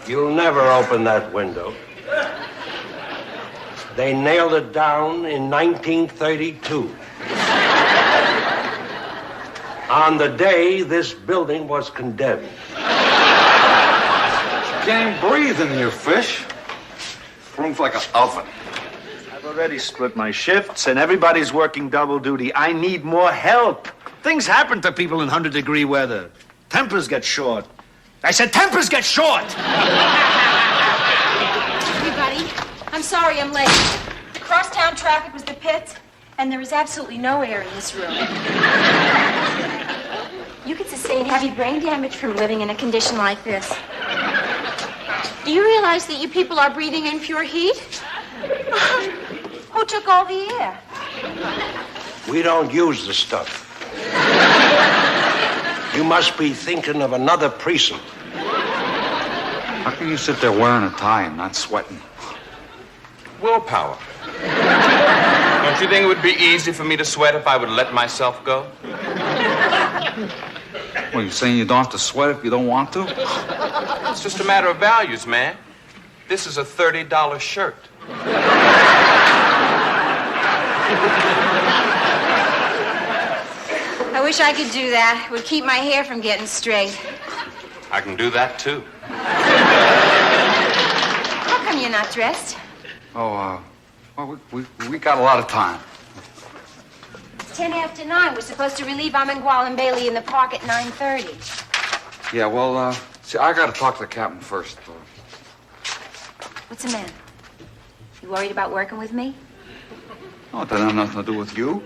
You'll never open that window. They nailed it down in 1932. On the day this building was condemned. Can't breathe in here, fish. Room's like an oven. I've already split my shifts, and everybody's working double duty. I need more help. Things happen to people in 100-degree weather. Tempers get short. I said tempers get short! Everybody, I'm sorry I'm late. Crosstown traffic was the pits, and there is absolutely no air in this room. You could sustain heavy brain damage from living in a condition like this. Do you realize that you people are breathing in pure heat? Who took all the air? We don't use the stuff. You must be thinking of another precinct. How can you sit there wearing a tie and not sweating? Willpower. Don't you think it would be easy for me to sweat if I would let myself go? Well, you saying you don't have to sweat if you don't want to? It's just a matter of values, man. This is a $30 shirt. I wish I could do that. It would keep my hair from getting straight. I can do that, too. How come you're not dressed? Oh, well, we got a lot of time. It's 10 after 9. We're supposed to relieve Amengual and Bailey in the park at 9:30. Yeah, well, see, I got to talk to the captain first. What's the matter? You worried about working with me? Oh, it doesn't have nothing to do with you.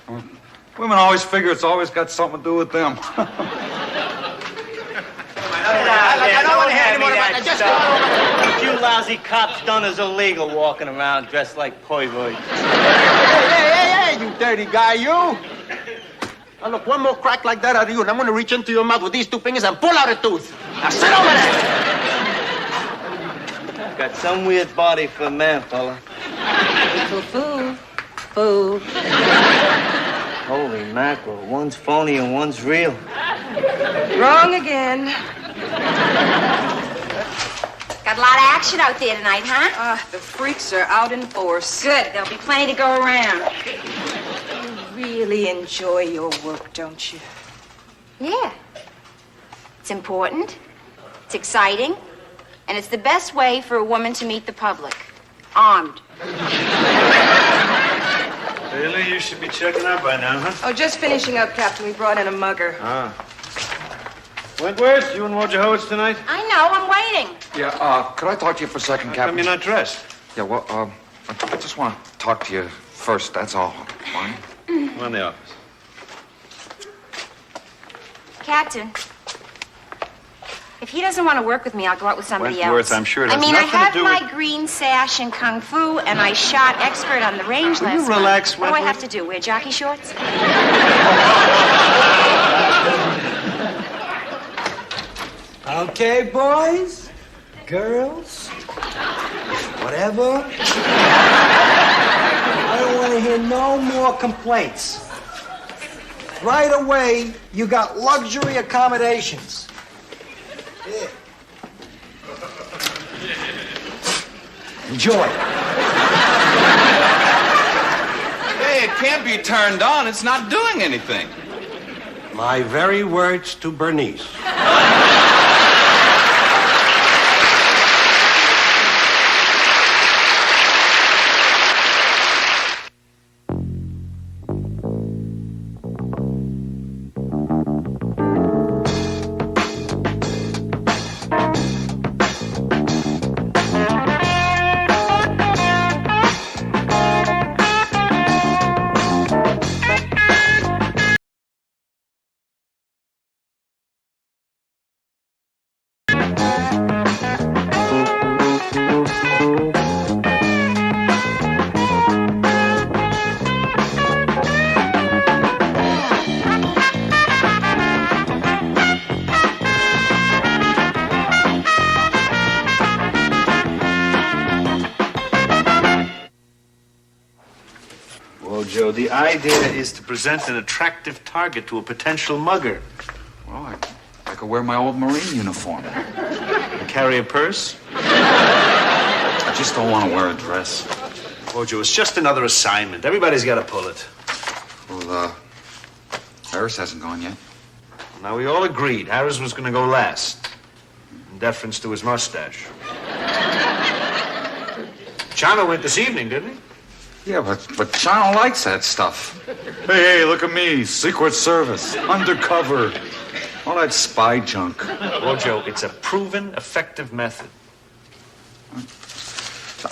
Women always figure it's always got something to do with them. I don't want to hear any more about that. Just what you lousy cops done is illegal walking around dressed like perverts. Hey, you dirty guy, you. Now, look, one more crack like that out of you, and I'm going to reach into your mouth with these two fingers and pull out a tooth. Now, sit over there. Got some weird body for a man, fella. Foo. Foo. Holy mackerel. One's phony and one's real. Wrong again. Got a lot of action out there tonight, huh? The freaks are out in force. Good. There'll be plenty to go around. You really enjoy your work, don't you? Yeah. It's important. It's exciting. And it's the best way for a woman to meet the public. Armed. Really? You should be checking out by now, huh? Oh, just finishing up, Captain. We brought in a mugger. Ah. Wentworth, you and Wojciechowicz tonight? I know. I'm waiting. Yeah, could I talk to you for a second, How Captain? come you're not dressed? Yeah, well, I just want to talk to you first, that's all. Fine? Come on in the office. Captain, if he doesn't want to work with me, I'll go out with somebody Wentworth, else. I'm sure it has I nothing to have do my with- green sash in Kung Fu, and I shot expert on the range Will last you relax, month. What do I Wentworth? have to do, wear jockey shorts? Okay, boys, girls, whatever. I don't want to hear no more complaints. Right away, you got luxury accommodations. Yeah. Enjoy. Hey, it can't be turned on. It's not doing anything. My very words to Bernice. Joe, the idea is to present an attractive target to a potential mugger. Well, I could wear my old Marine uniform. carry a purse? I just don't want to wear a dress. Wojo, it's just another assignment. Everybody's got to pull it. Well, Harris hasn't gone yet. Now, we all agreed Harris was going to go last, in deference to his mustache. Chano went this evening, didn't he? Yeah, but Chano likes that stuff. Hey, look at me. Secret Service, undercover. All that spy junk. Wojo, it's a proven, effective method.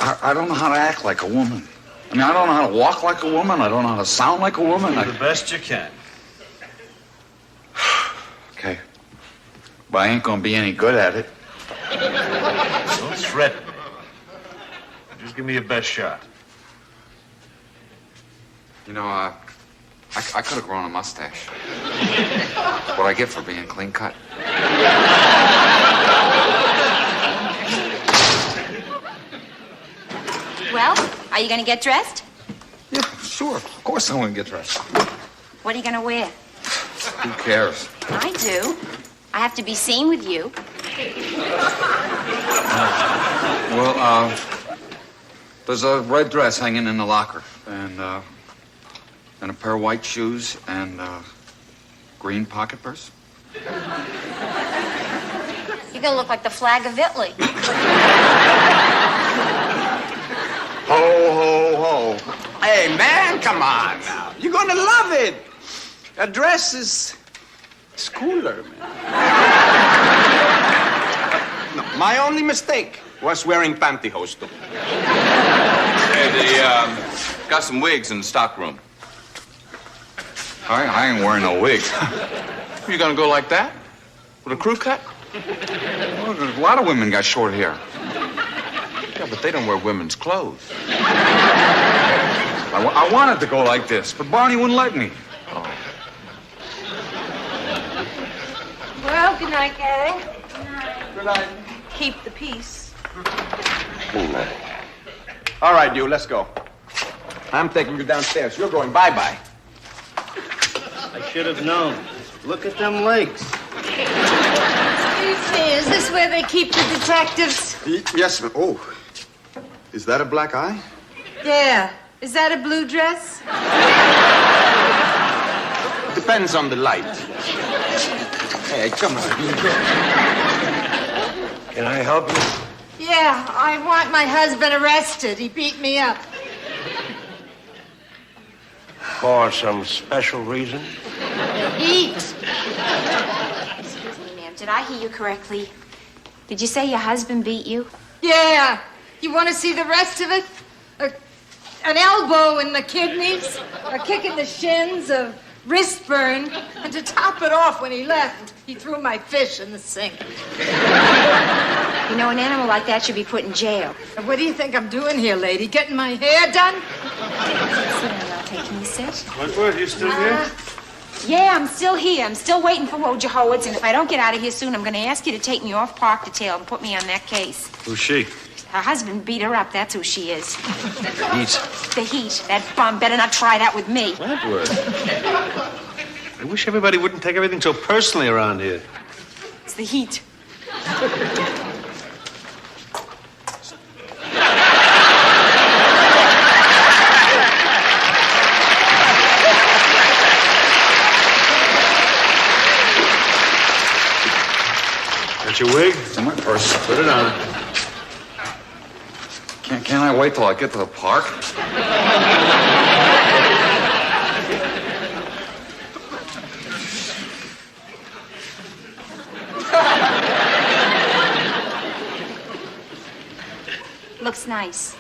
I don't know how to act like a woman. I mean, I don't know how to walk like a woman. I don't know how to sound like a woman. Do the best you can. Okay. But I ain't gonna be any good at it. Don't threaten me. Just give me your best shot. You know, I could have grown a mustache. What I get for being clean cut. Well, are you going to get dressed? Yeah, sure. Of course I'm gonna get dressed. What are you going to wear? Who cares? I do. I have to be seen with you. Well, there's a red dress hanging in the locker, and a pair of white shoes, and a green pocket purse. You're going to look like the flag of Italy. Ho, ho, ho. Hey, man, come on now. You're gonna love it. A dress is cooler, man. No, my only mistake was wearing pantyhose, too. Hey, they got some wigs in the stock room. I ain't wearing no wig. You gonna go like that? With a crew cut? Well, a lot of women got short hair. Yeah, but they don't wear women's clothes. I wanted to go like this, but Barney wouldn't let me. Oh. Well, good night, gang. Good night. Keep the peace. Good night. All right, you, let's go. I'm taking you downstairs. You're going bye-bye. I should have known. Look at them legs. Excuse me, is this where they keep the detectives? Yes, ma'am. Oh, is that a black eye? Yeah. Is that a blue dress? Depends on the light. Hey, come on. Can I help you? Yeah, I want my husband arrested. He beat me up. For some special reason? Eat. Excuse me, ma'am. Did I hear you correctly? Did you say your husband beat you? Yeah. You want to see the rest of it? An elbow in the kidneys, a kick in the shins, a wrist burn, and to top it off, when he left, he threw my fish in the sink. You know, an animal like that should be put in jail. What do you think I'm doing here, lady? Getting my hair done? Sit down, I'll take you sit. Wentworth, you still here? Yeah, I'm still here. I'm still waiting for Wojo Howards, and if I don't get out of here soon, I'm going to ask you to take me off park detail and put me on that case. Who's she? Her husband beat her up. That's who she is. Heat. The heat. That bum better not try that with me. Wentworth. I wish everybody wouldn't take everything so personally around here. It's the heat. Got your wig? It's in my purse. Put it on. Can't I wait till I get to the park? Looks nice.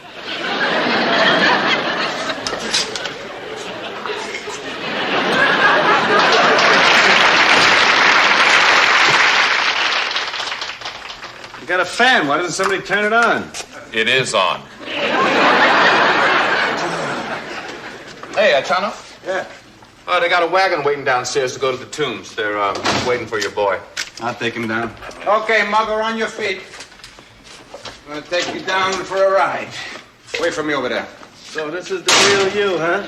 You got a fan. Why doesn't somebody turn it on? It is on. Hey, Chano. Yeah. Oh, they got a wagon waiting downstairs to go to the tombs. They're waiting for your boy. I'll take him down. Okay, Mugger, on your feet. I'm gonna take you down for a ride. Wait for me over there. So this is the real you, huh?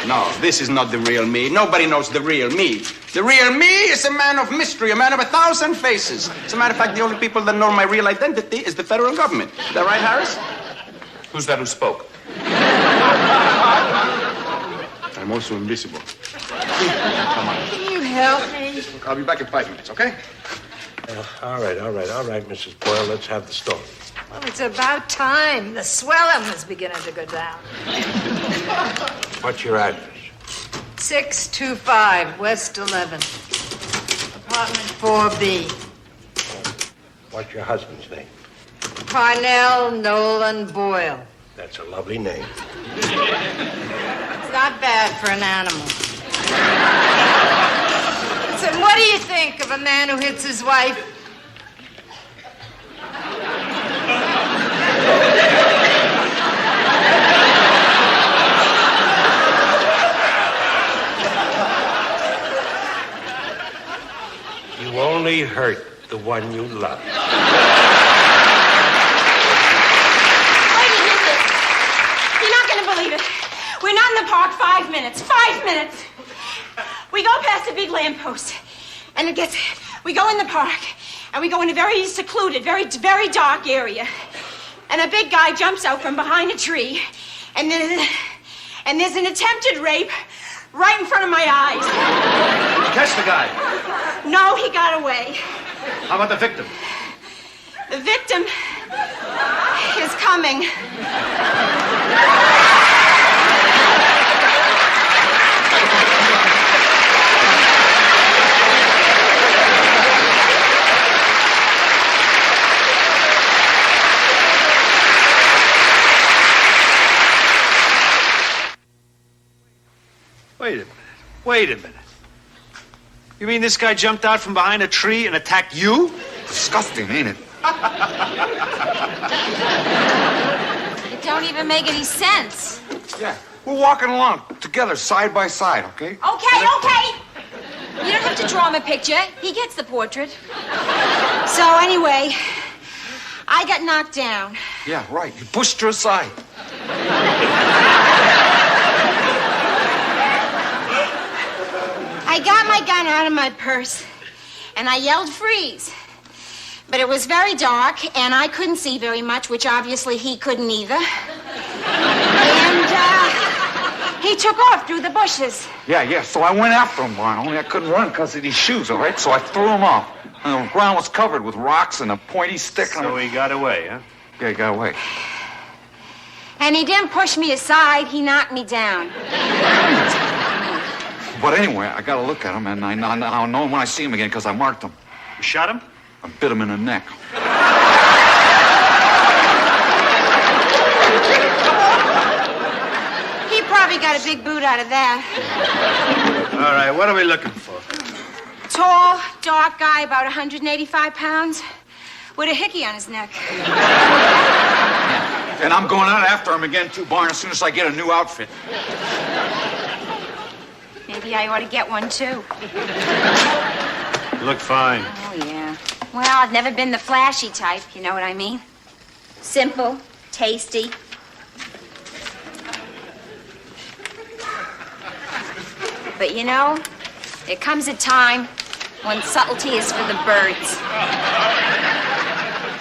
No, this is not the real me. Nobody knows the real me. The real me is a man of mystery, a man of 1,000 faces. As a matter of fact, the only people that know my real identity is the federal government. Is that right, Harris? Who's that who spoke? I'm also invisible. Can you help me? I'll be back in 5 minutes, okay? All right, Mrs. Boyle. Let's have the story. Well, it's about time. The swelling was beginning to go down. What's your address? 625 West 11th. Apartment 4B. What's your husband's name? Parnell Nolan Boyle. That's a lovely name. It's not bad for an animal. Listen, what do you think of a man who hits his wife? You only hurt the one you love. Wait to hear this. You're not going to believe it. We're not in the park 5 minutes. 5 minutes. We go past a big lamppost, and we go in the park, and we go in a very secluded, very dark area. And a big guy jumps out from behind a tree, and there's an attempted rape right in front of my eyes. Catch the guy. No, he got away. How about the victim? The victim is coming. Wait a minute. You mean this guy jumped out from behind a tree and attacked you? Disgusting, ain't it? It don't even make any sense. Yeah. We're walking along together, side by side, okay? Okay. You don't have to draw him a picture. He gets the portrait. So anyway, I got knocked down. Yeah, right. You pushed her aside. I got my gun out of my purse, and I yelled, freeze. But it was very dark, and I couldn't see very much, which obviously he couldn't either. And he took off through the bushes. Yeah. So I went after him, Barney. Only I couldn't run because of these shoes, all right? So I threw him off. And the ground was covered with rocks and a pointy stick. So he got away, huh? Yeah, he got away. And he didn't push me aside, he knocked me down. But anyway, I got to look at him, and I'll know him when I see him again because I marked him. You shot him? I bit him in the neck. He probably got a big boot out of that. All right, what are we looking for? Tall, dark guy, about 185 pounds, with a hickey on his neck. And I'm going out after him again, too, Barney, as soon as I get a new outfit. Maybe I ought to get one, too. You look fine. Oh, yeah. Well, I've never been the flashy type, you know what I mean? Simple, tasty. But you know, there comes a time when subtlety is for the birds.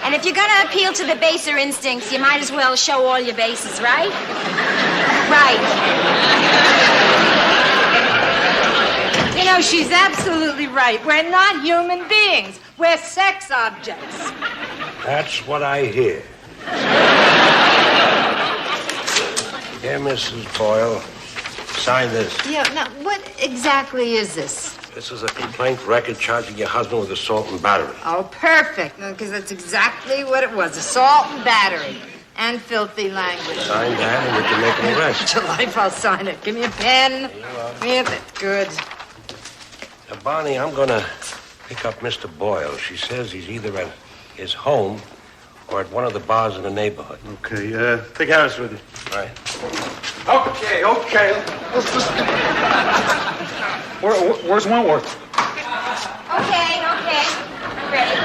And if you're gonna appeal to the baser instincts, you might as well show all your bases, right? Right. You know, she's absolutely right. We're not human beings. We're sex objects. That's what I hear. Dear Mrs. Boyle, sign this. Yeah, now, what exactly is this? This is a complaint record charging your husband with assault and battery. Oh, perfect, because that's exactly what it was. Assault and battery. And filthy language. Sign that and we can make an arrest. To life, I'll sign it. Give me a pen. Yeah, that's good. Now, Barney, I'm going to pick up Mr. Boyle. She says he's either at his home or at one of the bars in the neighborhood. Okay, take Harris with you. Right. Okay. Let's just... Where's Wentworth? Okay. I'm ready.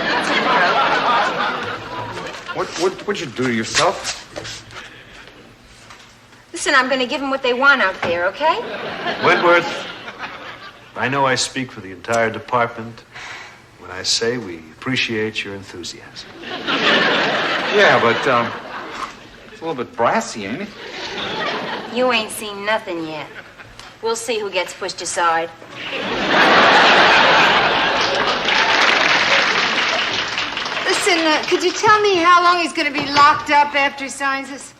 What'd you do to yourself? Listen, I'm going to give them what they want out there, okay? Wentworth, I know I speak for the entire department when I say we appreciate your enthusiasm. Yeah, but, it's a little bit brassy, ain't it? You ain't seen nothing yet. We'll see who gets pushed aside. Listen, could you tell me how long he's going to be locked up after he signs this?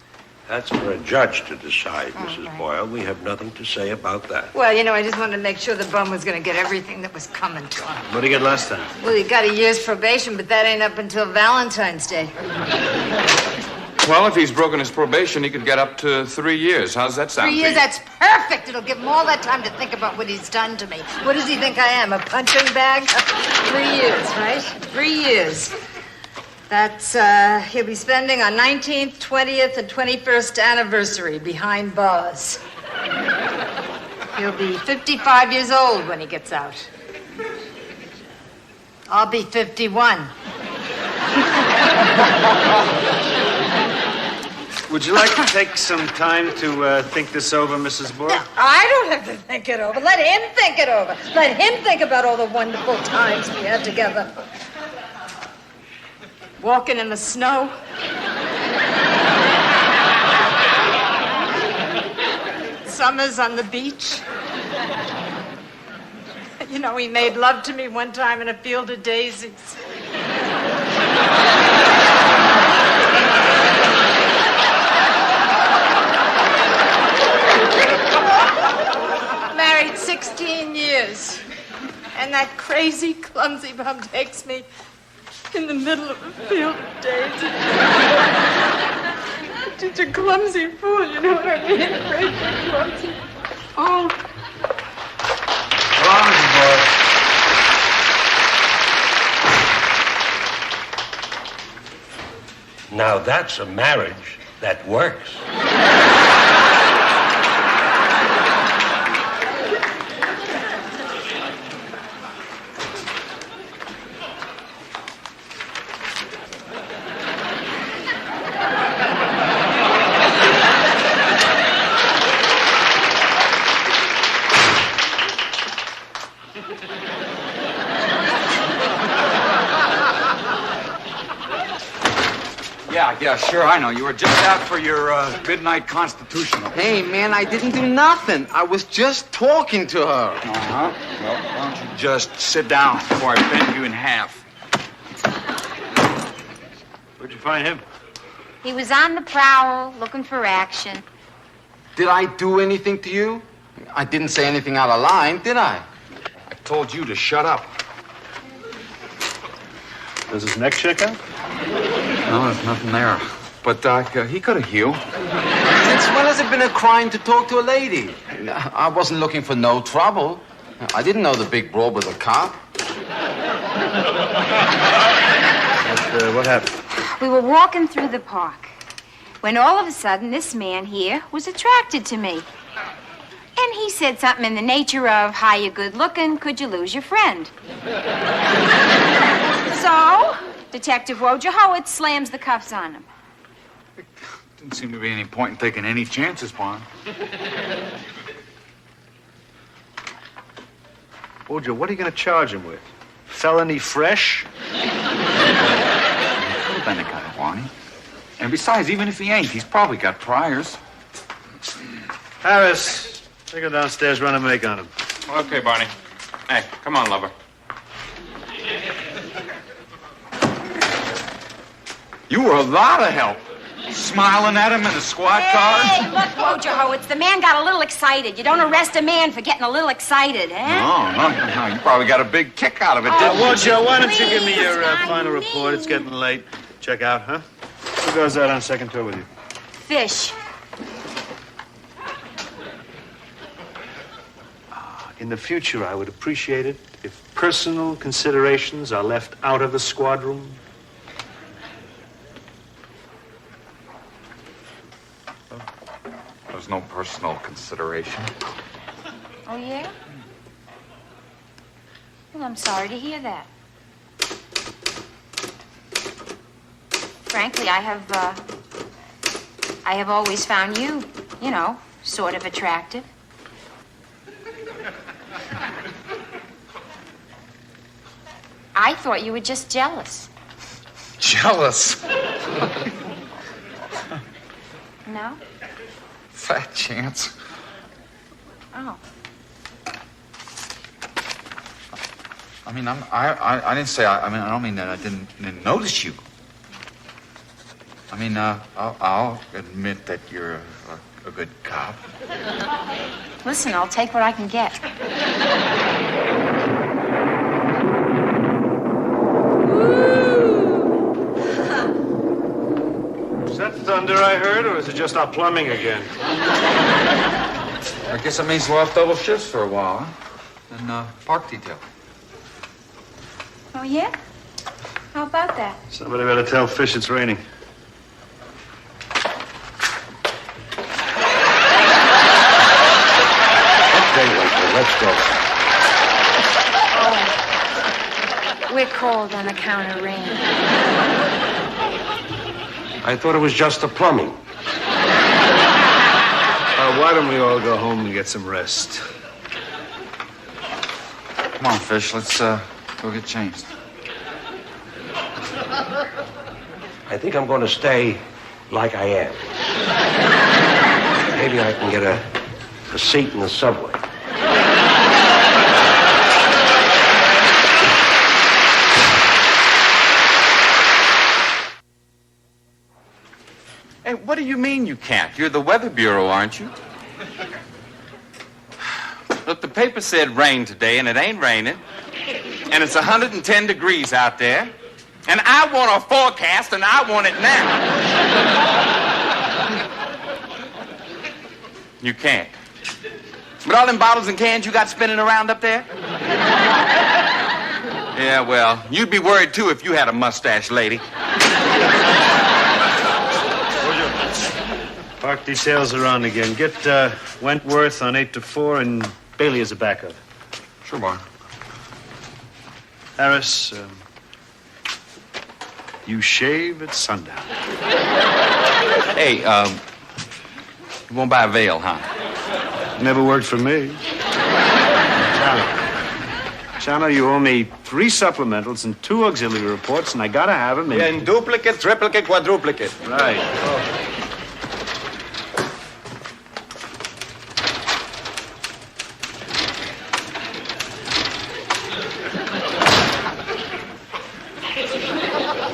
That's for a judge to decide, Mrs. Boyle. We have nothing to say about that. Well, you know, I just wanted to make sure the bum was going to get everything that was coming to him. What did he get last time? Well, he got a year's probation, but that ain't up until Valentine's Day. Well, if he's broken his probation, he could get up to 3 years. How's that sound? 3 years, that's perfect. It'll give him all that time to think about what he's done to me. What does he think I am, a punching bag? 3 years, right? 3 years. That's, he'll be spending on 19th, 20th, and 21st anniversary behind bars. He'll be 55 years old when he gets out. I'll be 51. Would you like to take some time to think this over, Mrs. Boyle? No, I don't have to think it over. Let him think it over. Let him think about all the wonderful times we had together. Walking in the snow. Summers on the beach. You know, he made love to me one time in a field of daisies. Married 16 years. And that crazy, clumsy bum takes me in the middle of a field of daisies. Such a clumsy fool, you know what I mean? Crazy, clumsy. Oh. Come on, Mrs. Boyle. Now, that's a marriage that works. Yeah, sure, I know. You were just out for your midnight constitutional. Hey, man, I didn't do nothing. I was just talking to her. Uh-huh. Well, why don't you just sit down before I bend you in half? Where'd you find him? He was on the prowl, looking for action. Did I do anything to you? I didn't say anything out of line, did I? I told you to shut up. Does his neck check out? No, there's nothing there. But, he could have healed. Since when has it been a crime to talk to a lady? I wasn't looking for no trouble. I didn't know the big broad was a cop. What happened? We were walking through the park when all of a sudden this man here was attracted to me. And he said something in the nature of, "Hi, you good looking, could you lose your friend?" So, Detective Wojciechowicz slams the cuffs on him. Didn't seem to be any point in taking any chances, Barney. Wojo, what are you going to charge him with? Felony fresh? Could have been the guy, Barney. And besides, even if he ain't, he's probably got priors. Harris, take him downstairs, run a make on him. Okay, Barney. Hey, come on, lover. You were a lot of help. Smiling at him in the squad car. Hey, look, Wojciechowicz, the man got a little excited. You don't arrest a man for getting a little excited, eh? No, you probably got a big kick out of it, didn't you? Wojo, why don't you give me Please, your I final need- report? It's getting late. Check out, huh? Who goes out on second tour with you? Fish. In the future, I would appreciate it if personal considerations are left out of the squad room. There's no personal consideration. Oh, yeah? Well, I'm sorry to hear that. Frankly, I have always found you You know, sort of attractive. I thought you were just jealous. Jealous? No? Fat chance. Oh. I mean, I didn't say, I don't mean that I didn't notice you. I mean, I'll admit that you're a good cop. Listen, I'll take what I can get. Is that thunder I heard, or is it just our plumbing again? I guess that means we'll have double shifts for a while, huh? And park detail. Oh, yeah? How about that? Somebody better tell Fish it's raining. Okay, Winkler, let's go. Oh, we're cold on account of rain. I thought it was just the plumbing. Why don't we all go home and get some rest? Come on, Fish, let's go get changed. I think I'm going to stay like I am. Maybe I can get a seat in the subway. Hey, what do you mean you can't? You're the Weather Bureau, aren't you? Look, the paper said rain today, and it ain't raining. And it's 110 degrees out there. And I want a forecast, and I want it now. You can't. But all them bottles and cans you got spinning around up there? Yeah, well, you'd be worried, too, if you had a mustache, lady. Park details are on again. Get Wentworth on 8 to 4 and Bailey as a backup. Sure, boy. Harris, you shave at sundown. Hey, you won't buy a veil, huh? Never worked for me. Chano, you owe me 3 supplementals and 2 auxiliary reports, and I gotta have them in duplicate, triplicate, quadruplicate. Right.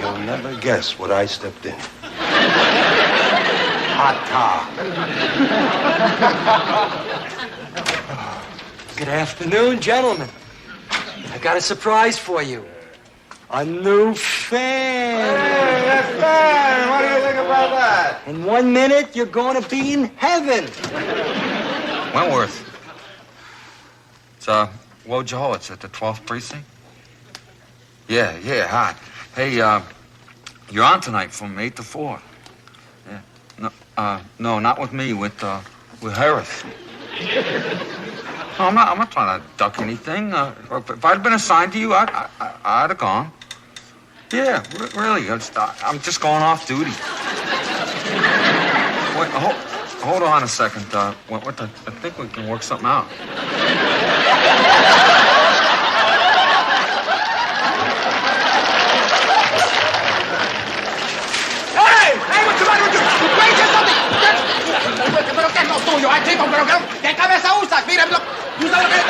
You'll never guess what I stepped in. Hot car. Good afternoon, gentlemen. I got a surprise for you. A new fan. Hey, that's fine. What do you think about that? In 1 minute, you're going to be in heaven. Wentworth. It's, Wojo, it's at the 12th precinct? Yeah, hi. Hey, you're on tonight from 8 to 4. Yeah. No, not with me, with Harris. No, I'm not trying to duck anything. If I'd been assigned to you, I'd have gone. Yeah, really. I'm just going off duty. Wait, hold on a second. I think we can work something out. Hey, what's the matter with you? Wait, there's something. Pero que es lo tuyo, chico, pero ¿qué cabeza usas? Mira, usa lo que es.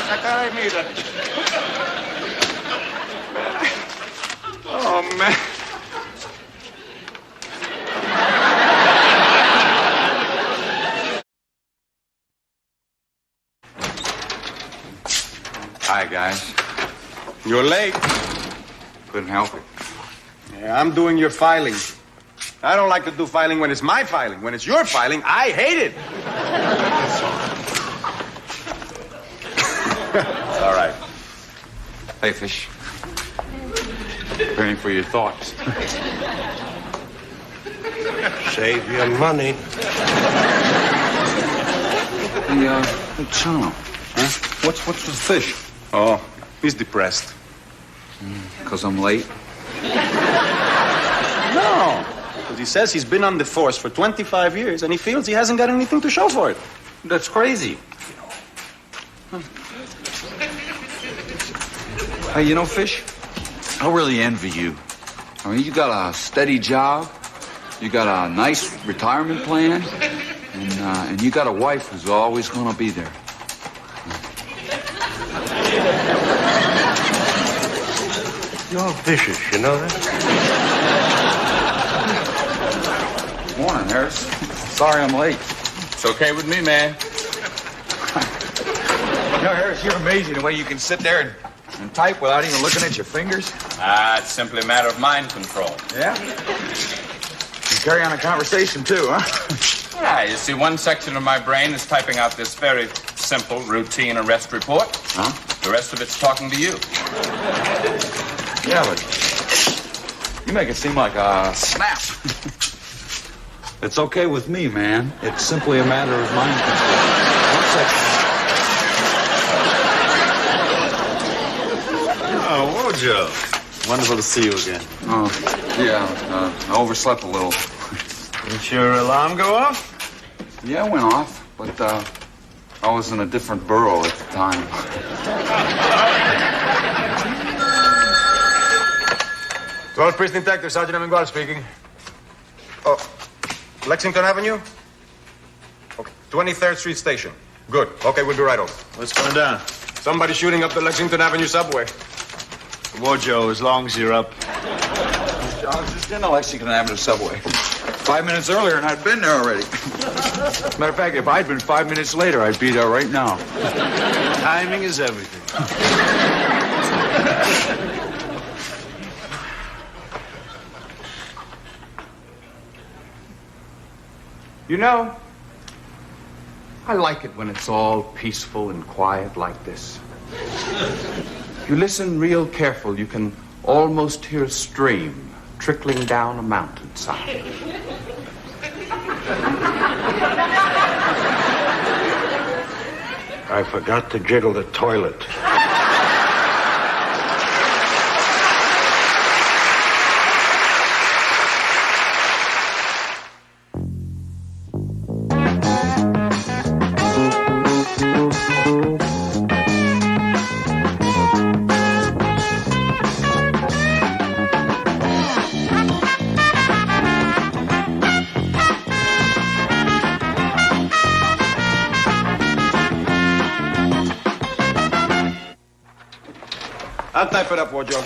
Saca de mira. Oh, man. Hi, guys. You're late. Couldn't help it. Yeah, I'm doing your filing. I don't like to do filing when it's my filing. When it's your filing, I hate it. All right. Hey, Fish. Preparing for your thoughts. Save your money. Hey, Chano. Huh? What's with Fish? Oh, he's depressed. Because I'm late? No, because He says he's been on the force for 25 years, and he feels he hasn't got anything to show for it. That's crazy. Hey, you know, Fish, I really envy you. I mean, you got a steady job, you got a nice retirement plan, and you got a wife who's always going to be there. You're vicious, you know that? Morning, Harris. Sorry I'm late. It's okay with me, man. You know, Harris, you're amazing the way you can sit there and type without even looking at your fingers. It's simply a matter of mind control. Yeah? You carry on a conversation, too, huh? Yeah, you see, one section of my brain is typing out this very simple, routine arrest report. Huh? The rest of it's talking to you. Yeah, but you make it seem like a snap. It's okay with me, man. It's simply a matter of mind control. One second. Oh, Wojo. Wonderful to see you again. Oh, yeah, I overslept a little. Didn't your alarm go off? Yeah, it went off, but I was in a different borough at the time. 12th Precinct Detective, Sergeant Amengual speaking. Oh, Lexington Avenue? Okay, 23rd Street Station. Good. Okay, we'll be right over. What's going down? Somebody shooting up the Lexington Avenue subway. Wojo, as long as you're up. I was just in the Lexington Avenue subway 5 minutes earlier, and I'd been there already. Matter of fact, if I'd been 5 minutes later, I'd be there right now. Timing is everything. You know, I like it when it's all peaceful and quiet like this. If you listen real careful, you can almost hear a stream trickling down a mountainside. I forgot to jiggle the toilet. I'll type it up, Wojo.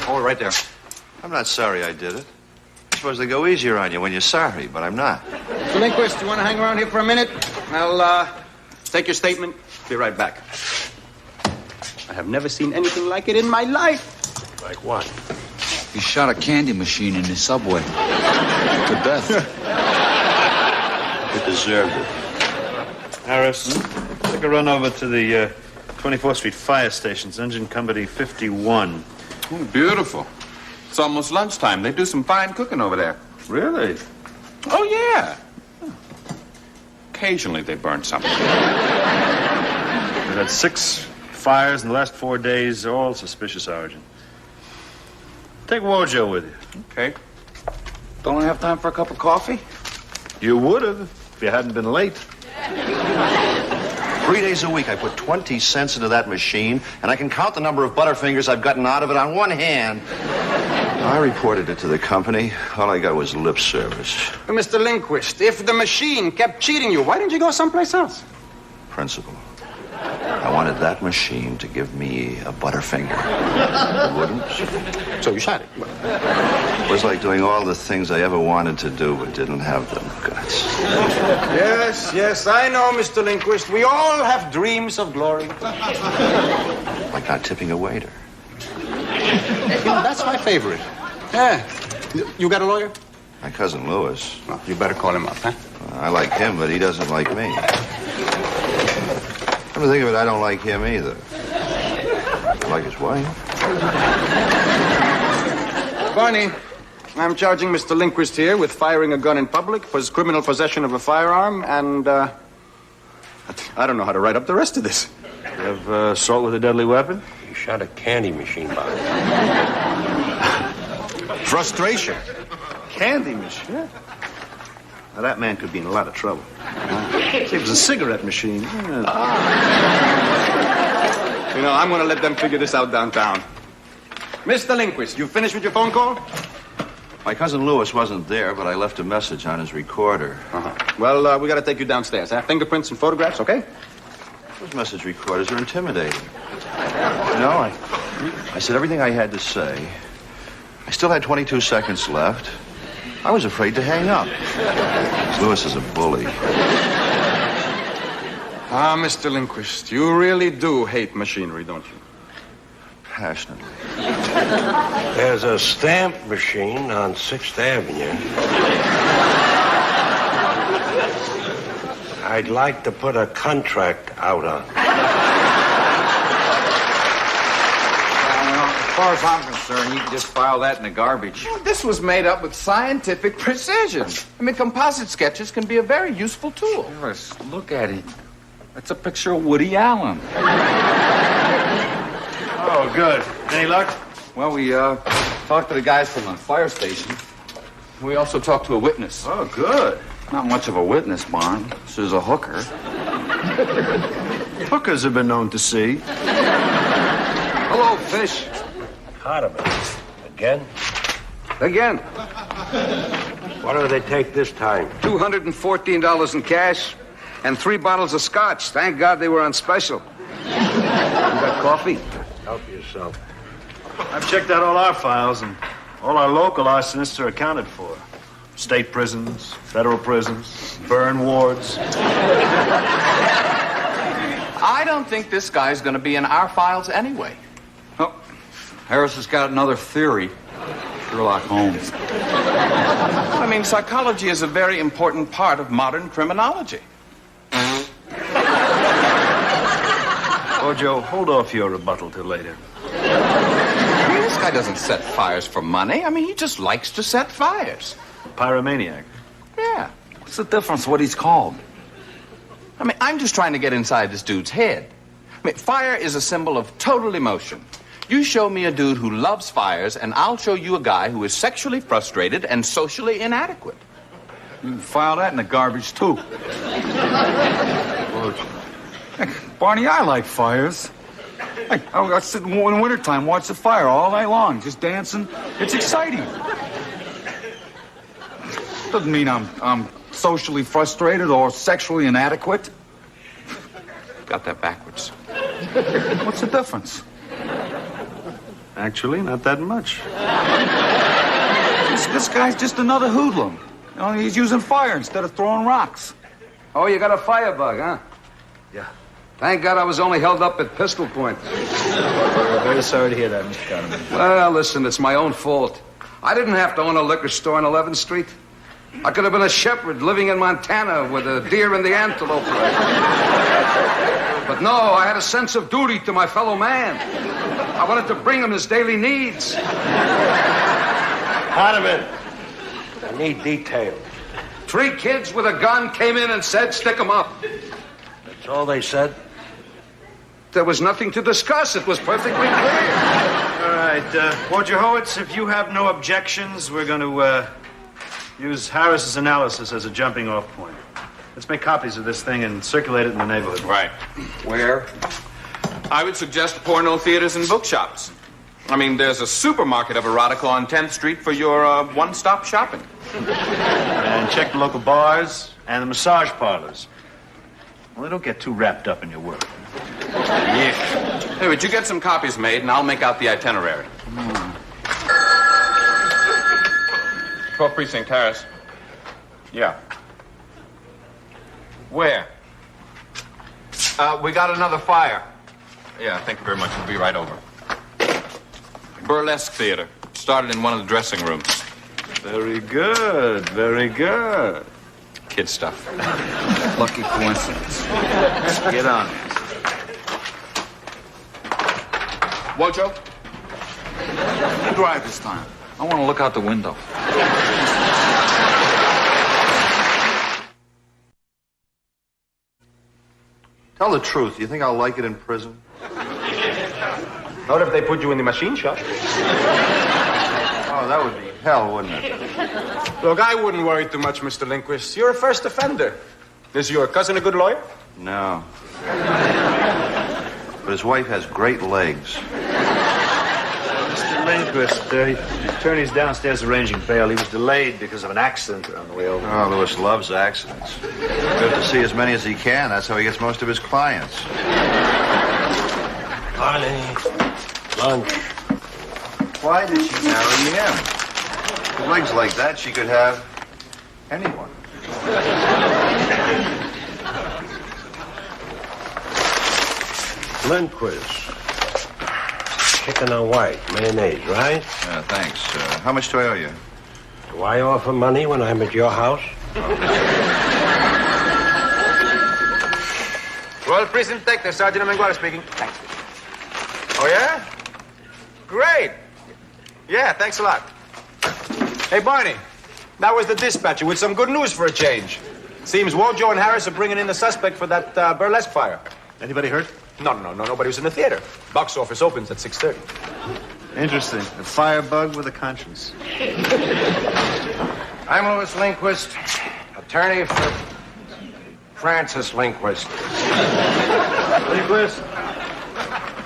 Oh, right there. I'm not sorry I did it. I'm supposed to go easier on you when you're sorry, but I'm not. Mr. Lindquist, you want to hang around here for a minute? I'll take your statement. Be right back. I have never seen anything like it in my life. Like what? He shot a candy machine in the subway. To death. You deserved it. Harris, take a run over to the 24th Street Fire Station's engine company 51. Oh, beautiful. It's almost lunchtime. They do some fine cooking over there. Really? Oh, yeah. Occasionally they burn something. We've had 6 fires in the last 4 days, all suspicious, Sergeant. Take Wojo with you. Okay. Don't I have time for a cup of coffee? You would have if you hadn't been late. 3 days a week, I put 20 cents into that machine, and I can count the number of Butterfingers I've gotten out of it on one hand. I reported it to the company. All I got was lip service. Mr. Lindquist, if the machine kept cheating you, why didn't you go someplace else? Principal. I wanted that machine to give me a Butterfinger. It wouldn't. So you shot it. It was like doing all the things I ever wanted to do but didn't have the guts. Yes, I know, Mr. Lindquist. We all have dreams of glory. Like not tipping a waiter. That's my favorite. Yeah. You got a lawyer? My cousin Louis. Well, you better call him up, huh? I like him, but he doesn't like me. Come to think of it, I don't like him either. I like his wife. Barney, I'm charging Mr. Lindquist here with firing a gun in public, criminal possession of a firearm, and, I don't know how to write up the rest of this. You have assault with a deadly weapon? You shot a candy machine box. Frustration. candy machine? Now, that man could be in a lot of trouble. If it was a cigarette machine. You know, I'm going to let them figure this out downtown. Mr. Lindquist, you finished with your phone call? My cousin Louis wasn't there, but I left a message on his recorder. Well, we got to take you downstairs. Fingerprints and photographs, okay? Those message recorders are intimidating. You know, I said everything I had to say. I still had 22 seconds left. I was afraid to hang up. Louis is a bully. Ah, Mr. Lindquist, you really do hate machinery, don't you? Passionately. There's a stamp machine on 6th Avenue. I'd like to put a contract out on. As far as I'm concerned, you can just file that in the garbage. Well, this was made up with scientific precision. I mean, composite sketches can be a very useful tool. Harris, look at it. That's a picture of Woody Allen. Oh, good. Any luck? Well, we talked to the guys from the fire station. We also talked to a witness. Oh, good. Not much of a witness, Barn. This is a hooker. Hookers have been known to see. Hello, fish. Hardiman. Again? Again. What do they take this time? $214 in cash and 3 bottles of scotch. Thank God they were on special. You got coffee? Help yourself. I've checked out all our files, and all our local arsonists are accounted for. State prisons, federal prisons, burn wards. I don't think this guy's going to be in our files anyway. Oh, Harris has got another theory. Sherlock Holmes. I mean, psychology is a very important part of modern criminology. Ojo, hold off your rebuttal till later. I mean, this guy doesn't set fires for money. I mean, he just likes to set fires. Pyromaniac. Yeah. What's the difference what he's called? I mean, I'm just trying to get inside this dude's head. I mean, fire is a symbol of total emotion. You show me a dude who loves fires, and I'll show you a guy who is sexually frustrated and socially inadequate. You can file that in the garbage, too. Heck, Barney, I like fires. I sit in the wintertime, watch the fire all night long, just dancing. It's exciting. Doesn't mean I'm socially frustrated or sexually inadequate. Got that backwards. What's the difference? Actually, not that much. This guy's just another hoodlum. You know, he's using fire instead of throwing rocks. Oh, you got a firebug, huh? Yeah. Thank God I was only held up at pistol point. We're very sorry to hear that, Mr. Carter. Well, listen, it's my own fault. I didn't have to own a liquor store on 11th Street. I could have been a shepherd living in Montana with the deer and the antelope. But no, I had a sense of duty to my fellow man. I wanted to bring him his daily needs. Hardiman, I need details. 3 kids with a gun came in and said, stick 'em up. That's all they said? There was nothing to discuss. It was perfectly clear. All right, Wojciechowicz, if you have no objections, we're going to use Harris's analysis as a jumping off point. Let's make copies of this thing and circulate it in the neighborhood. Right. Where? I would suggest porno theaters and bookshops. I mean, there's a supermarket of erotica on 10th Street for your one-stop shopping. And check the local bars and the massage parlors. Well, don't get too wrapped up in your work. Yeah. Hey, would you get some copies made, and I'll make out the itinerary. 12th Precinct, Harris. Yeah. Where? We got another fire. Yeah, thank you very much. We'll be right over. Burlesque theater. Started in one of the dressing rooms. Very good, very good. Kid stuff. Lucky coincidence. Get on. Wojo? You drive this time. I want to look out the window. Tell the truth. You think I'll like it in prison? Not if they put you in the machine shop. Oh, Oh, that would be hell, wouldn't it? Look, I wouldn't worry too much, Mr. Lindquist. You're a first offender. Is your cousin a good lawyer? No. But his wife has great legs. Mr. Lindquist, the attorney's downstairs arranging bail. He was delayed because of an accident on the way over. Oh, Lewis loves accidents. Good to see as many as he can. That's how he gets most of his clients. Barney, lunch. Why did she marry him? With legs like that, she could have anyone. Lindquist. Chicken on white, mayonnaise, right? Yeah, thanks. How much do I owe you? Do I offer money when I'm at your house? Royal Precinct Detective, Sergeant Amengual speaking. Thanks. Oh, yeah? Great. Yeah, thanks a lot. Hey, Barney, that was the dispatcher with some good news for a change. Seems Wojo and Harris are bringing in the suspect for that burlesque fire. Anybody hurt? No, nobody was in the theater. Box office opens at 6:30. Interesting. A firebug with a conscience. I'm Louis Lindquist, attorney for Francis Lindquist. Lindquist?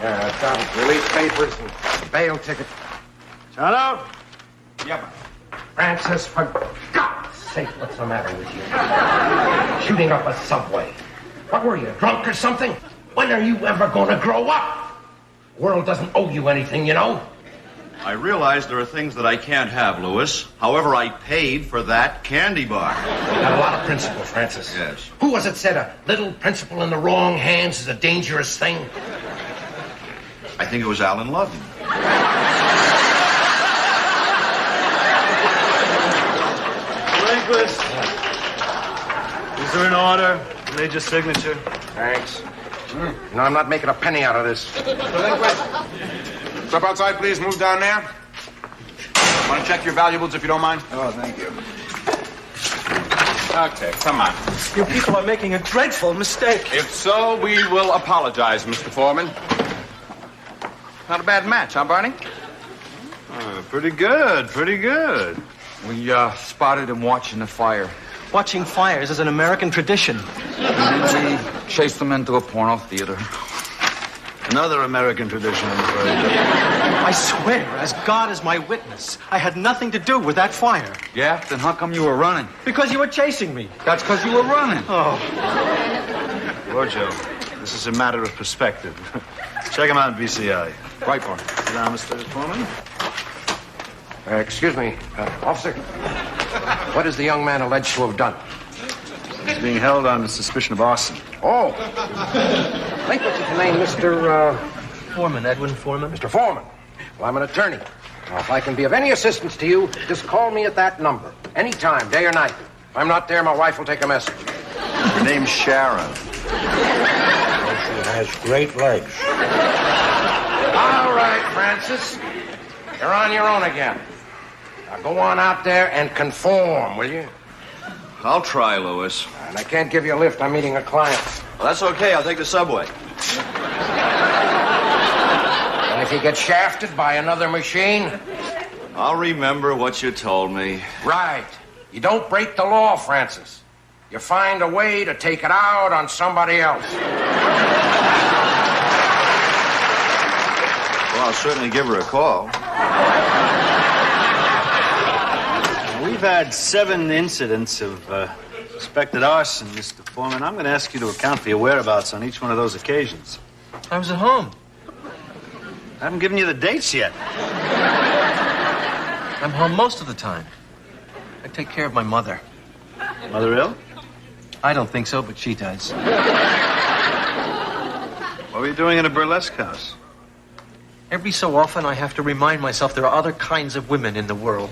Yeah, I've got release papers and bail ticket. Hello? Yep. Francis, for God's sake, what's the matter with you? Shooting up a subway. What were you, drunk or something? When are you ever going to grow up? The world doesn't owe you anything, you know. I realize there are things that I can't have, Lewis. However, I paid for that candy bar. You got a lot of principle, Francis. Yes. Who was it said a little principle in the wrong hands is a dangerous thing? I think it was Alan Ludden. Lindquist. These are in order. Made your signature. Thanks. No, I'm not making a penny out of this. Lindquist, step outside, please. Move down there. Want to check your valuables, if you don't mind? Oh, thank you. Okay, come on. You people are making a dreadful mistake. If so, we will apologize, Mr. Foreman. Not a bad match, huh, Barney? Pretty good, pretty good. We spotted him watching the fire. Watching fires is an American tradition. And then we chased him into a porno theater. Another American tradition, I'm afraid. I swear, as God is my witness, I had nothing to do with that fire. Yeah? Then how come you were running? Because you were chasing me. That's because you were running. Oh. Wojo, this is a matter of perspective. Check him out in BCI. Right, Barney. Sit down, Mr. Foreman. Excuse me, officer. What is the young man alleged to have done? He's being held on suspicion of arson. Oh. I think what's his name, Mr. Foreman, Edwin Foreman. Mr. Foreman. Well, I'm an attorney. Now, if I can be of any assistance to you, just call me at that number. Anytime, day or night. If I'm not there, my wife will take a message. Her name's Sharon. She has great legs. All right, Francis. You're on your own again. Now go on out there and conform, will you? I'll try, Lewis. And I can't give you a lift. I'm meeting a client. Well, that's okay. I'll take the subway. And if you get shafted by another machine? I'll remember what you told me. Right. You don't break the law, Francis. You find a way to take it out on somebody else. Well, I'll certainly give her a call. We've had 7 incidents of suspected arson, Mr. Foreman. I'm going to ask you to account for your whereabouts on each one of those occasions. I was at home. I haven't given you the dates yet. I'm home most of the time. I take care of my mother. Mother ill? I don't think so, but she does. What were you doing in a burlesque house? Every so often, I have to remind myself there are other kinds of women in the world.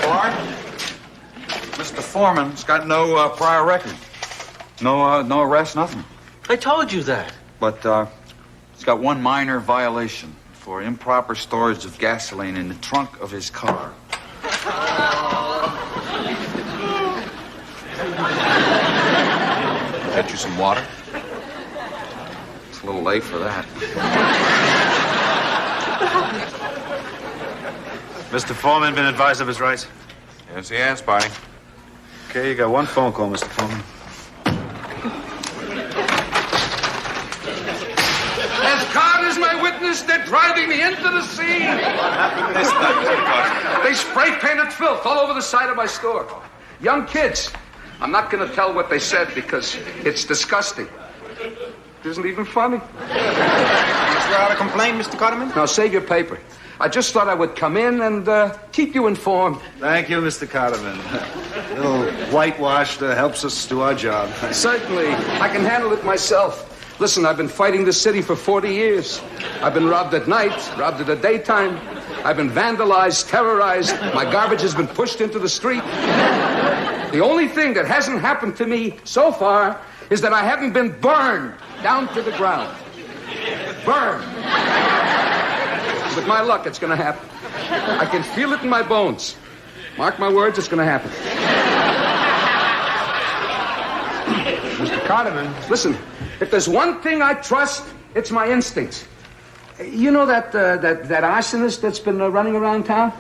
Bart, Mr. Foreman's got no prior record. No arrest, nothing. I told you that. But he's got one minor violation for improper storage of gasoline in the trunk of his car. Get you some water? It's a little late for that. Mr. Foreman been advised of his rights? Yes, he has, Barney. Okay, you got one phone call, Mr. Foreman. As God is my witness, they're driving me into the sea. They spray painted filth all over the side of my store. Young kids. I'm not going to tell what they said because it's disgusting. It isn't even funny. You swear out a complaint, Mr. Cotterman? Now, save your paper. I just thought I would come in and keep you informed. Thank you, Mr. Cotterman. A little whitewash helps us do our job. Certainly. I can handle it myself. Listen, I've been fighting this city for 40 years. I've been robbed at night, robbed at the daytime. I've been vandalized, terrorized. My garbage has been pushed into the street. The only thing that hasn't happened to me so far is that I haven't been burned down to the ground. Burned. With my luck, it's going to happen. I can feel it in my bones. Mark my words, it's going to happen. Mr. Cotterman. Listen, if there's one thing I trust, it's my instincts. You know that arsonist that's been running around town?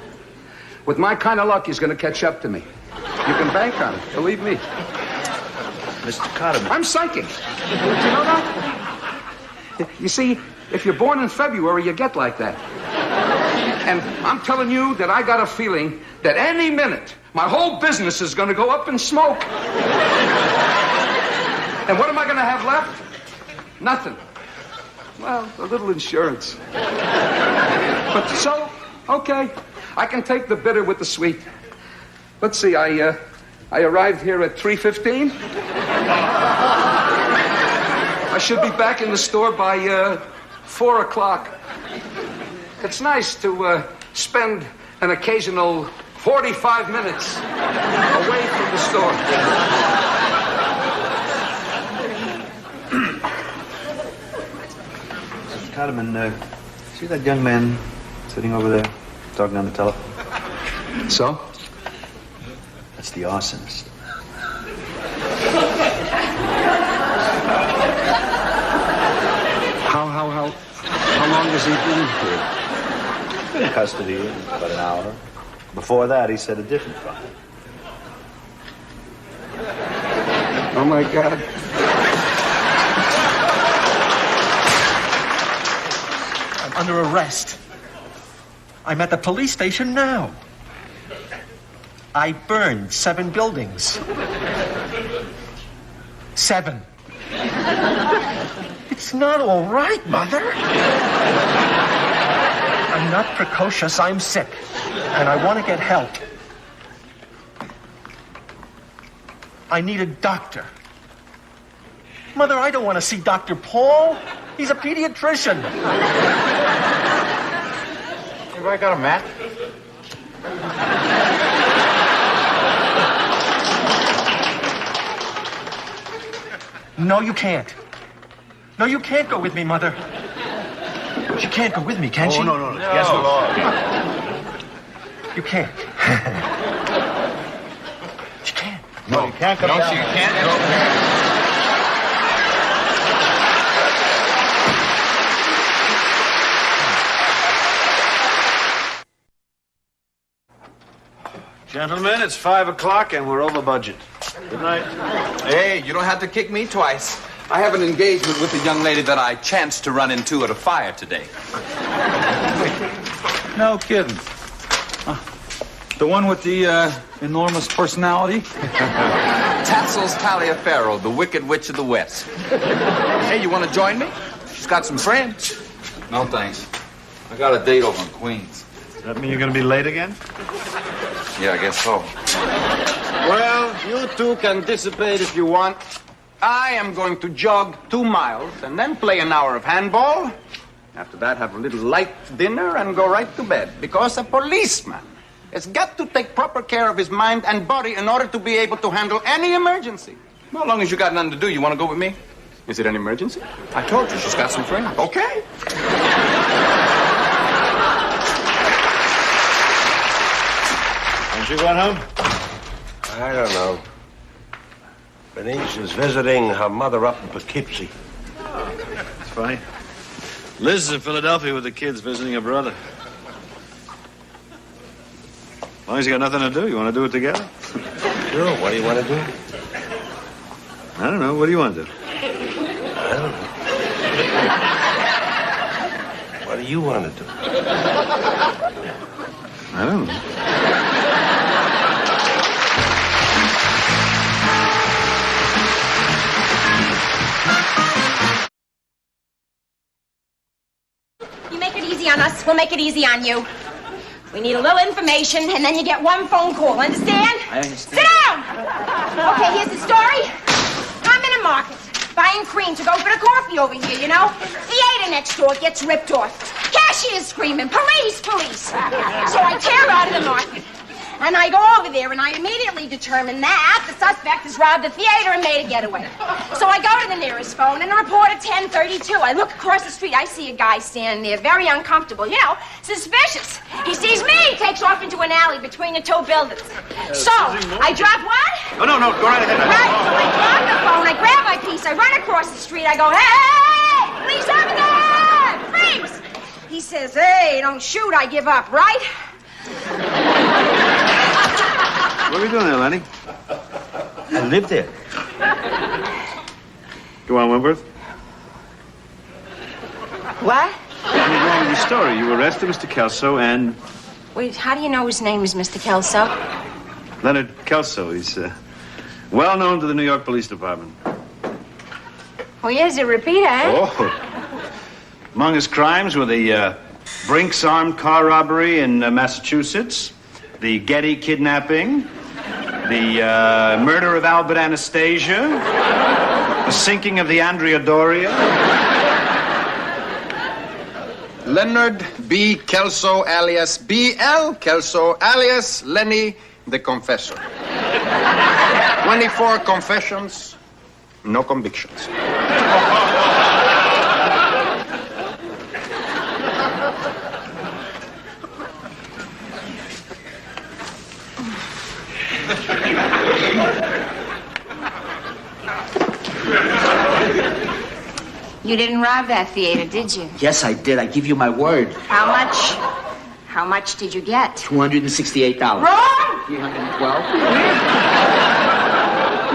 With my kind of luck, he's going to catch up to me. You can bank on it, believe me. Mr. Cotterman. I'm psychic. Do you know that? You see, if you're born in February, you get like that. And I'm telling you that I got a feeling that any minute, my whole business is going to go up in smoke. And what am I going to have left? Nothing. Well, a little insurance. But so, okay, I can take the bitter with the sweet. Let's see, I arrived here at 3:15. I should be back in the store by 4 o'clock. It's nice to spend an occasional 45 minutes away from the store. Mr. Cotterman, see that young man sitting over there talking on the telephone? So? That's the arsonist. How long has he been here? Been in custody about an hour. Before that, he said a different crime. Oh, my God. I'm under arrest. I'm at the police station now. I burned 7 buildings. 7. It's not all right, Mother. I'm not precocious, I'm sick. And I want to get help. I need a doctor. Mother, I don't want to see Dr. Paul. He's a pediatrician. Everybody got a mat? No, you can't. No, you can't go with me, Mother. She can't go with me, can she? Oh, no. Against the law. You can't. She can't. No, you can't come down. No, she can't. No. Gentlemen, it's 5 o'clock and we're over budget. Good night. Hey, you don't have to kick me twice. I have an engagement with a young lady that I chanced to run into at a fire today. No kidding. The one with the enormous personality? Tassels Taliaferro, the Wicked Witch of the West. Hey, you want to join me? She's got some friends. No, thanks. I got a date over in Queens. Does that mean you're going to be late again? Yeah, I guess so. Well, you two can dissipate if you want. I am going to jog 2 miles and then play an hour of handball. After that, have a little light dinner and go right to bed. Because a policeman has got to take proper care of his mind and body in order to be able to handle any emergency. Well, as long as you got nothing to do, you want to go with me? Is it an emergency? I told you, she's got some friends. Okay. Aren't you going home? I don't know. Bernice is visiting her mother up in Poughkeepsie. It's funny. Liz is in Philadelphia with the kids visiting her brother. As long as you got nothing to do, you want to do it together? Sure, what do you want to do? I don't know. What do you want to do? I don't know. What do you want to do? I don't know. You make it easy on us, we'll make it easy on you. We need a little information, and then you get one phone call. Understand? I understand. Sit down! Okay, here's the story. I'm in a market, buying cream to go for the coffee over here, you know? Theater next door gets ripped off. Cashier's screaming, police, police. So I tear out of the market. And I go over there, and I immediately determine that the suspect has robbed the theater and made a getaway. So I go to the nearest phone, and the report at 10:32. I look across the street. I see a guy standing there, very uncomfortable, you know, suspicious. He sees me, takes off into an alley between the two buildings. So I drop what? Oh, no, go right ahead. Right, so I drop the phone, I grab my piece, I run across the street, I go, hey, police officer, freeze! He says, hey, don't shoot, I give up, right? What are we doing there, Lenny? I live there. Go on, Wentworth. What? What's wrong with your story? You arrested Mr. Kelso and... Wait, how do you know his name is Mr. Kelso? Leonard Kelso. He's well known to the New York Police Department. Oh, here's a repeater, eh? Oh. Among his crimes were the Brinks armed car robbery in Massachusetts, the Getty kidnapping, the murder of Albert Anastasia, the sinking of the Andrea Doria. Leonard B. Kelso alias B.L. Kelso alias Lenny the Confessor. 24 confessions, no convictions. You didn't rob that theater, did you? Yes, I did. I give you my word. How much? How much did you get? $268. Wrong! 312.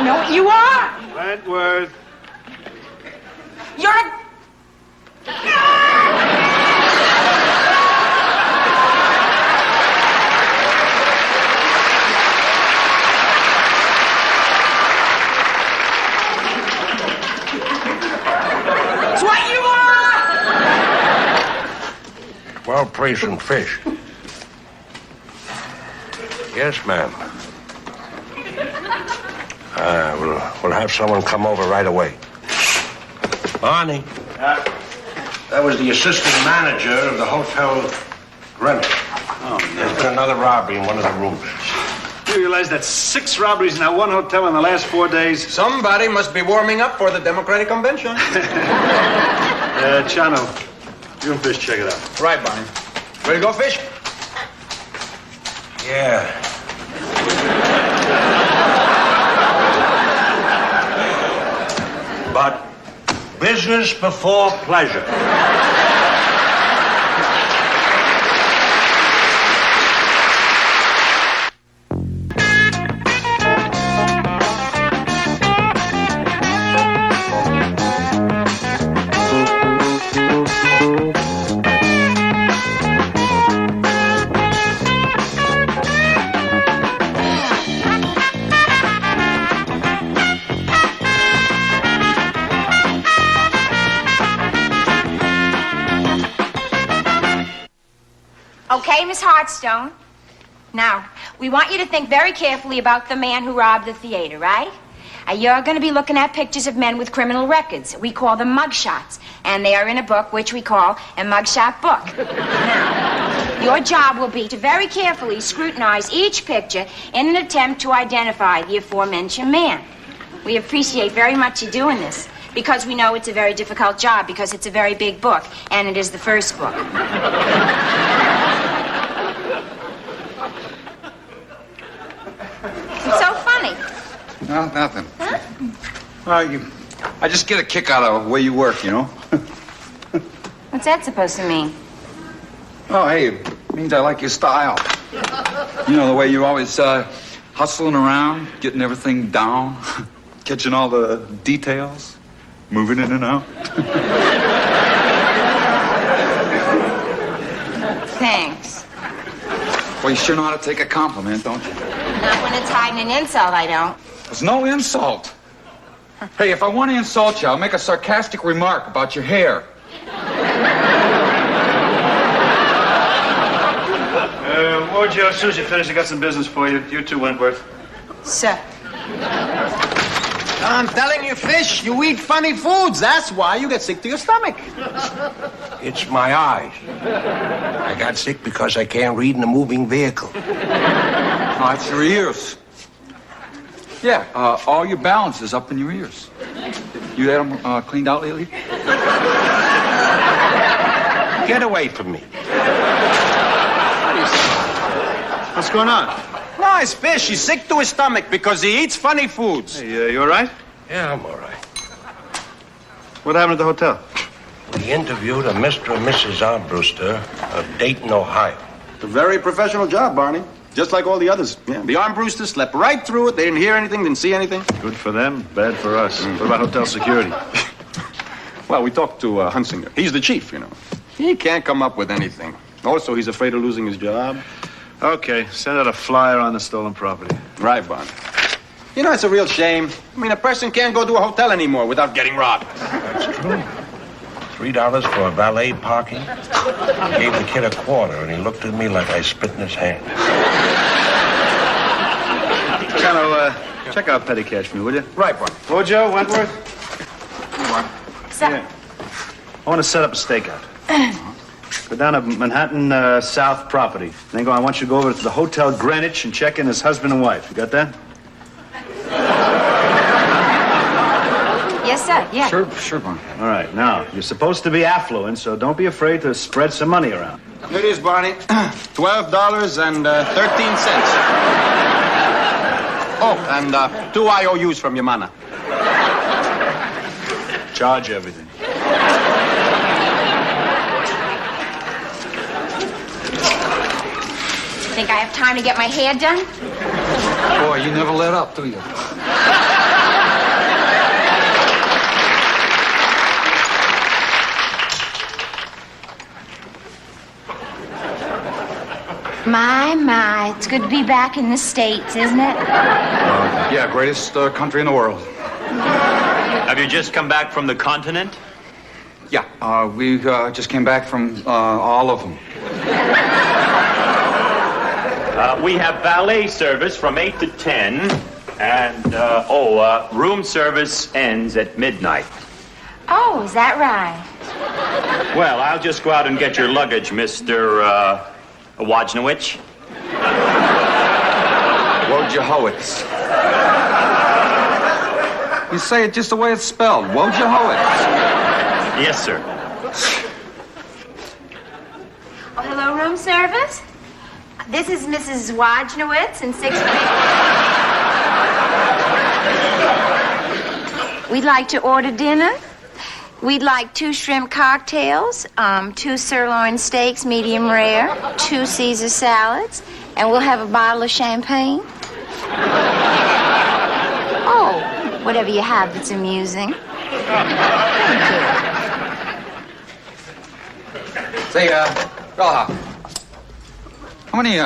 No, you are. Wentworth. You're a... It's what you are! Well, praise some fish. Yes, ma'am. We'll have someone come over right away. Barney. That was the assistant manager of the Hotel Greenwich. Oh, no. There's been another robbery in one of the rooms. You realize that's 6 robberies in that one hotel in the last 4 days? Somebody must be warming up for the Democratic Convention. Chano, you and Fish, check it out. Right, Barney. Ready to go, Fish? Yeah. But business before pleasure. Okay, Miss Hartstone. Now, we want you to think very carefully about the man who robbed the theater, right? You're going to be looking at pictures of men with criminal records. We call them mugshots. And they are in a book which we call a mugshot book. Now, your job will be to very carefully scrutinize each picture in an attempt to identify the aforementioned man. We appreciate very much you doing this, because we know it's a very difficult job, because it's a very big book, and it is the first book. It's so funny. No, nothing. Huh? I just get a kick out of the way you work, you know? What's that supposed to mean? Oh, hey, it means I like your style. You know, the way you're always hustling around, getting everything down, catching all the details, moving in and out. Thanks. Well, you sure know how to take a compliment, don't you? Not when it's hiding an insult, I don't. There's no insult. Hey, if I want to insult you, I'll make a sarcastic remark about your hair. Joe, as soon as you finish, I got some business for you. You too, Wentworth. Sir. I'm telling you, Fish, you eat funny foods. That's why you get sick to your stomach. It's my eyes. I got sick because I can't read in a moving vehicle. No, it's your ears. Yeah, all your balance is up in your ears. You had them cleaned out lately? Get away from me. What's going on? No, it's Fish. He's sick to his stomach because he eats funny foods. Hey, you all right? Yeah, I'm all right. What happened at the hotel? We interviewed a Mr. and Mrs. Armbruster of Dayton, Ohio. It's a very professional job, Barney. Just like all the others. Yeah. The Armbrusters slept right through it. They didn't hear anything, didn't see anything. Good for them, bad for us. What about hotel security? Well, we talked to Hunsinger. He's the chief, you know. He can't come up with anything. Also, he's afraid of losing his job. Okay, send out a flyer on the stolen property. Right, Barney. You know, it's a real shame. I mean, a person can't go to a hotel anymore without getting robbed. That's true. $3 for a valet parking. I gave the kid a quarter, and he looked at me like I spit in his hand. Check out petty cash for me, will you? Right, Barney. Wojo, Wentworth? Sir. Yeah. I want to set up a stakeout. Go down to Manhattan South property. Then I want you to go over to the Hotel Greenwich and check in as husband and wife. You got that? Yes, sir. Yeah. Sure, Barney. All right. Now, you're supposed to be affluent, so don't be afraid to spread some money around. Here it is, Barney. $12.13. Oh, and 2 IOUs from your mana. Charge everything. Think I have time to get my hair done? Boy, you never let up, do you? My, it's good to be back in the States, isn't it? Yeah, greatest country in the world. Have you just come back from the continent? Yeah, we just came back from all of them. We have valet service from 8 to 10, and, room service ends at midnight. Oh, is that right? Well, I'll just go out and get your luggage, Mr. Wojnowicz. Wojciechowicz. You say it just the way it's spelled. Wojciechowicz. Yes, sir. Oh, hello, room service? This is Mrs. Wojnowicz in 6th. We'd like to order dinner. We'd like 2 shrimp cocktails, 2 sirloin steaks, medium rare, 2 Caesar salads, and we'll have a bottle of champagne. Oh, whatever you have that's amusing. Thank you. Say, Raha, how many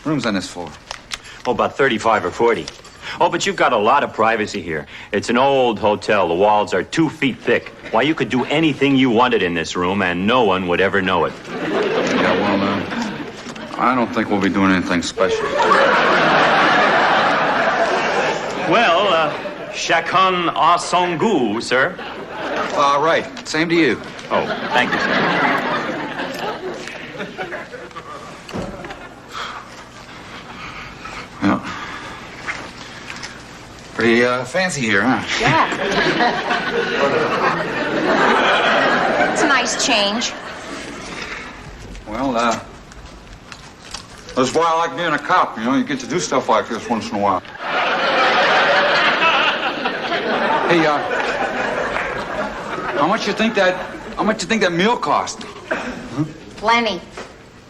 rooms on this floor? Oh, about 35 or 40. Oh, but you've got a lot of privacy here. It's an old hotel. The walls are 2 feet thick. Why, you could do anything you wanted in this room, and no one would ever know it. Yeah, well, I don't think we'll be doing anything special. Well, chacun a son goût, sir. Right. Same to you. Oh, thank you, sir. Yeah. Pretty fancy here, huh? Yeah. It's a nice change. Well, that's why I like being a cop, you know? You get to do stuff like this once in a while. Hey, how much you think that meal cost? Plenty.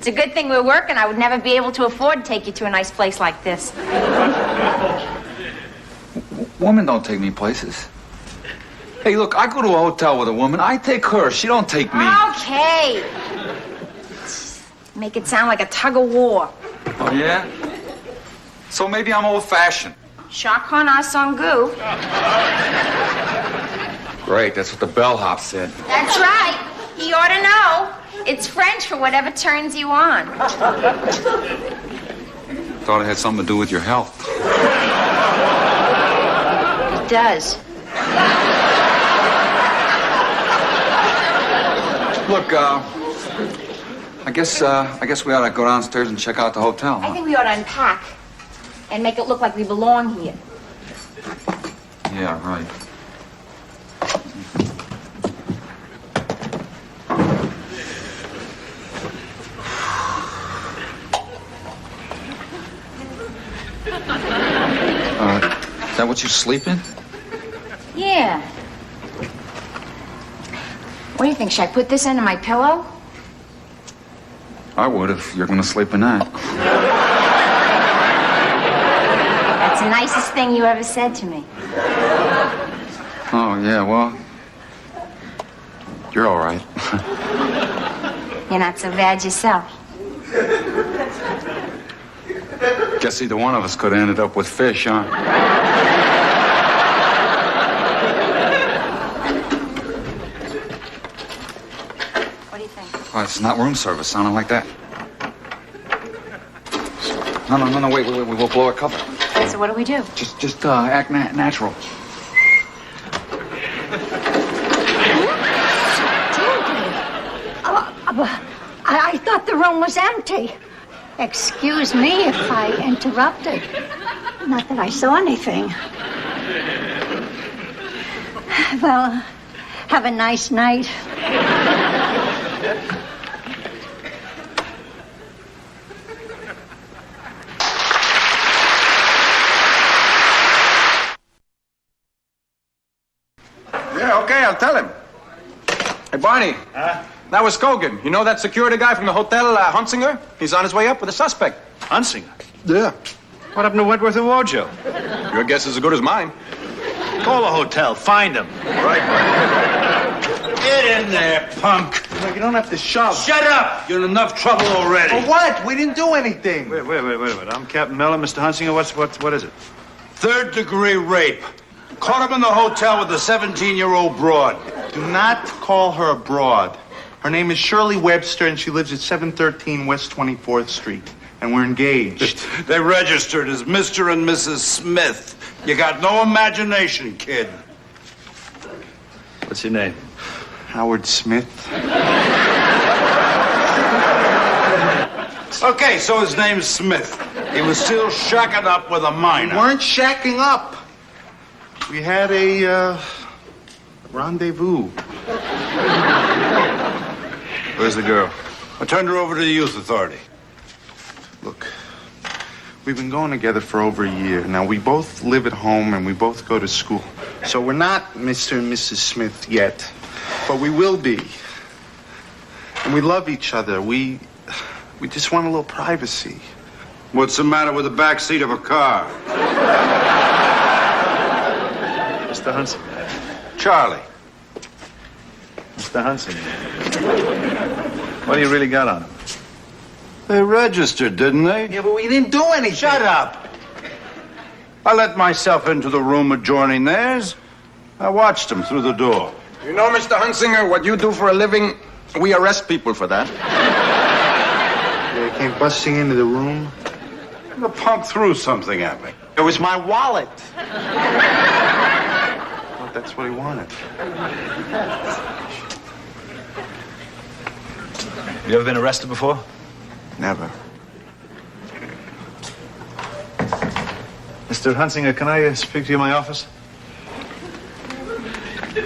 It's a good thing we're working. I would never be able to afford to take you to a nice place like this. Women don't take me places. Hey, look, I go to a hotel with a woman. I take her. She don't take me. Okay. Make it sound like a tug of war. Oh, yeah? So maybe I'm old-fashioned. Chacun a son goût. Great, that's what the bellhop said. That's right. He ought to know. It's French for whatever turns you on. Thought it had something to do with your health. It does. Look, I guess we ought to go downstairs and check out the hotel. I think we ought to unpack and make it look like we belong here. Yeah, right. Is that what you sleep in? Yeah. What do you think? Should I put this under my pillow? I would if you're going to sleep in that. That's the nicest thing you ever said to me. Oh, yeah, well, you're all right. You're not so bad yourself. Guess either one of us could have ended up with fish, huh? What do you think? Oh, it's not room service sounding like that. No, wait, we'll blow a cover. So what do we do? Just act natural. I thought the room was empty. Excuse me if I interrupted. Not that I saw anything. Well, have a nice night. Yeah, okay, I'll tell him. Hey, Barney. That was Kogan. You know that security guy from the hotel, Hunsinger? He's on his way up with a suspect. Hunsinger? Yeah. What happened to Wentworth and Wojo? Your guess is as good as mine. Call the hotel. Find him. Right. Get in there, punk. Look, you don't have to shove. Shut up! You're in enough trouble already. For what? We didn't do anything. Wait a minute. I'm Captain Miller, Mr. Hunsinger. What is it? Third-degree rape. Caught him in the hotel with a 17-year-old broad. Do not call her a broad. Her name is Shirley Webster, and she lives at 713 West 24th Street. And we're engaged. They registered as Mr. and Mrs. Smith. You got no imagination, kid. What's your name? Howard Smith. Okay, so his name's Smith. He was still shacking up with a minor. We weren't shacking up. We had a rendezvous. Where's the girl? I turned her over to the youth authority. Look, we've been going together for over a year. Now, we both live at home and we both go to school. So we're not Mr. and Mrs. Smith yet, but we will be. And we love each other. We just want a little privacy. What's the matter with the back seat of a car? Mr. Hunsinger. Charlie. Mr. Hunsinger. What do you really got on him? They registered, didn't they? Yeah, but we didn't do anything. Shut up. I let myself into the room adjoining theirs. I watched them through the door. You know, Mr. Hunsinger, what you do for a living, we arrest people for that. They came busting into the room. The punk threw something at me. It was my wallet. Well, that's what he wanted. You ever been arrested before? Never. Mr. Hunsinger, can I speak to you in my office?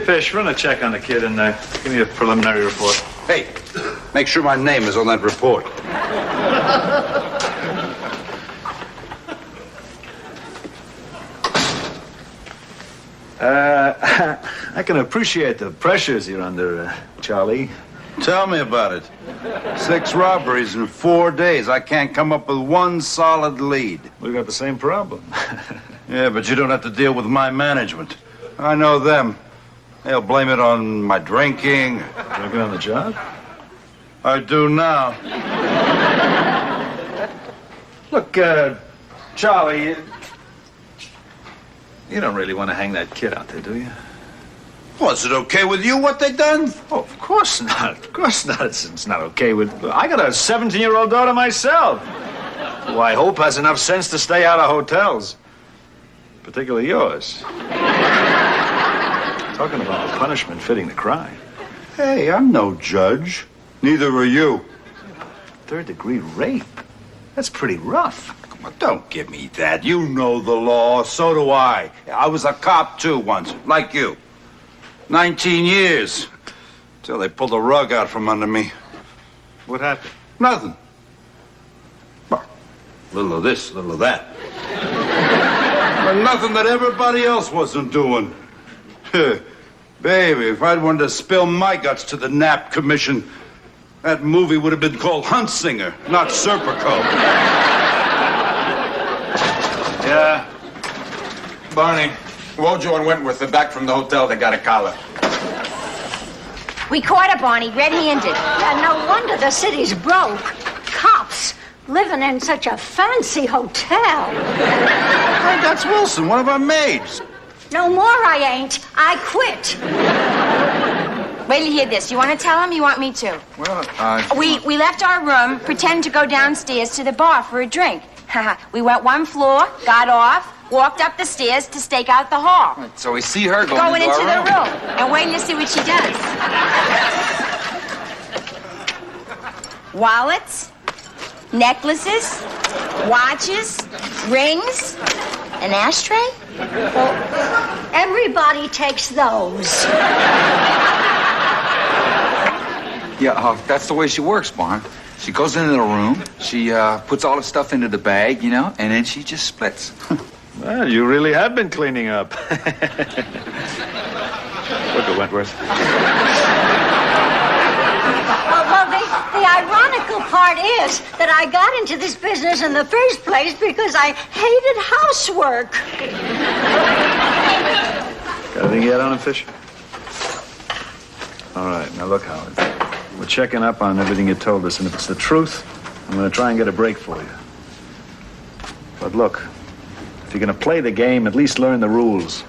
Fish, run a check on the kid and give me a preliminary report. Hey, make sure my name is on that report. I can appreciate the pressures you're under, Charlie. Tell me about it. 6 robberies in 4 days. I can't come up with one solid lead. We got the same problem. Yeah, but you don't have to deal with my management. I know them. They'll blame it on my drinking. Drinking on the job? I do now. Look, Charlie, you don't really want to hang that kid out there, do you? Was it okay with you what they done? Oh, of course not. Of course not. It's not okay with... I got a 17-year-old daughter myself, who I hope has enough sense to stay out of hotels. Particularly yours. Talking about the punishment fitting the crime. Hey, I'm no judge. Neither are you. 3rd-degree rape? That's pretty rough. Come on, don't give me that. You know the law. So do I. I was a cop, too, once. Like you. 19 years. Till they pulled the rug out from under me. What happened? Nothing. Well, little of this, little of that. But nothing that everybody else wasn't doing. Baby, if I'd wanted to spill my guts to the Knapp Commission, that movie would have been called Huntsinger, not Serpico. Yeah. Barney, Wojo and Wentworth are back from the hotel. They got a collar. We caught her, Barney, red-handed. Yeah, no wonder the city's broke. Cops living in such a fancy hotel. Hey, that's Wilson, one of our maids. No more I ain't. I quit. Wait till you hear this. You want to tell him? You want me to? Well, We left our room, pretended to go downstairs to the bar for a drink. We went 1 floor, got off, walked up the stairs to stake out the hall. So we see her Going into the room and waiting to see what she does. Wallets, necklaces, watches, rings, an ashtray. Well, everybody takes those. Yeah, that's the way she works, Barn. She goes into the room, she puts all the stuff into the bag, you know, and then she just splits. Well, you really have been cleaning up. Look at Wentworth. Well, the ironical part is that I got into this business in the first place because I hated housework. Got anything yet on him, Fisher? All right, now look, Howard. We're checking up on everything you told us, and if it's the truth, I'm going to try and get a break for you. But look, if you're going to play the game, at least learn the rules.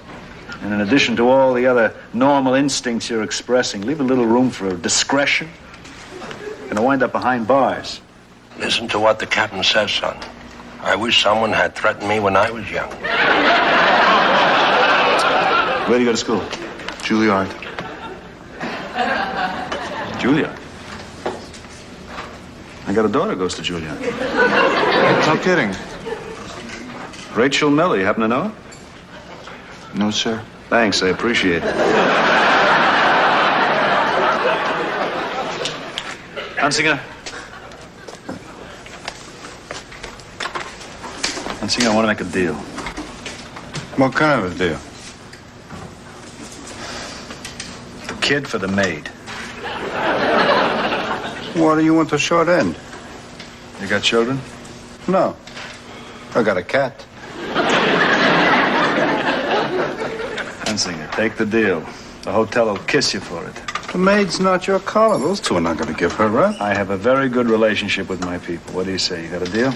And in addition to all the other normal instincts you're expressing, leave a little room for discretion. You're going to wind up behind bars. Listen to what the captain says, son. I wish someone had threatened me when I was young. Where do you go to school? Juilliard. Juilliard? I got a daughter who goes to Juilliard. No kidding. Rachel Miller, you happen to know her? No, sir. Thanks, I appreciate it. Hunsinger. Hunsinger, I want to make a deal. What kind of a deal? The kid for the maid. What do you want the short end? You got children? No. I got a cat. Hunsinger, take the deal. The hotel will kiss you for it. The maid's not your caller. Those two are not going to give her up. I have a very good relationship with my people. What do you say? You got a deal?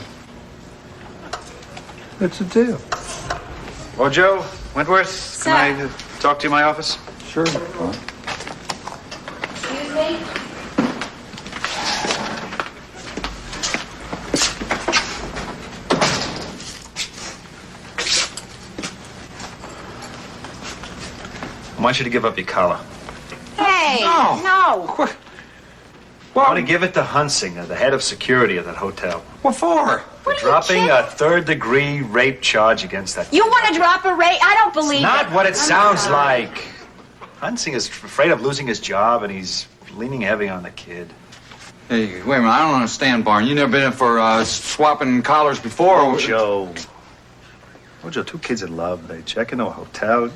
It's a deal. Oh, Joe, Wentworth, Sir. can I talk to you in my office? Sure. Excuse me? I want you to give up your collar. Hey, no. I want to give it to Hunsinger, the head of security of that hotel. What for? What are you Dropping a 3rd-degree rape charge against that. You want to drop a rate? I don't believe Not it. what it sounds like. Hunsinger's afraid of losing his job, and he's leaning heavy on the kid. Hey, wait a minute. I don't understand, Barn. You never been in for swapping collars before? Oh, Joe. Oh, Joe, 2 kids in love. They check into a hotel.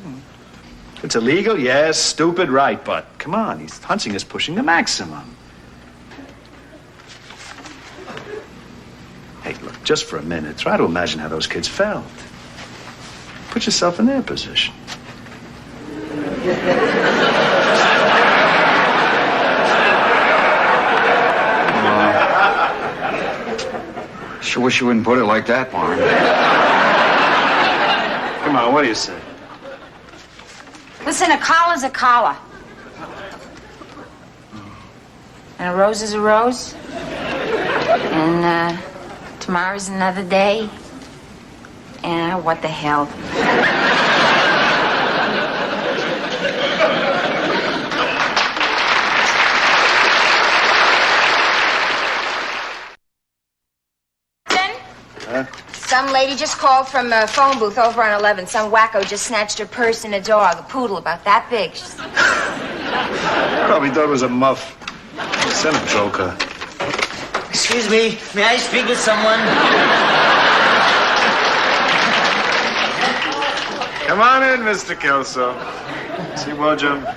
It's illegal, yes. Stupid, right. But come on, Hunsinger's pushing the maximum. Hey, look, just for a minute, try to imagine how those kids felt. Put yourself in their position. Sure wish you wouldn't put it like that, Barney. Come on, what do you say? Listen, a collar's a collar. And a rose is a rose. And tomorrow's another day. And what the hell? Some lady just called from a phone booth over on 11. Some wacko just snatched her purse and a dog, a poodle about that big. Probably thought it was a muff. Send a joker. Excuse me, may I speak with someone? Come on in, Mr. Kelso. See, Wojo,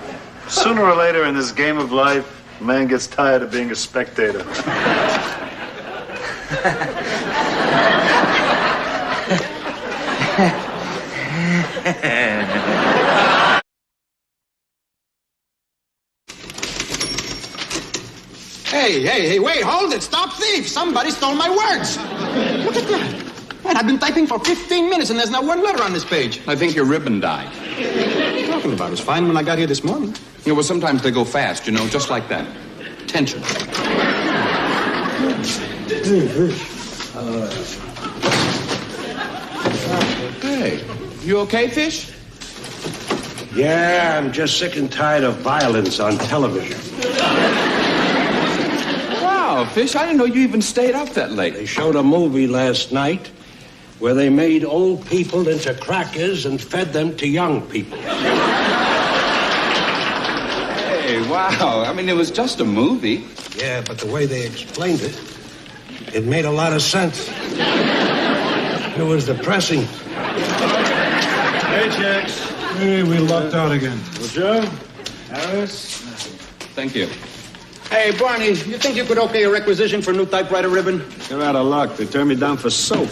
sooner or later in this game of life, a man gets tired of being a spectator. Hey, wait, hold it. Stop thief. Somebody stole my words. Look at that. Man, I've been typing for 15 minutes and there's not one letter on this page. I think your ribbon died. What are you talking about? It was fine when I got here this morning. Yeah, well, sometimes they go fast, you know, just like that. Tension. Hey, you okay, Fish? Yeah, I'm just sick and tired of violence on television. Wow, Fish, I didn't know you even stayed up that late. They showed a movie last night where they made old people into crackers and fed them to young people. Hey, wow. I mean, it was just a movie. Yeah, but the way they explained it, it made a lot of sense. It was depressing. Paychecks. Hey, we lucked out again. Well, Joe, Harris. Thank you. Hey, Barney, you think you could okay a requisition for a new typewriter ribbon? You're out of luck. They turned me down for soap.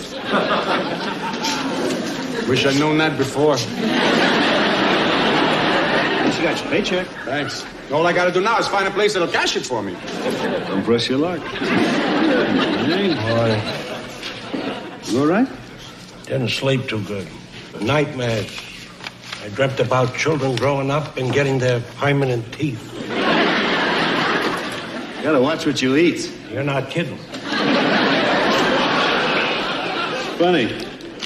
Wish I'd known that before. You got your paycheck. Thanks. All I gotta do now is find a place that'll cash it for me. Don't press your luck. Hey, boy. You all right? Didn't sleep too good. Nightmares. I dreamt about children growing up and getting their permanent teeth. You gotta watch what you eat. You're not kidding. Funny.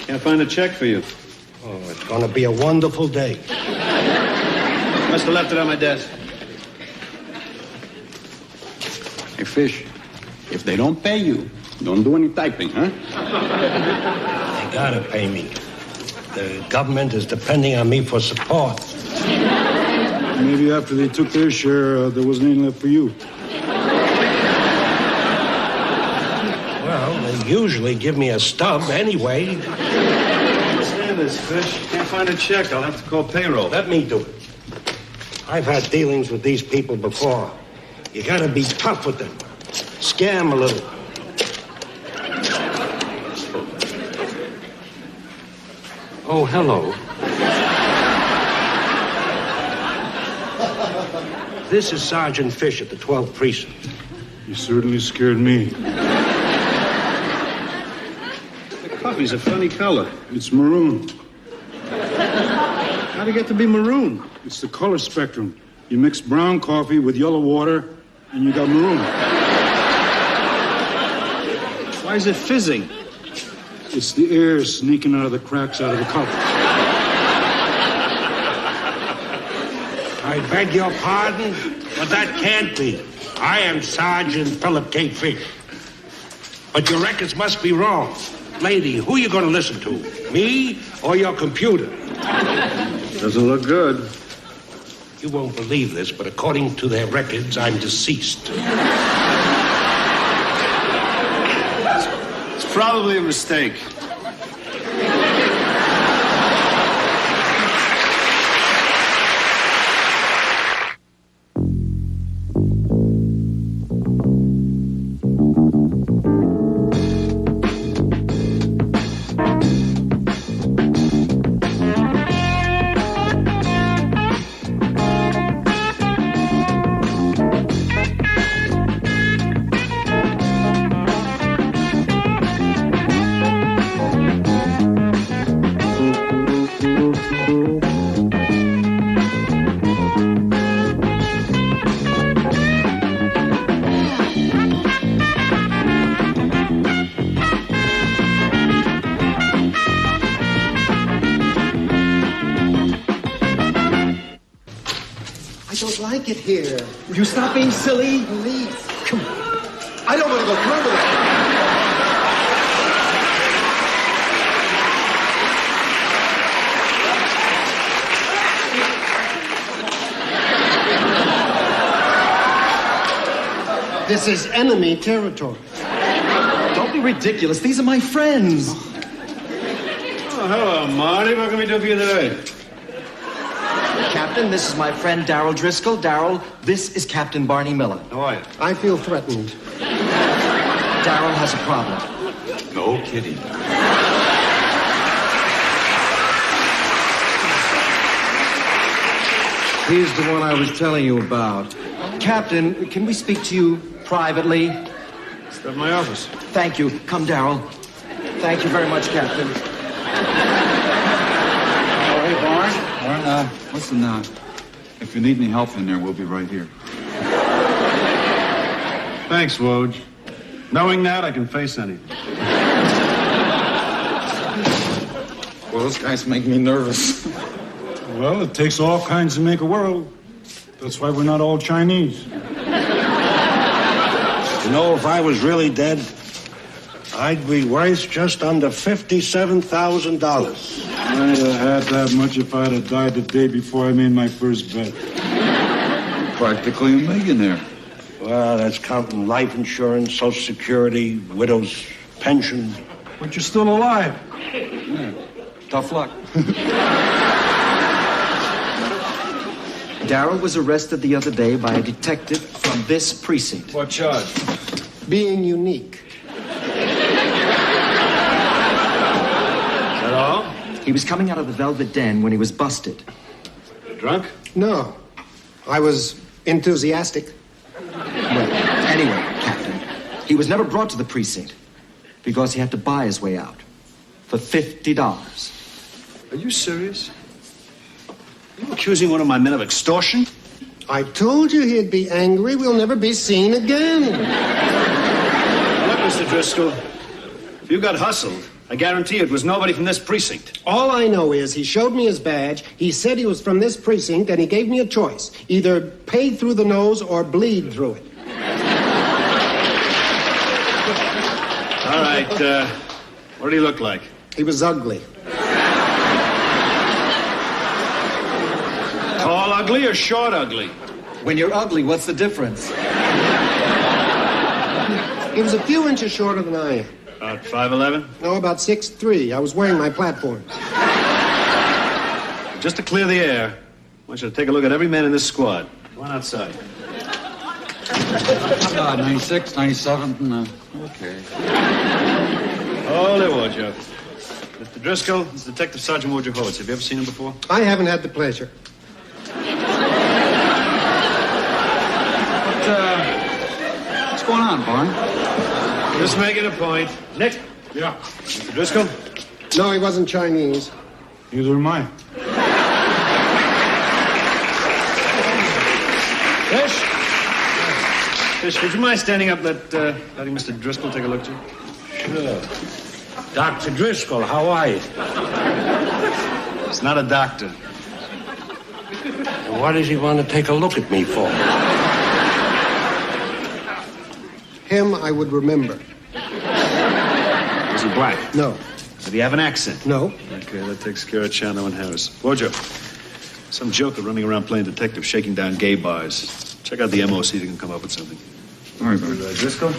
Can't find a check for you. Oh, it's gonna be a wonderful day. Must have left it on my desk. Hey, Fish, if they don't pay you, don't do any typing, huh? They gotta pay me. The government is depending on me for support. Maybe after they took their share, there wasn't any left for you. Well, they usually give me a stub anyway. Understand this, Fish. Can't find a check. I'll have to call payroll. Let me do it. I've had dealings with these people before. You gotta be tough with them. Scare them a little. Oh, hello. This is Sergeant Fish at the 12th Precinct. You certainly scared me. The coffee's a funny color. It's maroon. How'd it get to be maroon? It's the color spectrum. You mix brown coffee with yellow water, and you got maroon. Why is it fizzing? It's the air sneaking out of the cracks out of the cup. I beg your pardon, but that can't be. I am Sergeant Philip K. Fish. But your records must be wrong. Lady, who are you going to listen to? Me or your computer? Doesn't look good. You won't believe this, but according to their records, I'm deceased. It's probably a mistake. like it here. Will you stop being silly? Please. Come on. I don't want to go through with it. This is enemy territory. Don't be ridiculous. These are my friends. Oh, hello, Marty. What can we do for you today? Captain, this is my friend Darryl Driscoll. Darryl, this is Captain Barney Miller. How are you? I feel threatened. Darryl has a problem. No kidding. Here's the one I was telling you about. Captain, can we speak to you privately? Step in my office. Thank you. Come, Darryl. Thank you very much, Captain. Oh, hey, Barn. Listen, if you need any help in there, we'll be right here. Thanks, Woj. Knowing that, I can face anything. Well, those guys make me nervous. Well, it takes all kinds to make a world. That's why we're not all Chinese. You know, if I was really dead, I'd be worth just under $57,000. I'd have had that much if I'd have died the day before I made my first bet. Practically a millionaire. Well, that's counting life insurance, Social Security, widow's pension. But you're still alive. Yeah. Tough luck. Darryl was arrested the other day by a detective from this precinct. What charge? Being unique. Is that all? He was coming out of the Velvet Den when he was busted. Drunk? No. I was enthusiastic. Well, anyway, Captain, he was never brought to the precinct because he had to buy his way out for $50. Are you serious? Are you accusing one of my men of extortion? I told you he'd be angry. We'll never be seen again. Look, Mr. Driscoll, if you got hustled, I guarantee it was nobody from this precinct. All I know is he showed me his badge, he said he was from this precinct, and he gave me a choice. Either pay through the nose or bleed through it. All right, what did he look like? He was ugly. Tall ugly or short ugly? When you're ugly, what's the difference? He was a few inches shorter than I am. About 5'11"? No, about 6'3". I was wearing my platforms. Just to clear the air, I want you to take a look at every man in this squad. Go on outside. 96, 97, okay. Hold it, Wojak. Mr. Driscoll, this is Detective Sergeant Wojciechowicz. Have you ever seen him before? I haven't had the pleasure. What's going on, Barn? Just making a point. Nick? Yeah. Mr. Driscoll? No, he wasn't Chinese. Neither am I. Fish, would you mind standing up, letting Mr. Driscoll take a look at you? Sure. Dr. Driscoll, how are you? He's not a doctor. And what does he want to take a look at me for? Him I would remember. Was he black? No. Did he have an accent? No. Okay, that takes care of Chano and Harris. Wojo, some joker running around playing detective, shaking down gay bars. Check out the MO, see if you can come up with something. All right, Barn. Driscoll,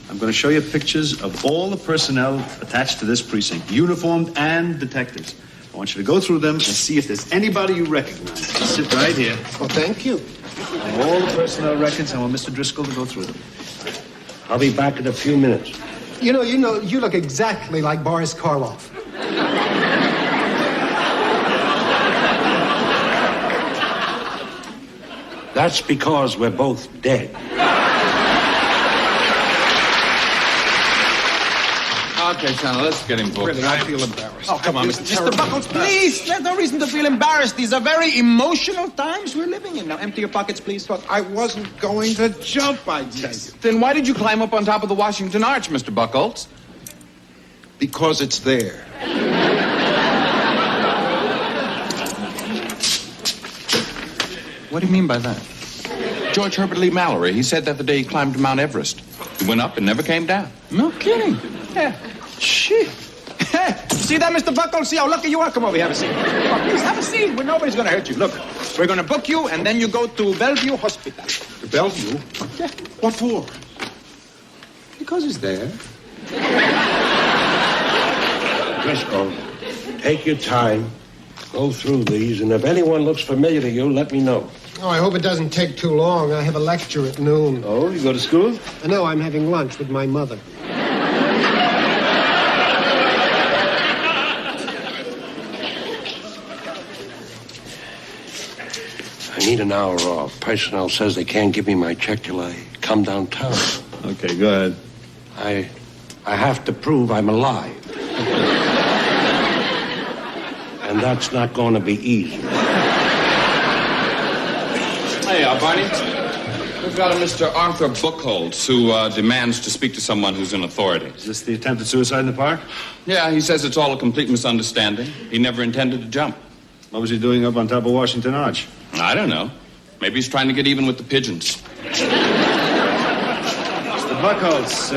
I'm going to show you pictures of all the personnel attached to this precinct, uniformed and detectives. I want you to go through them and see if there's anybody you recognize. Just sit right here. Well, thank you. All the personnel records, I want Mr. Driscoll to go through them. I'll be back in a few minutes. You look exactly like Boris Karloff. That's because we're both dead. Okay, Chano, let's get him booked. Really, I feel embarrassed. Oh, come on, Mr. Buckles, please. There's no reason to feel embarrassed. These are very emotional times we're living in. Now, empty your pockets, please. But I wasn't going to jump, I tell you. Then why did you climb up on top of the Washington Arch, Mr. Buckholz? Because it's there. What do you mean by that? George Herbert Lee Mallory. He said that the day he climbed Mount Everest. He went up and never came down. No kidding. Yeah. Shit. See that, Mr. Buckles? See how lucky you are? Come over here, have a seat. Come on, please, have a seat where nobody's going to hurt you. Look, we're going to book you, and then you go to Bellevue Hospital. To Bellevue? Yeah. What for? Because he's there. Driscoll, take your time. Go through these, and if anyone looks familiar to you, let me know. Oh, I hope it doesn't take too long. I have a lecture at noon. Oh, you go to school? No, I'm having lunch with my mother. I need an hour off. Personnel says they can't give me my check till I come downtown. Okay, go ahead. I have to prove I'm alive. And that's not going to be easy. Hey, Barney. We've got a Mr. Arthur Buchholz who demands to speak to someone who's in authority. Is this the attempted suicide in the park? Yeah, he says it's all a complete misunderstanding. He never intended to jump. What was he doing up on top of Washington Arch? I don't know. Maybe he's trying to get even with the pigeons. Mr. Buchholz,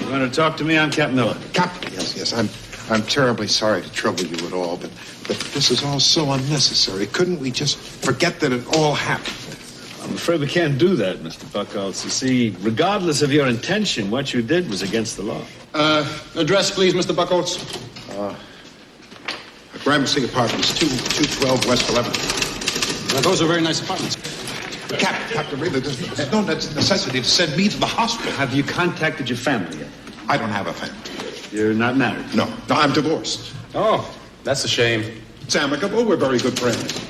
you want to talk to me? I'm Captain Miller. Captain, yes. I'm terribly sorry to trouble you at all, but this is all so unnecessary. Couldn't we just forget that it all happened? I'm afraid we can't do that, Mr. Buchholz. You see, regardless of your intention, what you did was against the law. Address, please, Mr. Buchholz. Gramercy Apartments, 212 West 11th. Now, those are very nice apartments. Captain, really, there's no necessity to send me to the hospital. Have you contacted your family yet? I don't have a family. You're not married? No, I'm divorced. Oh, that's a shame. It's amicable. We're very good friends.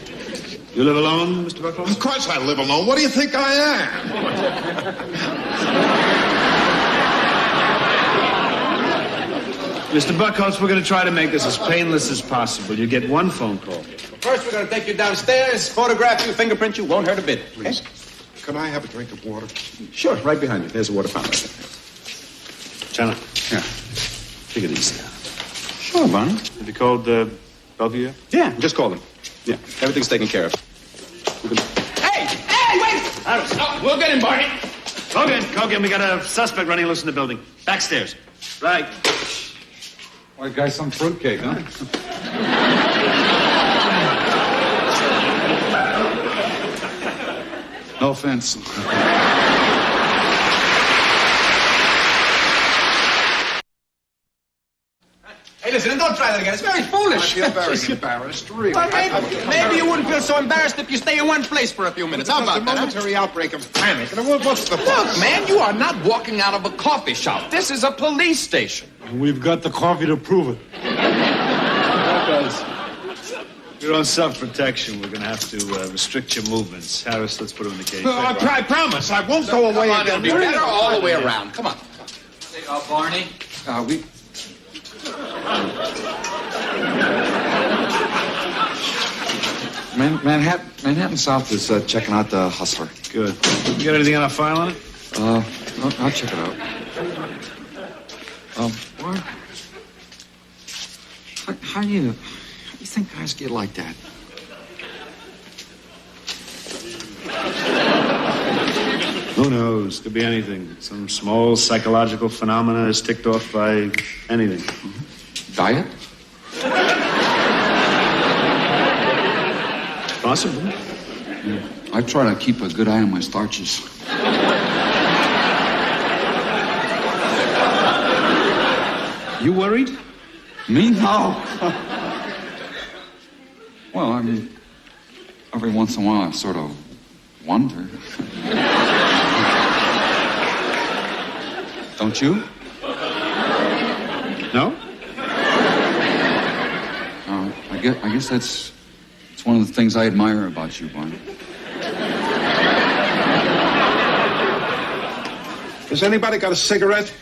You live alone, Mr. Buchholz? Of course I live alone. What do you think I am? Mr. Buchholz, we're going to try to make this as painless as possible. You get one phone call. First, we're going to take you downstairs, photograph you, fingerprint you. Won't hurt a bit. Please. Can I have a drink of water? Sure, right behind you. There's a water fountain. Channel. Yeah. Take it easy now. Sure, Barney. Have you called Bellevue? Yeah, just call them. Yeah, everything's taken care of. Hey, wait! Oh, we'll get him, Barney. Kogan, we got a suspect running loose in the building. Backstairs. Right. White guy, some fruitcake, huh? No offense. Hey, listen, don't try that again. It's very foolish. I feel very embarrassed, really. Well, maybe you wouldn't feel so embarrassed if you stay in one place for a few minutes. How about that? A momentary outbreak of panic. What's the fuss? Look, man, you are not walking out of a coffee shop. This is a police station. We've got the coffee to prove it. Your own self-protection, we're going to have to restrict your movements. Harris, let's put him in the cage. I promise I won't go away again. It'll be better all the way around. Come on. Hey, Barney, Manhattan South is checking out the Hustler. Good. You got anything on a file on it? I'll check it out. What? How do you think guys get like that? Who knows? Could be anything. Some small psychological phenomena is ticked off by anything. Diet? Possible. Yeah. I try to keep a good eye on my starches. You worried? Me? No. Well, I mean, every once in a while I sort of wonder. Don't you? No? I guess it's one of the things I admire about you, Barney. Has anybody got a cigarette?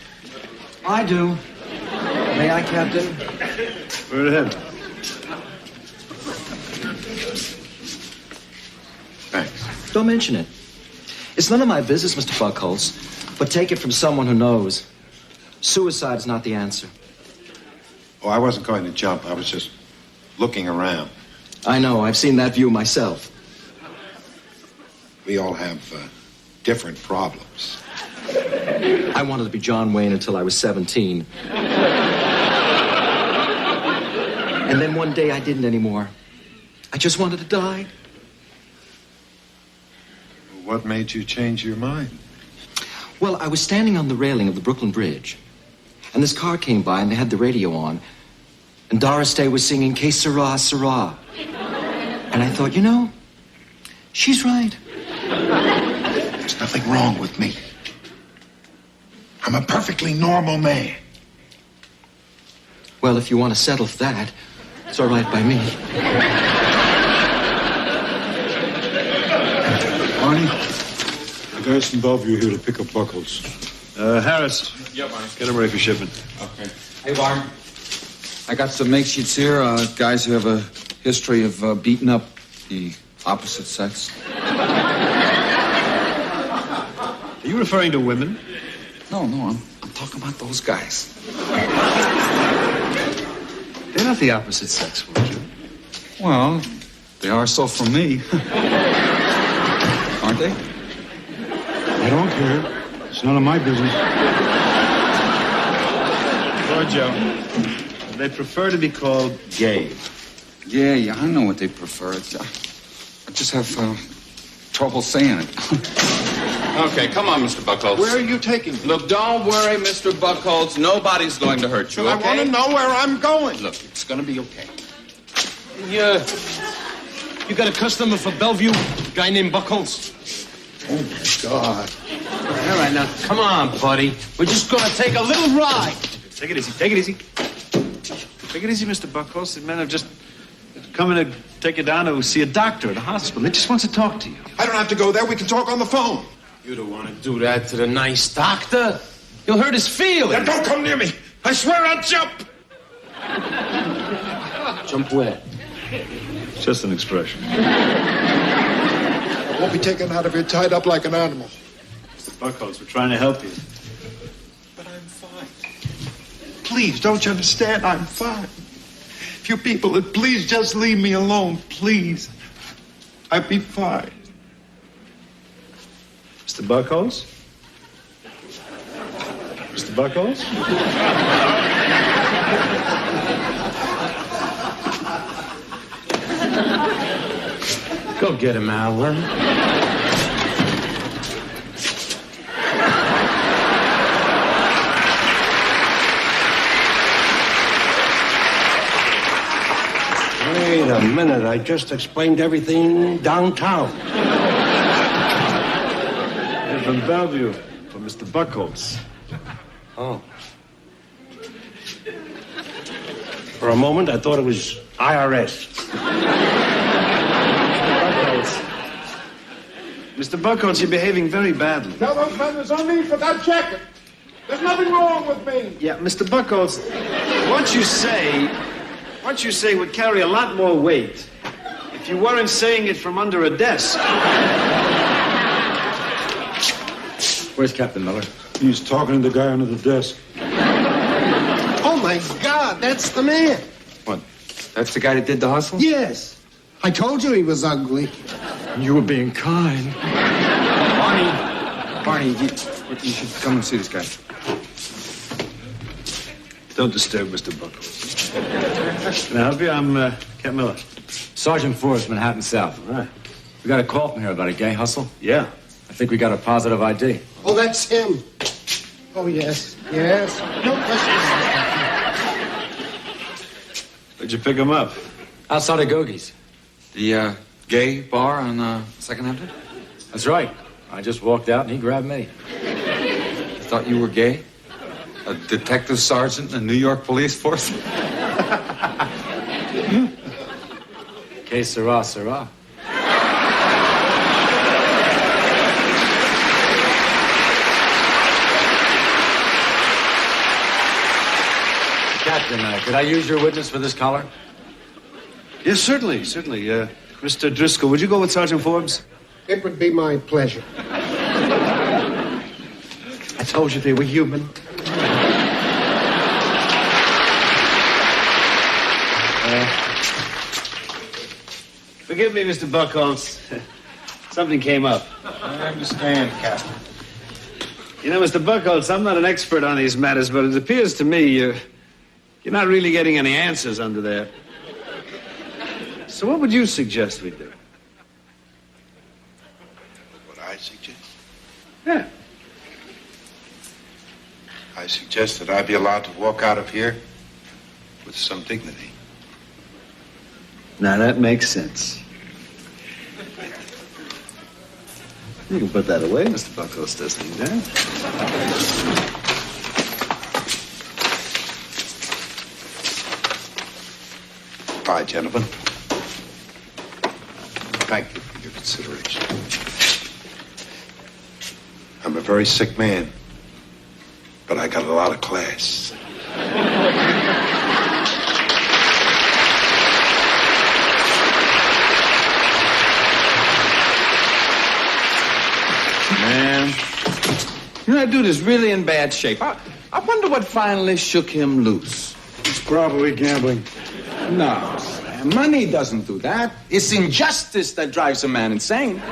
I do. May I, Captain? Right ahead. Thanks. Don't mention it. It's none of my business, Mr. Buchholz, but take it from someone who knows. Suicide is not the answer. Oh, I wasn't going to jump. I was just looking around. I know. I've seen that view myself. We all have different problems. I wanted to be John Wayne until I was 17. And then one day I didn't anymore. I just wanted to die. What made you change your mind? Well, I was standing on the railing of the Brooklyn Bridge, and this car came by, and they had the radio on, and Doris Day was singing Que Sera, Sera. And I thought, you know, she's right. There's nothing wrong with me. I'm a perfectly normal man. Well, if you want to settle for that, it's all right by me. Barney, the guys from Bellevue here to pick up Buckles. Harris. Yeah, Barney. Get them ready for shipment. Okay. Hey, Barney. I got some make sheets here. Guys who have a history of beating up the opposite sex. Are you referring to women? No, I'm talking about those guys. They're not the opposite sex, weren't you? Well, they are so for me. Aren't they? I don't care. It's none of my business. Giorgio, they prefer to be called gay. Yeah, I know what they prefer. I just have trouble saying it. Okay, come on, Mr. Buckholz. Where are you taking me? Look, don't worry, Mr. Buckholz. Nobody's going to hurt you, Well, okay? I want to know where I'm going. Look, it's going to be okay. You got a customer for Bellevue? A guy named Buckholz? Oh, my God. All right, now, come on, buddy. We're just gonna take a little ride. Take it easy. Take it easy. Take it easy, Mr. Buckholz. The men have just come in to take you down to see a doctor at a hospital. He just wants to talk to you. I don't have to go there. We can talk on the phone. You don't want to do that to the nice doctor. You'll hurt his feelings. Now, don't come near me. I swear I'll jump. Jump where? It's just an expression. I won't be taken out of here tied up like an animal. Mr. Buckholz, we're trying to help you. But I'm fine. Please, don't you understand? I'm fine. If you people would please just leave me alone, please. I'd be fine. Mr. Buckholz? Mr. Buckholz? Go get him, Alan. Wait a minute. I just explained everything downtown. You're from Bellevue, from Mr. Buckholz. Oh. For a moment, I thought it was IRS. Mr. Buckholz, you're behaving very badly. Tell those men there's no need for that jacket. There's nothing wrong with me. Yeah, Mr. Buckholz, what you say would carry a lot more weight if you weren't saying it from under a desk. Where's Captain Miller? He's talking to the guy under the desk. Oh, my God, that's the man. What? That's the guy that did the hustle? Yes. I told you he was ugly. You were being kind. Barney, you should come and see this guy. Don't disturb Mr. Buckholz. Can I help you? I'm Cap Miller. Sergeant Forrest, Manhattan South. All right. We got a call from here about a gay hustle. Yeah. I think we got a positive ID. Oh, that's him. Oh, yes. Yes. No question. Where'd you pick him up? Outside of Gogie's. The gay bar on 2nd Avenue? That's right. I just walked out and he grabbed me. I thought you were gay? A detective sergeant in the New York police force? Que sera, sera. Captain, could I use your witness for this collar? Yes, certainly. Mr. Driscoll, would you go with Sergeant Forbes? It would be my pleasure. I told you they were human. Forgive me, Mr. Buckholz. Something came up. I understand, Captain. You know, Mr. Buckholz, I'm not an expert on these matters, but it appears to me you're not really getting any answers under there. So what would you suggest we do? What I suggest? Yeah. I suggest that I be allowed to walk out of here with some dignity. Now that makes sense. You can put that away, Mr. Buckholz, doesn't he, Dan? Bye, gentlemen. Thank you for your consideration. I'm a very sick man, but I got a lot of class. Man, you know, that dude is really in bad shape. I wonder what finally shook him loose. He's probably gambling. No, man, money doesn't do that. It's injustice that drives a man insane.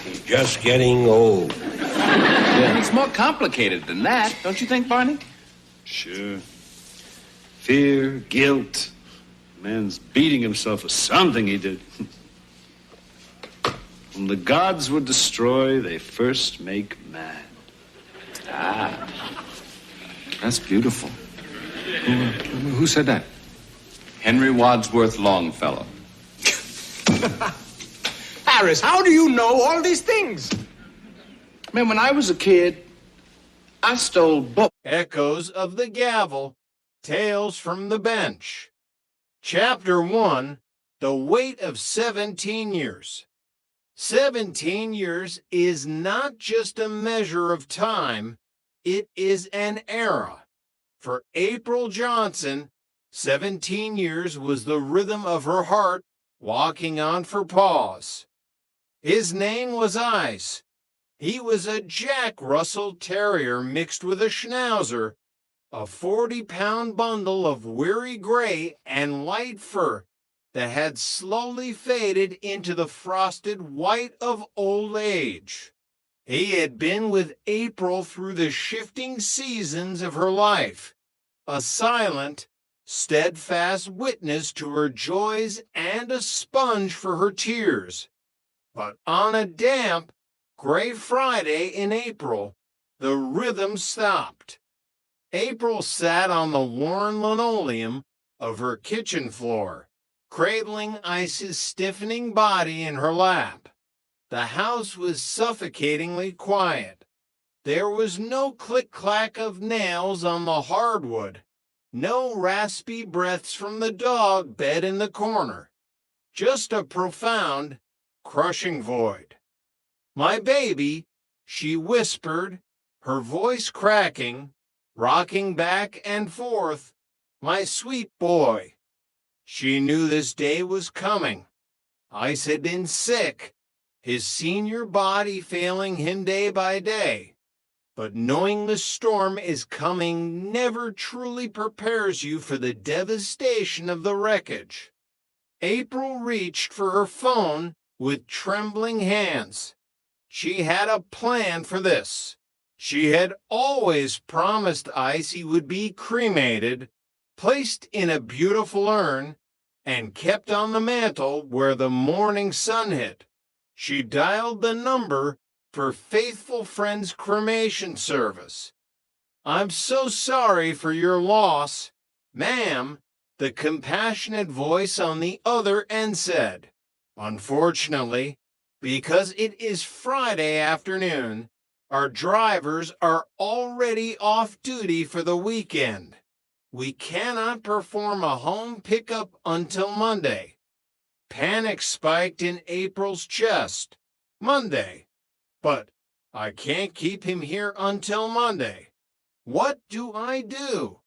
He's just getting old. Yeah, it's more complicated than that, don't you think, Barney? Sure. Fear, guilt. Man's beating himself for something he did. When the gods would destroy, they first make man. Ah, that's beautiful. Who said that? Henry Wadsworth Longfellow. Harris, how do you know all these things? Man, when I was a kid, I stole books. Echoes of the Gavel, Tales from the Bench. Chapter 1, The Weight of 17 Years. 17 years is not just a measure of time, it is an era. For April Johnson, 17 years was the rhythm of her heart walking on for pause. His name was Ice. He was a Jack Russell Terrier mixed with a Schnauzer, a 40-pound bundle of weary gray and light fur that had slowly faded into the frosted white of old age. He had been with April through the shifting seasons of her life, a silent, steadfast witness to her joys and a sponge for her tears. But on a damp, gray Friday in April, the rhythm stopped. April sat on the worn linoleum of her kitchen floor, cradling Ice's stiffening body in her lap. The house was suffocatingly quiet. There was no click-clack of nails on the hardwood, no raspy breaths from the dog bed in the corner, just a profound, crushing void. "My baby," she whispered, her voice cracking, rocking back and forth, "my sweet boy." She knew this day was coming. Ice had been sick, his senior body failing him day by day. But knowing the storm is coming never truly prepares you for the devastation of the wreckage. April reached for her phone with trembling hands. She had a plan for this. She had always promised Ice he would be cremated, placed in a beautiful urn, and kept on the mantel where the morning sun hit. She dialed the number for Faithful Friends cremation service. "I'm so sorry for your loss, ma'am," the compassionate voice on the other end said. "Unfortunately, because it is Friday afternoon, our drivers are already off duty for the weekend. We cannot perform a home pickup until Monday." Panic spiked in April's chest. "Monday? But I can't keep him here until Monday. What do I do?"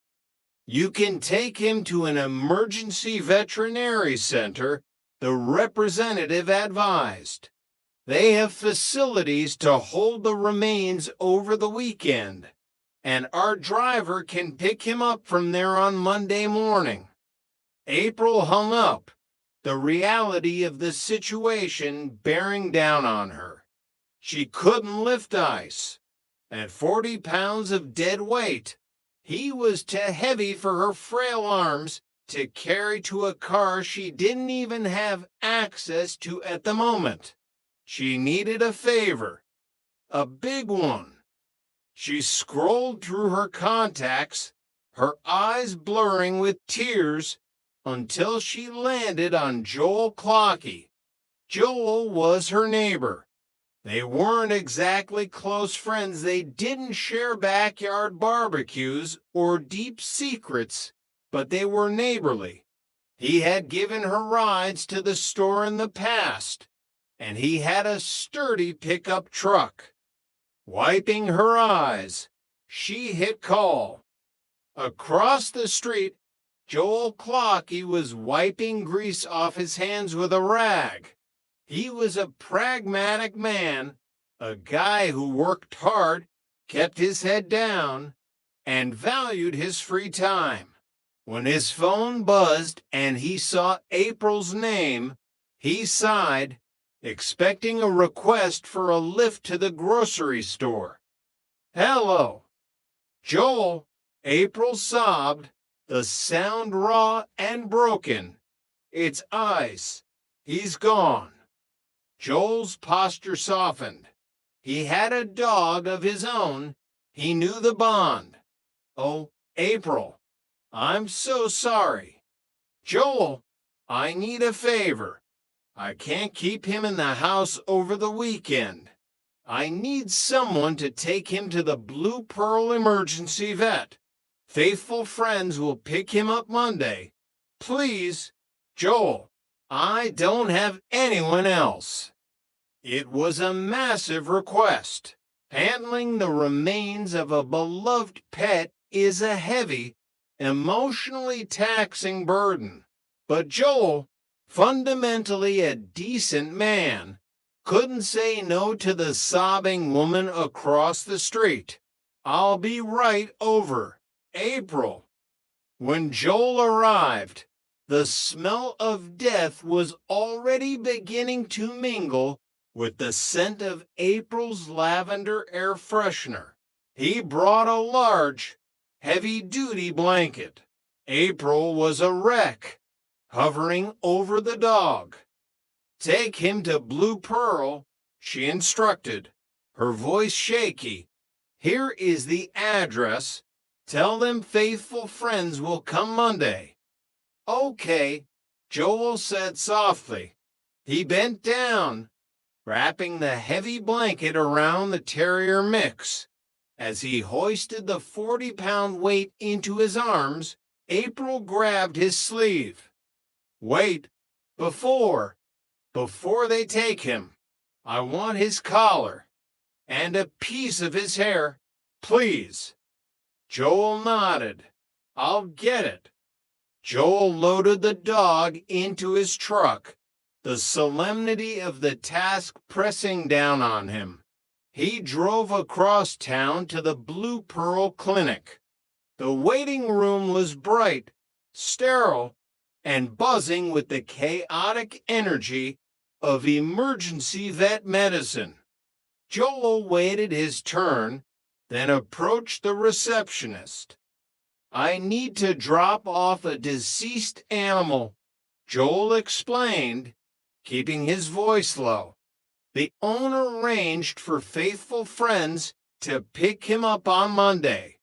"You can take him to an emergency veterinary center," the representative advised. "They have facilities to hold the remains over the weekend, and our driver can pick him up from there on Monday morning." April hung up. the reality of the situation bearing down on her. She couldn't lift ice. At 40 pounds of dead weight, he was too heavy for her frail arms to carry to a car she didn't even have access to at the moment. She needed a favor, a big one. She scrolled through her contacts, her eyes blurring with tears, until she landed on Joel Clocky. Joel was her neighbor. They weren't exactly close friends. They didn't share backyard barbecues or deep secrets, but they were neighborly. He had given her rides to the store in the past, and he had a sturdy pickup truck. Wiping her eyes, she hit call. Across the street, Joel Clocky was wiping grease off his hands with a rag. He was a pragmatic man, a guy who worked hard, kept his head down, and valued his free time. When his phone buzzed and he saw April's name, he sighed, expecting a request for a lift to the grocery store. "Hello." "Joel," April sobbed, the sound raw and broken. "It's Ice. He's gone." Joel's posture softened. He had a dog of his own. He knew the bond. "Oh, April, I'm so sorry." "Joel, I need a favor. I can't keep him in the house over the weekend. I need someone to take him to the Blue Pearl Emergency Vet. Faithful friends will pick him up Monday. Please, Joel, I don't have anyone else." It was a massive request. Handling the remains of a beloved pet is a heavy, emotionally taxing burden. But Joel, fundamentally a decent man, couldn't say no to the sobbing woman across the street. "I'll be right over, April." When Joel arrived, the smell of death was already beginning to mingle with the scent of April's lavender air freshener. He brought a large, heavy-duty blanket. April was a wreck, hovering over the dog. "Take him to Blue Pearl," she instructed, her voice shaky. "Here is the address. Tell them faithful friends will come Monday." "Okay," Joel said softly. He bent down, wrapping the heavy blanket around the terrier mix. As he hoisted the 40-pound weight into his arms, April grabbed his sleeve. "Wait, before they take him, I want his collar and a piece of his hair, please." Joel nodded. "I'll get it." Joel loaded the dog into his truck, the solemnity of the task pressing down on him. He drove across town to the Blue Pearl Clinic. The waiting room was bright, sterile, and buzzing with the chaotic energy of emergency vet medicine. Joel waited his turn, then approached the receptionist. "I need to drop off a deceased animal," Joel explained, keeping his voice low. The owner arranged for faithful friends to pick him up on Monday.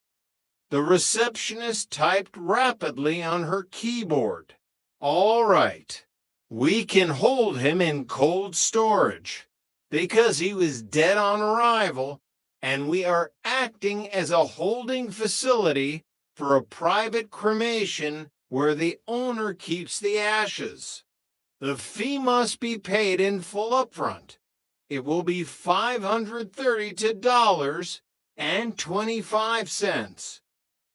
The receptionist typed rapidly on her keyboard. "All right, we can hold him in cold storage because he was dead on arrival, and we are acting as a holding facility for a private cremation where the owner keeps the ashes. The fee must be paid in full upfront. It will be $532.25.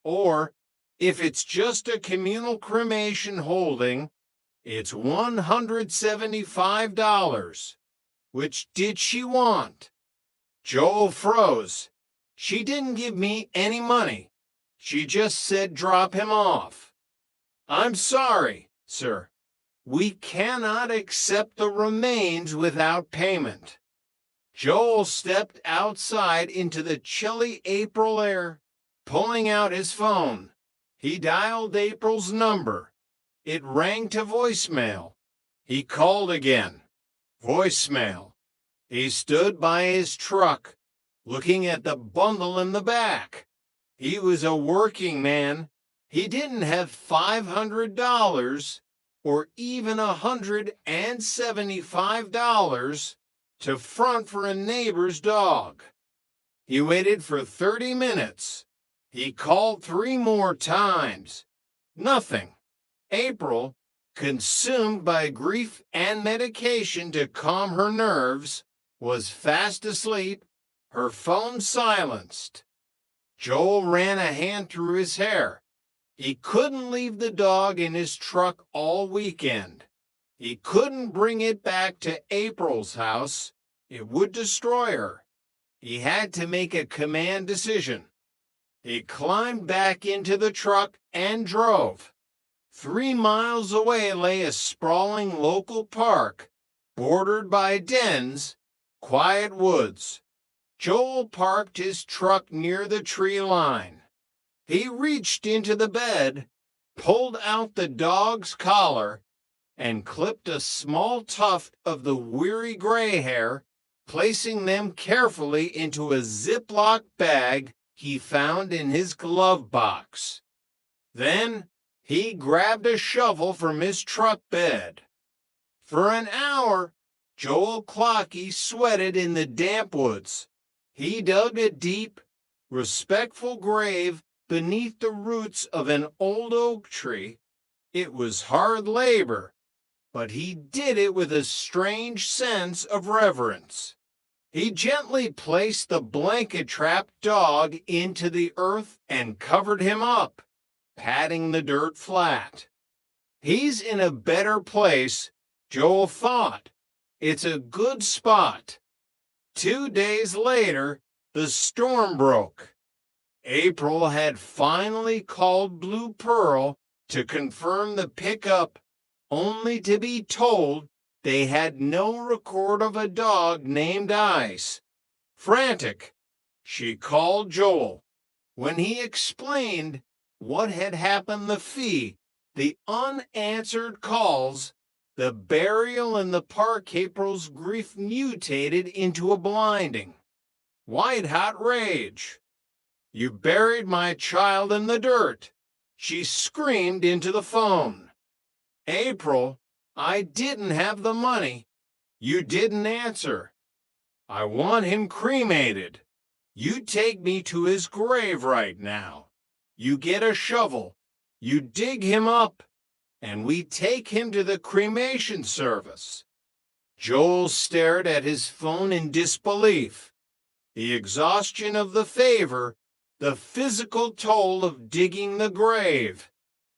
Or, if it's just a communal cremation holding, it's $175. Which did she want?" Joel froze. "She didn't give me any money. She just said drop him off." "I'm sorry, sir. We cannot accept the remains without payment. Joel stepped outside into the chilly April air, pulling out his phone. He dialed April's number. It rang to voicemail. He called again. Voicemail. He stood by his truck, looking at the bundle in the back. He was a working man. He didn't have $500 or even $175 to front for a neighbor's dog. He waited for 30 minutes. He called 3 more times. Nothing. April, consumed by grief and medication to calm her nerves, was fast asleep, her phone silenced. Joel ran a hand through his hair. He couldn't leave the dog in his truck all weekend. He couldn't bring it back to April's house. It would destroy her. He had to make a command decision. He climbed back into the truck and drove. 3 miles away lay a sprawling local park, bordered by dens, quiet woods. Joel parked his truck near the tree line. He reached into the bed, pulled out the dog's collar, and clipped a small tuft of the weary gray hair, placing them carefully into a Ziploc bag he found in his glove box. Then he grabbed a shovel from his truck bed. For an hour, Joel Clocky sweated in the damp woods. He dug a deep, respectful grave beneath the roots of an old oak tree. It was hard labor, but he did it with a strange sense of reverence. He gently placed the blanket-trapped dog into the earth and covered him up, patting the dirt flat. He's in a better place, Joel thought. It's a good spot. 2 days later, the storm broke. April had finally called Blue Pearl to confirm the pickup, only to be told they had no record of a dog named Ice. Frantic, she called Joel. When he explained what had happened, the fee, the unanswered calls, the burial in the park, April's grief mutated into a blinding, white-hot rage. You buried my child in the dirt, she screamed into the phone. April, I didn't have the money. You didn't answer. I want him cremated. You take me to his grave right now. You get a shovel. You dig him up, and we take him to the cremation service. Joel stared at his phone in disbelief. The exhaustion of the favor, the physical toll of digging the grave,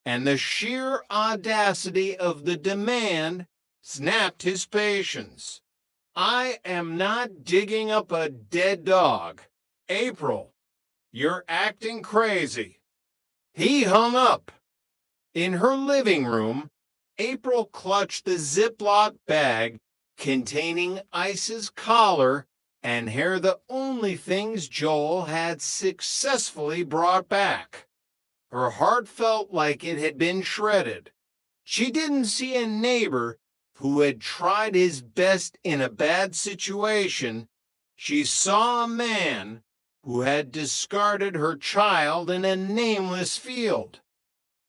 and the sheer audacity of the demand snapped his patience. I am not digging up a dead dog. April, you're acting crazy. He hung up. In her living room, April clutched the Ziploc bag containing Ice's collar and hair, the only things Joel had successfully brought back. Her heart felt like it had been shredded. She didn't see a neighbor who had tried his best in a bad situation. She saw a man who had discarded her child in a nameless field.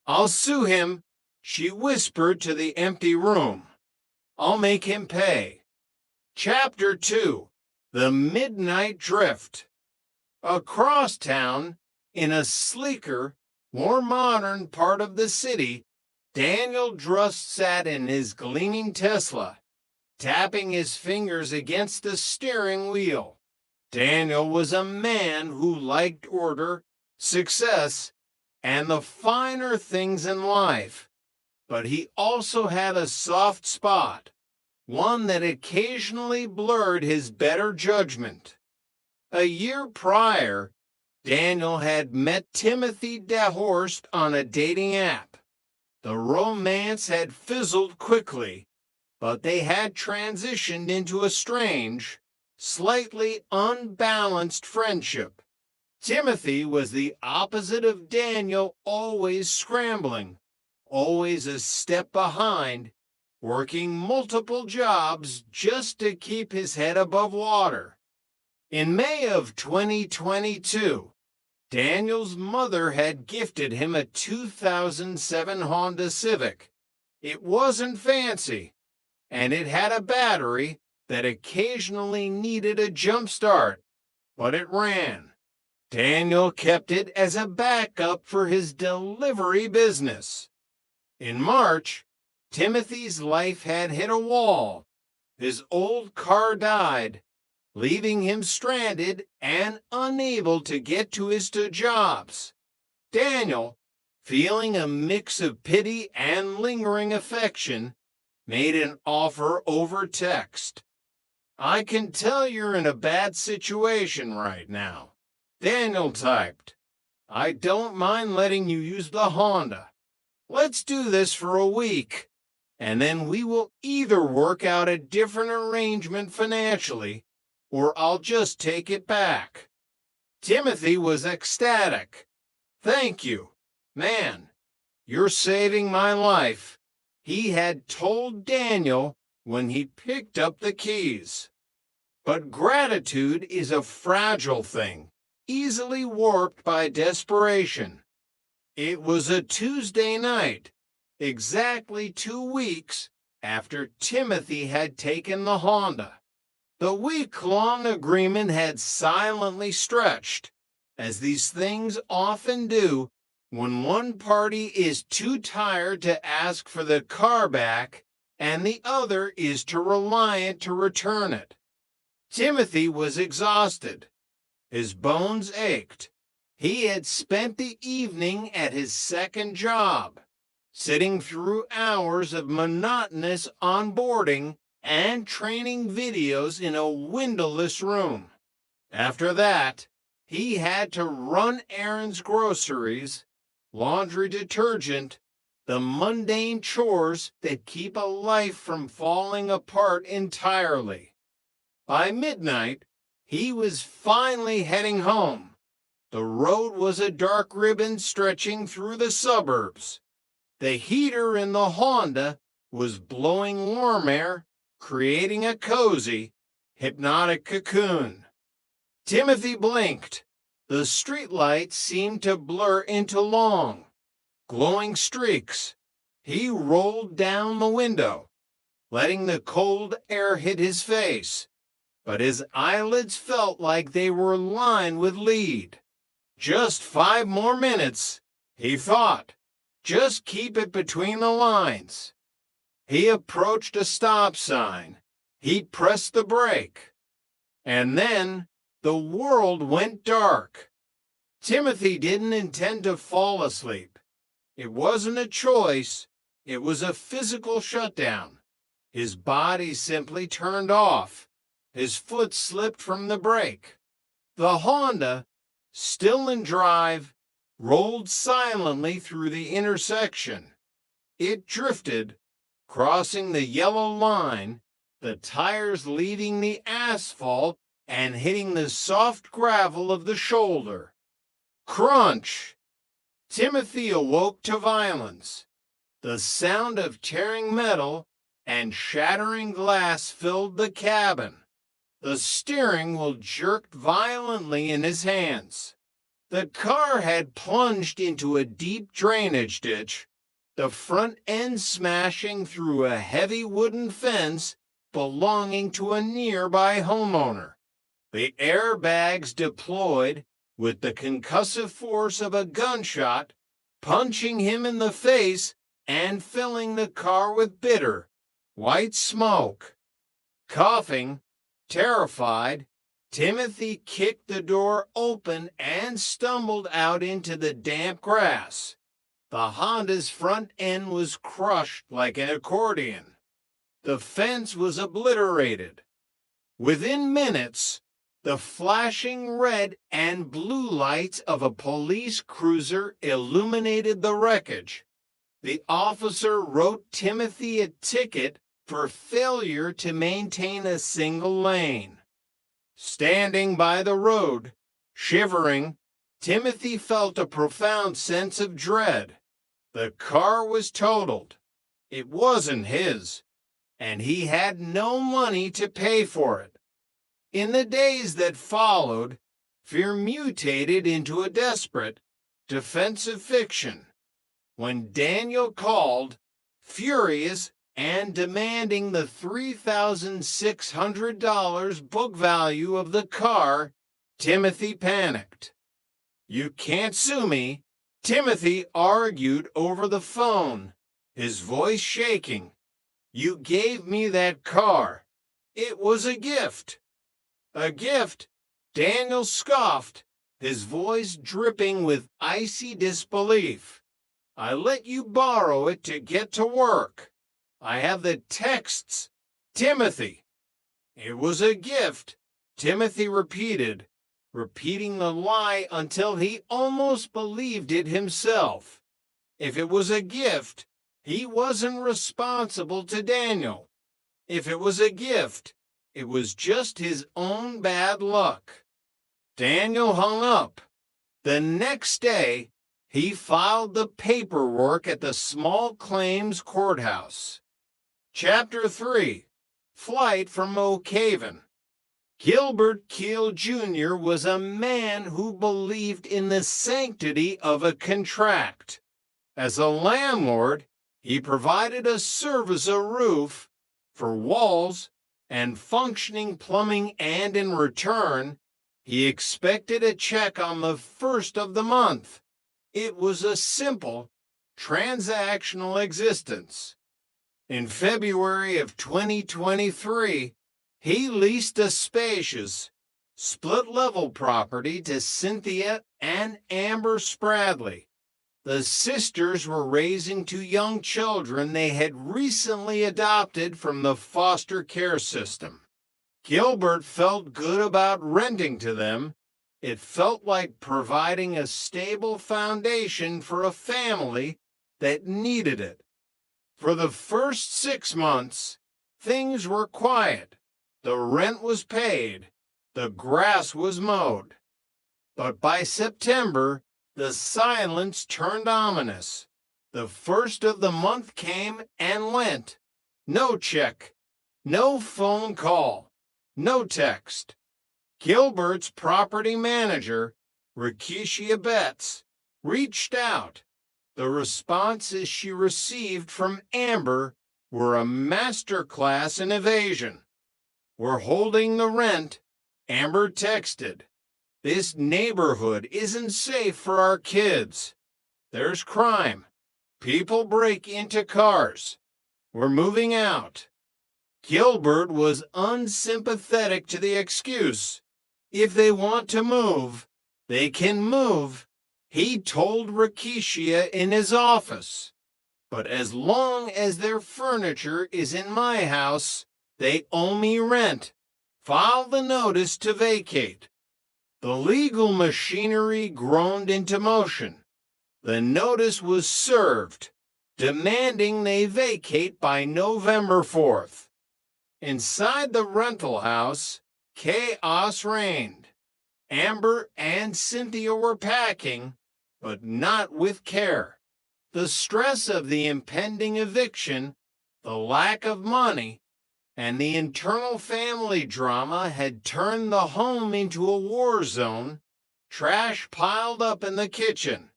I'll sue him, she whispered to the empty room. I'll make him pay. Chapter 2. The Midnight Drift. Across town, in a sleeker, more modern part of the city, Daniel Drust sat in his gleaming Tesla, tapping his fingers against the steering wheel. Daniel was a man who liked order, success, and the finer things in life, but he also had a soft spot, one that occasionally blurred his better judgment. A year prior, Daniel had met Timothy DeHorst on a dating app. The romance had fizzled quickly, but they had transitioned into a strange, slightly unbalanced friendship. Timothy was the opposite of Daniel, always scrambling, always a step behind, working multiple jobs just to keep his head above water. In May of 2022, Daniel's mother had gifted him a 2007 Honda Civic. It wasn't fancy, and it had a battery that occasionally needed a jump start, but it ran. Daniel kept it as a backup for his delivery business. In March, Timothy's life had hit a wall. His old car died, leaving him stranded and unable to get to his two jobs. Daniel, feeling a mix of pity and lingering affection, made an offer over text. "I can tell you're in a bad situation right now," Daniel typed. "I don't mind letting you use the Honda. Let's do this for a week, and then we will either work out a different arrangement financially, or I'll just take it back." Timothy was ecstatic. "Thank you. Man, you're saving my life," he had told Daniel when he picked up the keys. But gratitude is a fragile thing, easily warped by desperation. It was a Tuesday night, exactly 2 weeks after Timothy had taken the Honda. The week-long agreement had silently stretched, as these things often do when one party is too tired to ask for the car back and the other is too reliant to return it. Timothy was exhausted. His bones ached. He had spent the evening at his second job, sitting through hours of monotonous onboarding and training videos in a windowless room. After that, he had to run errands, groceries, laundry detergent, the mundane chores that keep a life from falling apart entirely. By midnight, he was finally heading home. The road was a dark ribbon stretching through the suburbs. The heater in the Honda was blowing warm air, creating a cozy, hypnotic cocoon. Timothy blinked. The streetlights seemed to blur into long, glowing streaks. He rolled down the window, letting the cold air hit his face, but his eyelids felt like they were lined with lead. Just 5 more minutes, he thought. Just keep it between the lines. He approached a stop sign. He pressed the brake. And then the world went dark. Timothy didn't intend to fall asleep. It wasn't a choice. It was a physical shutdown. His body simply turned off. His foot slipped from the brake. The Honda, still in drive, rolled silently through the intersection. It drifted, crossing the yellow line, the tires leaving the asphalt and hitting the soft gravel of the shoulder. Crunch! Timothy awoke to violence. The sound of tearing metal and shattering glass filled the cabin. The steering wheel jerked violently in his hands. The car had plunged into a deep drainage ditch, the front end smashing through a heavy wooden fence belonging to a nearby homeowner. The airbags deployed with the concussive force of a gunshot, punching him in the face and filling the car with bitter, white smoke. Coughing, terrified, Timothy kicked the door open and stumbled out into the damp grass. The Honda's front end was crushed like an accordion. The fence was obliterated. Within minutes, the flashing red and blue lights of a police cruiser illuminated the wreckage. The officer wrote Timothy a ticket for failure to maintain a single lane. Standing by the road, shivering, Timothy felt a profound sense of dread. The car was totaled. It wasn't his, and he had no money to pay for it. In the days that followed, fear mutated into a desperate, defensive fiction. When Daniel called, furious and demanding the $3,600 book value of the car, Timothy panicked. "You can't sue me," Timothy argued over the phone, his voice shaking. "You gave me that car. It was a gift." "A gift?" Daniel scoffed, his voice dripping with icy disbelief. "I let you borrow it to get to work. I have the texts. Timothy." "It was a gift," Timothy repeating the lie until he almost believed it himself. If it was a gift, he wasn't responsible to Daniel. If it was a gift, it was just his own bad luck. Daniel hung up. The next day, he filed the paperwork at the small claims courthouse. Chapter 3. Flight from Oak Haven. Gilbert Keel Jr. was a man who believed in the sanctity of a contract. As a landlord, he provided a service, a roof, for walls, and functioning plumbing, and in return, he expected a check on the first of the month. It was a simple, transactional existence. In February of 2023, he leased a spacious, split-level property to Cynthia and Amber Spradley. The sisters were raising two young children they had recently adopted from the foster care system. Gilbert felt good about renting to them. It felt like providing a stable foundation for a family that needed it. For the first 6 months, things were quiet. The rent was paid. The grass was mowed. But by September, the silence turned ominous. The first of the month came and went. No check, no phone call, no text. Gilbert's property manager, Rakeshia Betts, reached out. The responses she received from Amber were a masterclass in evasion. "We're holding the rent," Amber texted. "This neighborhood isn't safe for our kids. There's crime. People break into cars. We're moving out." Gilbert was unsympathetic to the excuse. If they want to move, they can move, he told Rakeshia in his office. "But as long as their furniture is in my house, they owe me rent. File the notice to vacate." The legal machinery groaned into motion. The notice was served, demanding they vacate by November 4th. Inside the rental house, chaos reigned. Amber and Cynthia were packing, but not with care. The stress of the impending eviction, the lack of money, and the internal family drama had turned the home into a war zone. Trash piled up in the kitchen.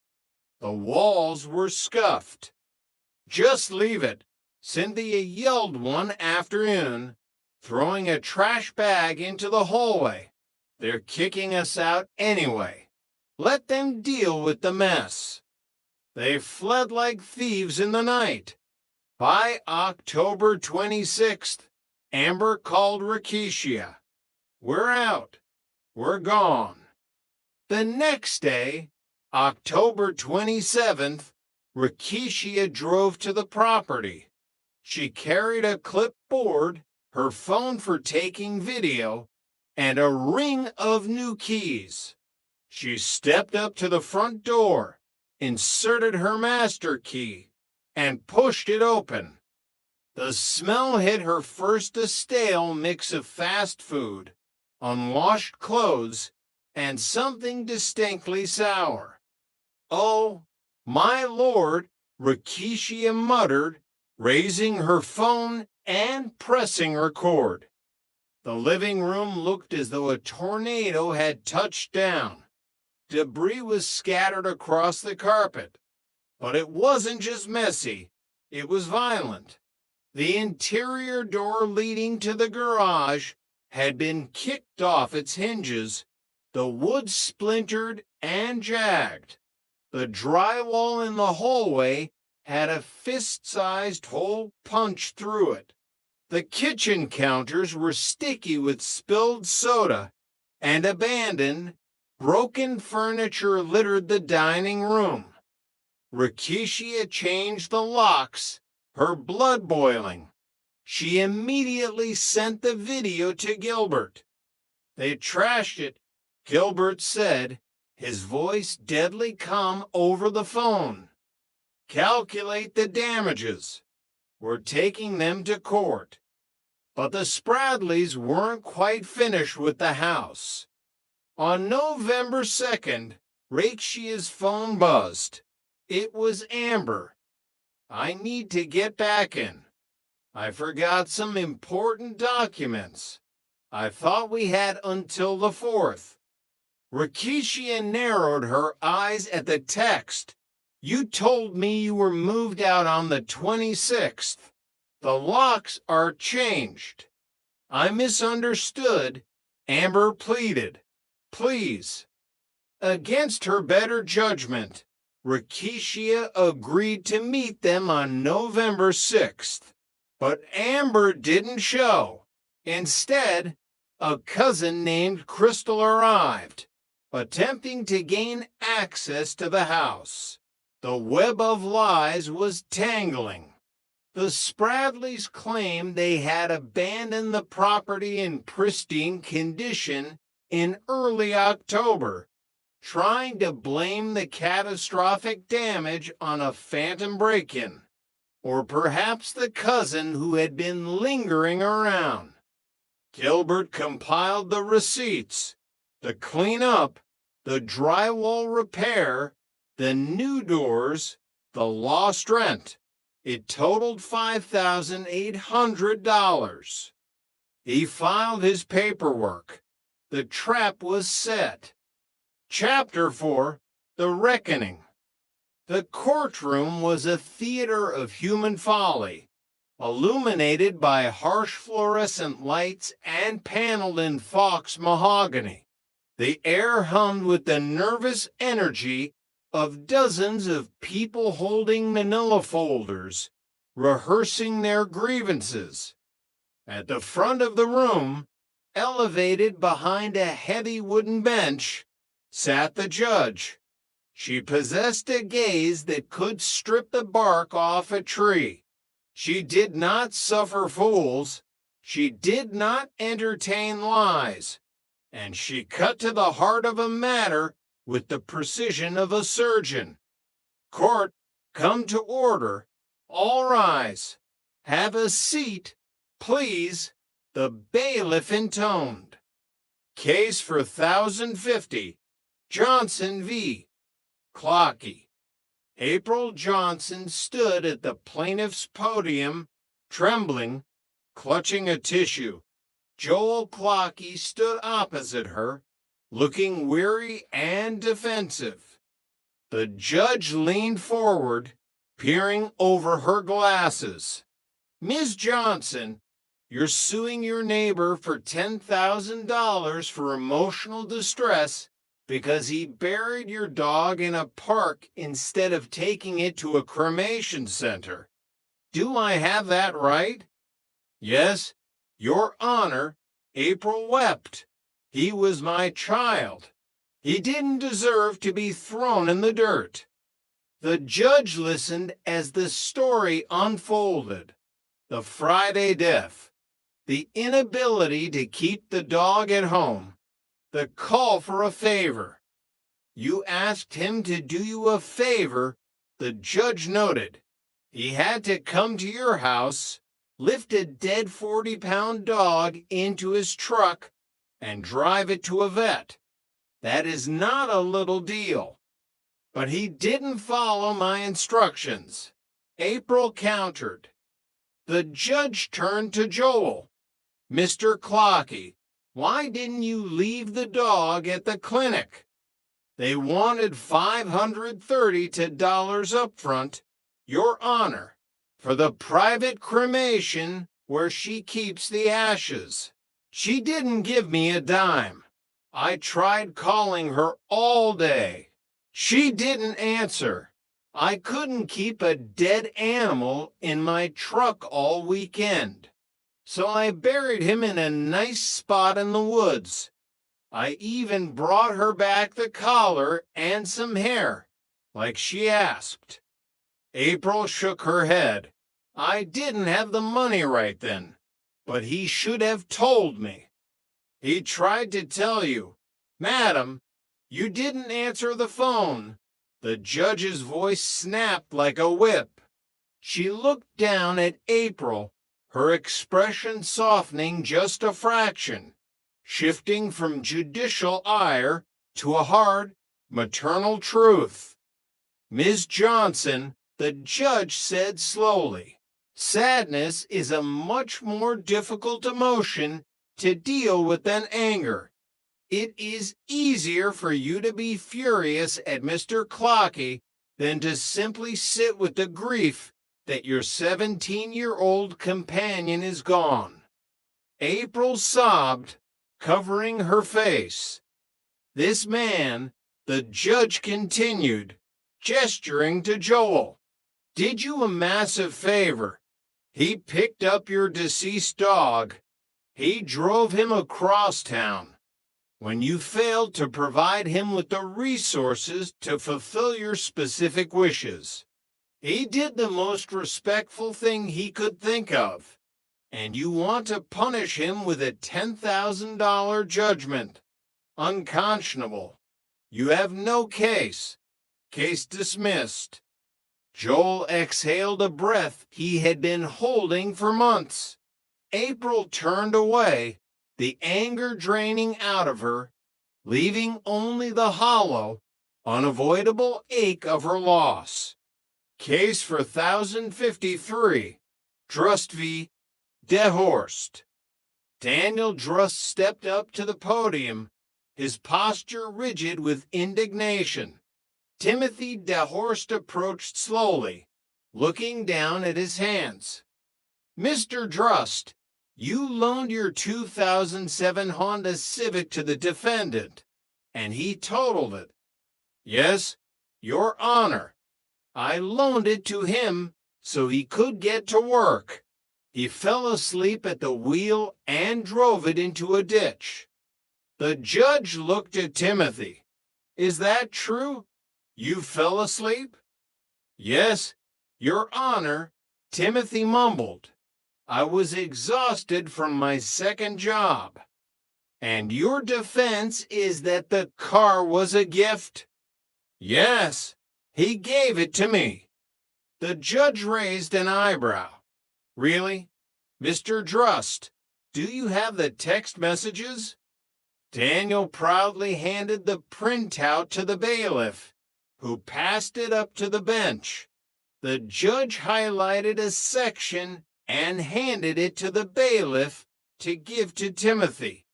The walls were scuffed. "Just leave it," Cynthia yelled one afternoon, throwing a trash bag into the hallway. "They're kicking us out anyway. Let them deal with the mess." They fled like thieves in the night. By October 26th, Amber called Rakeshia. "We're out. We're gone." The next day, October 27th, Rakeshia drove to the property. She carried a clipboard, her phone for taking video, and a ring of new keys. She stepped up to the front door, inserted her master key, and pushed it open. The smell hit her first a stale mix of fast food, unwashed clothes, and something distinctly sour. "Oh, my lord," Rikishi muttered, raising her phone and pressing record. The living room looked as though a tornado had touched down. Debris was scattered across the carpet. But it wasn't just messy, it was violent. The interior door leading to the garage had been kicked off its hinges, the wood splintered and jagged. The drywall in the hallway had a fist-sized hole punched through it. The kitchen counters were sticky with spilled soda, and abandoned, broken furniture littered the dining room. Rikishi changed the locks, her blood boiling. She immediately sent the video to Gilbert. "They trashed it," Gilbert said, his voice deadly calm over the phone. "Calculate the damages. We're taking them to court." But the Spradleys weren't quite finished with the house. On November 2nd, Rakeshia's phone buzzed. It was Amber. "I need to get back in. I forgot some important documents. I thought we had until the 4th. Rakeshia narrowed her eyes at the text. "You told me you were moved out on the 26th. The locks are changed." "I misunderstood," Amber pleaded. "Please." Against her better judgment, Rakeshia agreed to meet them on November 6th. But Amber didn't show. Instead, a cousin named Crystal arrived, attempting to gain access to the house. The web of lies was tangling. The Spradleys claimed they had abandoned the property in pristine condition in early October, trying to blame the catastrophic damage on a phantom break-in, or perhaps the cousin who had been lingering around. Gilbert compiled the receipts, the cleanup, the drywall repair, the new doors, the lost rent. It totaled $5,800. He filed his paperwork. The trap was set. Chapter 4, The Reckoning. The courtroom was a theater of human folly, illuminated by harsh fluorescent lights and paneled in fox mahogany. The air hummed with the nervous energy of dozens of people holding manila folders, rehearsing their grievances. At the front of the room, elevated behind a heavy wooden bench, sat the judge. She possessed a gaze that could strip the bark off a tree. She did not suffer fools. She did not entertain lies. And she cut to the heart of a matter with the precision of a surgeon. "Court, come to order. All rise. Have a seat, please," the bailiff intoned. "Case for 1,050. Johnson v. Clocky." April Johnson stood at the plaintiff's podium, trembling, clutching a tissue. Joel Clocky stood opposite her, looking weary and defensive. The judge leaned forward, peering over her glasses. "Ms. Johnson, you're suing your neighbor for $10,000 for emotional distress because he buried your dog in a park instead of taking it to a cremation center. Do I have that right?" "Yes, Your Honor." April wept. "He was my child. He didn't deserve to be thrown in the dirt." The judge listened as the story unfolded. The Friday death, the inability to keep the dog at home, the call for a favor. "You asked him to do you a favor," the judge noted. He had to come to your house, lift a dead 40-pound dog into his truck, and drive it to a vet. That is not a little deal. But he didn't follow my instructions. April countered. The judge turned to Joel. Mr. Clocky, why didn't you leave the dog at the clinic? They wanted $530 up front, Your Honor, for the private cremation where she keeps the ashes. She didn't give me a dime. I tried calling her all day. She didn't answer. I couldn't keep a dead animal in my truck all weekend. So I buried him in a nice spot in the woods. I even brought her back the collar and some hair, like she asked. April shook her head. I didn't have the money right then, but he should have told me. He tried to tell you, Madam, you didn't answer the phone. The judge's voice snapped like a whip. She looked down at April, her expression softening just a fraction, shifting from judicial ire to a hard, maternal truth. Ms. Johnson, the judge said slowly, sadness is a much more difficult emotion to deal with than anger. It is easier for you to be furious at Mr. Clocky than to simply sit with the grief that your 17-year-old companion is gone. April sobbed, covering her face. This man, the judge continued, gesturing to Joel, did you a massive favor. He picked up your deceased dog. He drove him across town. When you failed to provide him with the resources to fulfill your specific wishes. He did the most respectful thing he could think of, and you want to punish him with a $10,000 judgment. Unconscionable. You have no case. Case dismissed. Joel exhaled a breath he had been holding for months. April turned away, the anger draining out of her, leaving only the hollow, unavoidable ache of her loss. Case for 1053, Drust v. Dehorst. Daniel Drust stepped up to the podium, his posture rigid with indignation. Timothy Dehorst approached slowly, looking down at his hands. Mr. Drust, you loaned your 2007 Honda Civic to the defendant, and he totaled it. Yes, Your Honor. I loaned it to him so he could get to work. He fell asleep at the wheel and drove it into a ditch. The judge looked at Timothy. Is that true? You fell asleep? Yes, Your Honor, Timothy mumbled. I was exhausted from my second job. And your defense is that the car was a gift? Yes, he gave it to me. The judge raised an eyebrow. Really? Mr. Drust, do you have the text messages? Daniel proudly handed the printout to the bailiff, who passed it up to the bench. The judge highlighted a section and handed it to the bailiff to give to Timothy.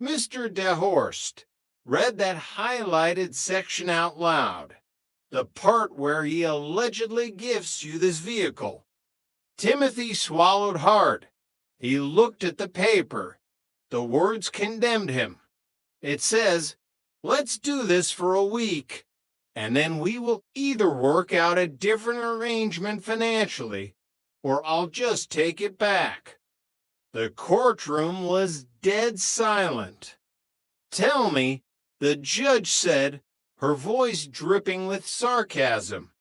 Mr. Dehorst read that highlighted section out loud, the part where he allegedly gifts you this vehicle. Timothy swallowed hard. He looked at the paper. The words condemned him. It says, let's do this for a week, and then we will either work out a different arrangement financially, or I'll just take it back. The courtroom was dead silent. Tell me, the judge said, her voice dripping with sarcasm,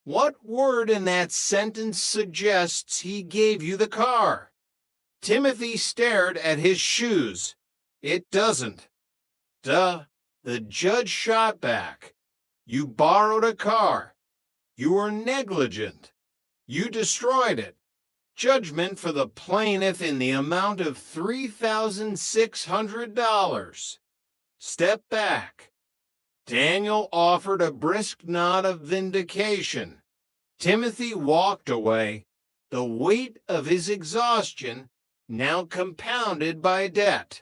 what word in that sentence suggests he gave you the car? Timothy stared at his shoes. It doesn't. Duh, the judge shot back. You borrowed a car. You were negligent. You destroyed it. Judgment for the plaintiff in the amount of $3,600. Step back. Daniel offered a brisk nod of vindication. Timothy walked away, the weight of his exhaustion now compounded by debt.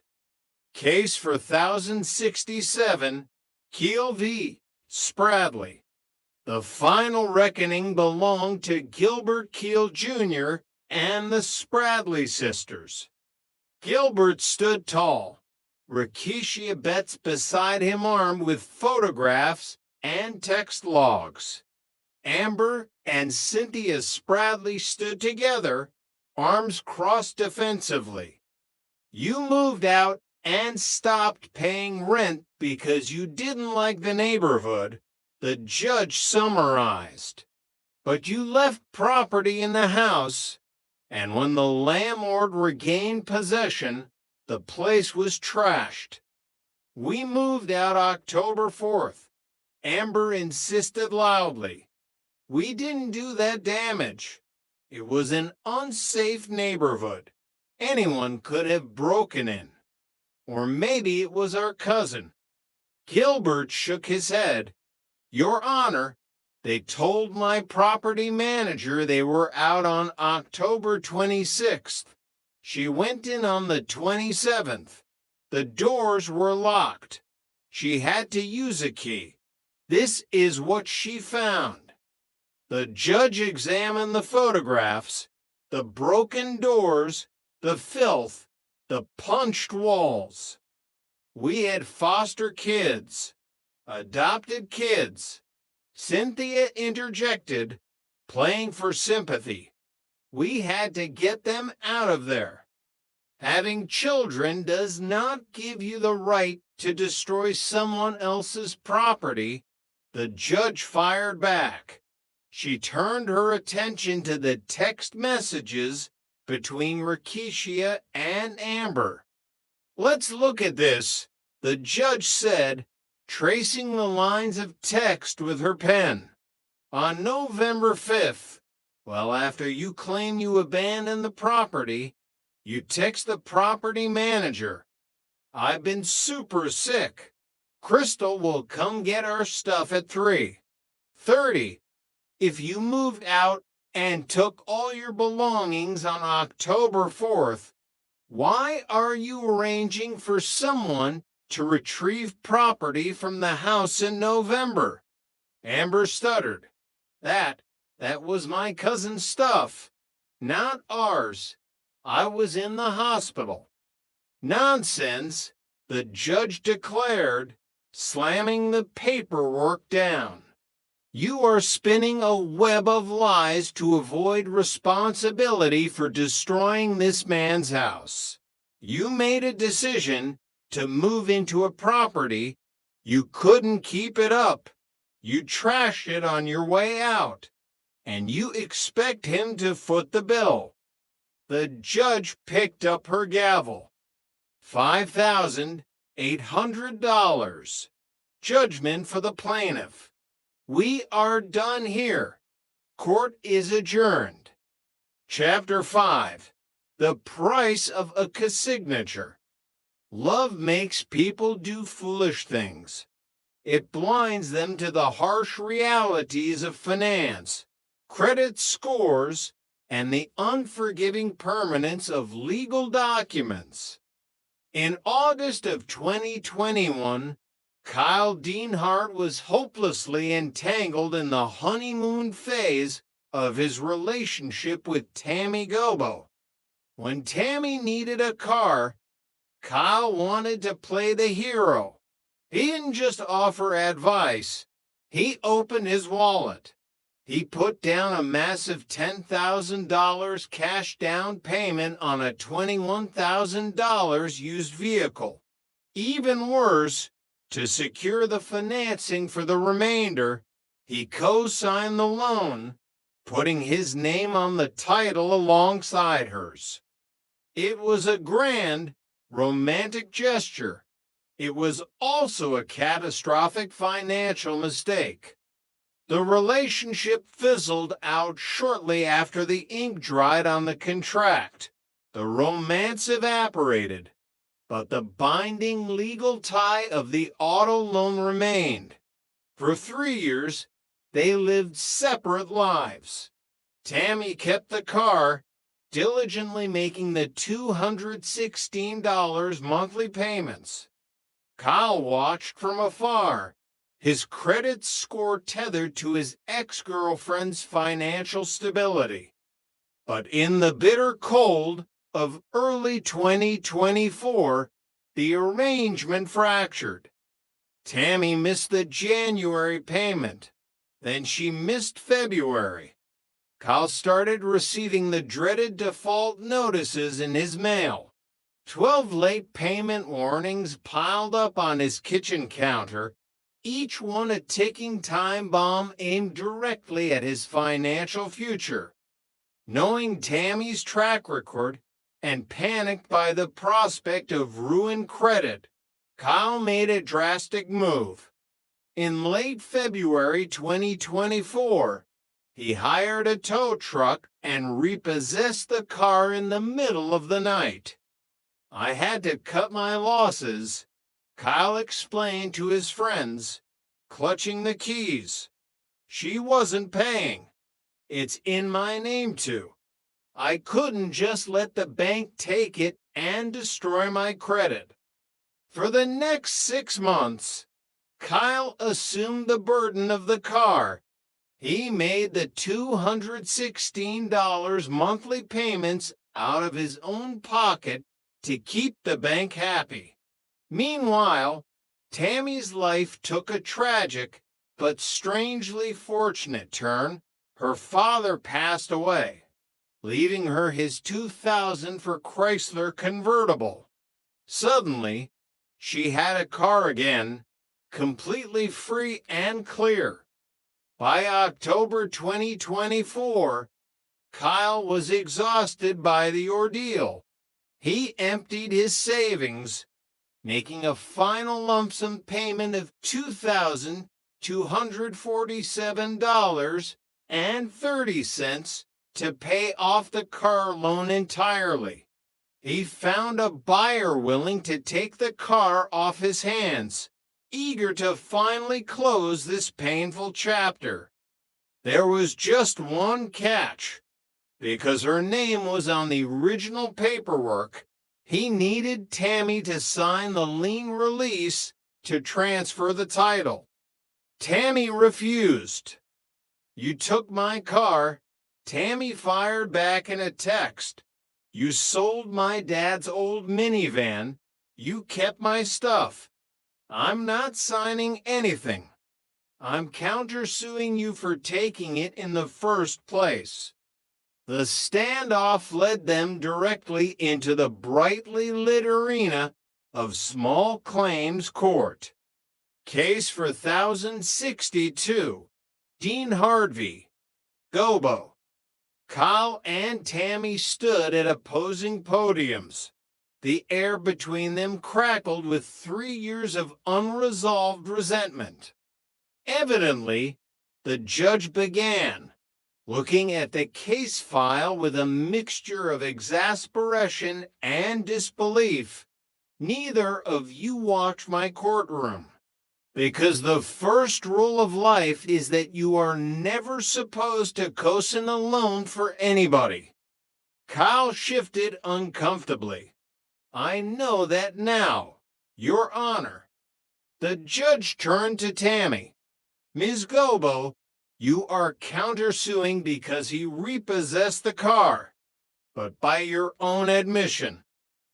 Case for 1067, Keel v. Spradley. The final reckoning belonged to Gilbert Keel Jr. and the Spradley sisters. Gilbert stood tall, Rakesia Betts beside him armed with photographs and text logs. Amber and Cynthia Spradley stood together, arms crossed defensively. You moved out and stopped paying rent because you didn't like the neighborhood, the judge summarized. But you left property in the house, and when the landlord regained possession, the place was trashed. We moved out October 4th. Amber insisted loudly. We didn't do that damage. It was an unsafe neighborhood. Anyone could have broken in. Or maybe it was our cousin. Gilbert shook his head. Your Honor, they told my property manager they were out on October 26th. She went in on the 27th. The doors were locked. She had to use a key. This is what she found. The judge examined the photographs, the broken doors, the filth, the punched walls. We had foster kids, adopted kids. Cynthia interjected, playing for sympathy. We had to get them out of there. Having children does not give you the right to destroy someone else's property, the judge fired back. She turned her attention to the text messages between Rakesia and Amber. Let's look at this, the judge said, tracing the lines of text with her pen. On November 5th, well, after you claim you abandoned the property, you text the property manager. I've been super sick. Crystal will come get our stuff at 3:30. If you moved out and took all your belongings on October 4th, why are you arranging for someone to retrieve property from the house in November? Amber stuttered. That was my cousin's stuff, not ours. I was in the hospital. Nonsense, the judge declared, slamming the paperwork down. You are spinning a web of lies to avoid responsibility for destroying this man's house. You made a decision to move into a property. You couldn't keep it up. You trashed it on your way out. And you expect him to foot the bill. The judge picked up her gavel. $5,800. Judgment for the plaintiff. We are done here. Court is adjourned. Chapter 5. The price of a consignature. Love makes people do foolish things. It blinds them to the harsh realities of finance, credit scores, and the unforgiving permanence of legal documents. In August of 2021, Kyle Dienhart was hopelessly entangled in the honeymoon phase of his relationship with Tammy Gobo. When Tammy needed a car, Kyle wanted to play the hero. He didn't just offer advice, he opened his wallet. He put down a massive $10,000 cash down payment on a $21,000 used vehicle. Even worse, to secure the financing for the remainder, he co-signed the loan, putting his name on the title alongside hers. It was a grand, romantic gesture. It was also a catastrophic financial mistake. The relationship fizzled out shortly after the ink dried on the contract. The romance evaporated, but the binding legal tie of the auto loan remained. For 3 years, they lived separate lives. Tammy kept the car, diligently making the $216 monthly payments. Kyle watched from afar, his credit score tethered to his ex-girlfriend's financial stability. But in the bitter cold of early 2024, the arrangement fractured. Tammy missed the January payment. Then she missed February. Kyle started receiving the dreaded default notices in his mail. 12 late payment warnings piled up on his kitchen counter, each one a ticking time bomb aimed directly at his financial future. Knowing Tammy's track record and panicked by the prospect of ruined credit, Kyle made a drastic move. In late February 2024, he hired a tow truck and repossessed the car in the middle of the night. I had to cut my losses, Kyle explained to his friends, clutching the keys. She wasn't paying. It's in my name to. I couldn't just let the bank take it and destroy my credit. For the next 6 months, Kyle assumed the burden of the car. He made the $216 monthly payments out of his own pocket to keep the bank happy. Meanwhile, Tammy's life took a tragic but strangely fortunate turn. Her father passed away, leaving her his 2000 for Chrysler convertible. Suddenly, she had a car again, completely free and clear. By October 2024, Kyle was exhausted by the ordeal. He emptied his savings, making a final lump sum payment of $2,247.30 to pay off the car loan entirely. He found a buyer willing to take the car off his hands, eager to finally close this painful chapter. There was just one catch. Because her name was on the original paperwork, he needed Tammy to sign the lien release to transfer the title. Tammy refused. "You took my car," Tammy fired back in a text. "You sold my dad's old minivan. You kept my stuff. I'm not signing anything. I'm countersuing you for taking it in the first place." The standoff led them directly into the brightly lit arena of small claims court. Case for 1062, Dean Harvey, Gobo. Kyle and Tammy stood at opposing podiums. The air between them crackled with 3 years of unresolved resentment. Evidently, the judge began, looking at the case file with a mixture of exasperation and disbelief. "Neither of you watch my courtroom, because the first rule of life is that you are never supposed to cosign a loan for anybody." Kyle shifted uncomfortably. "I know that now, Your Honor." The judge turned to Tammy. "Ms. Gobo, you are countersuing because he repossessed the car. But by your own admission,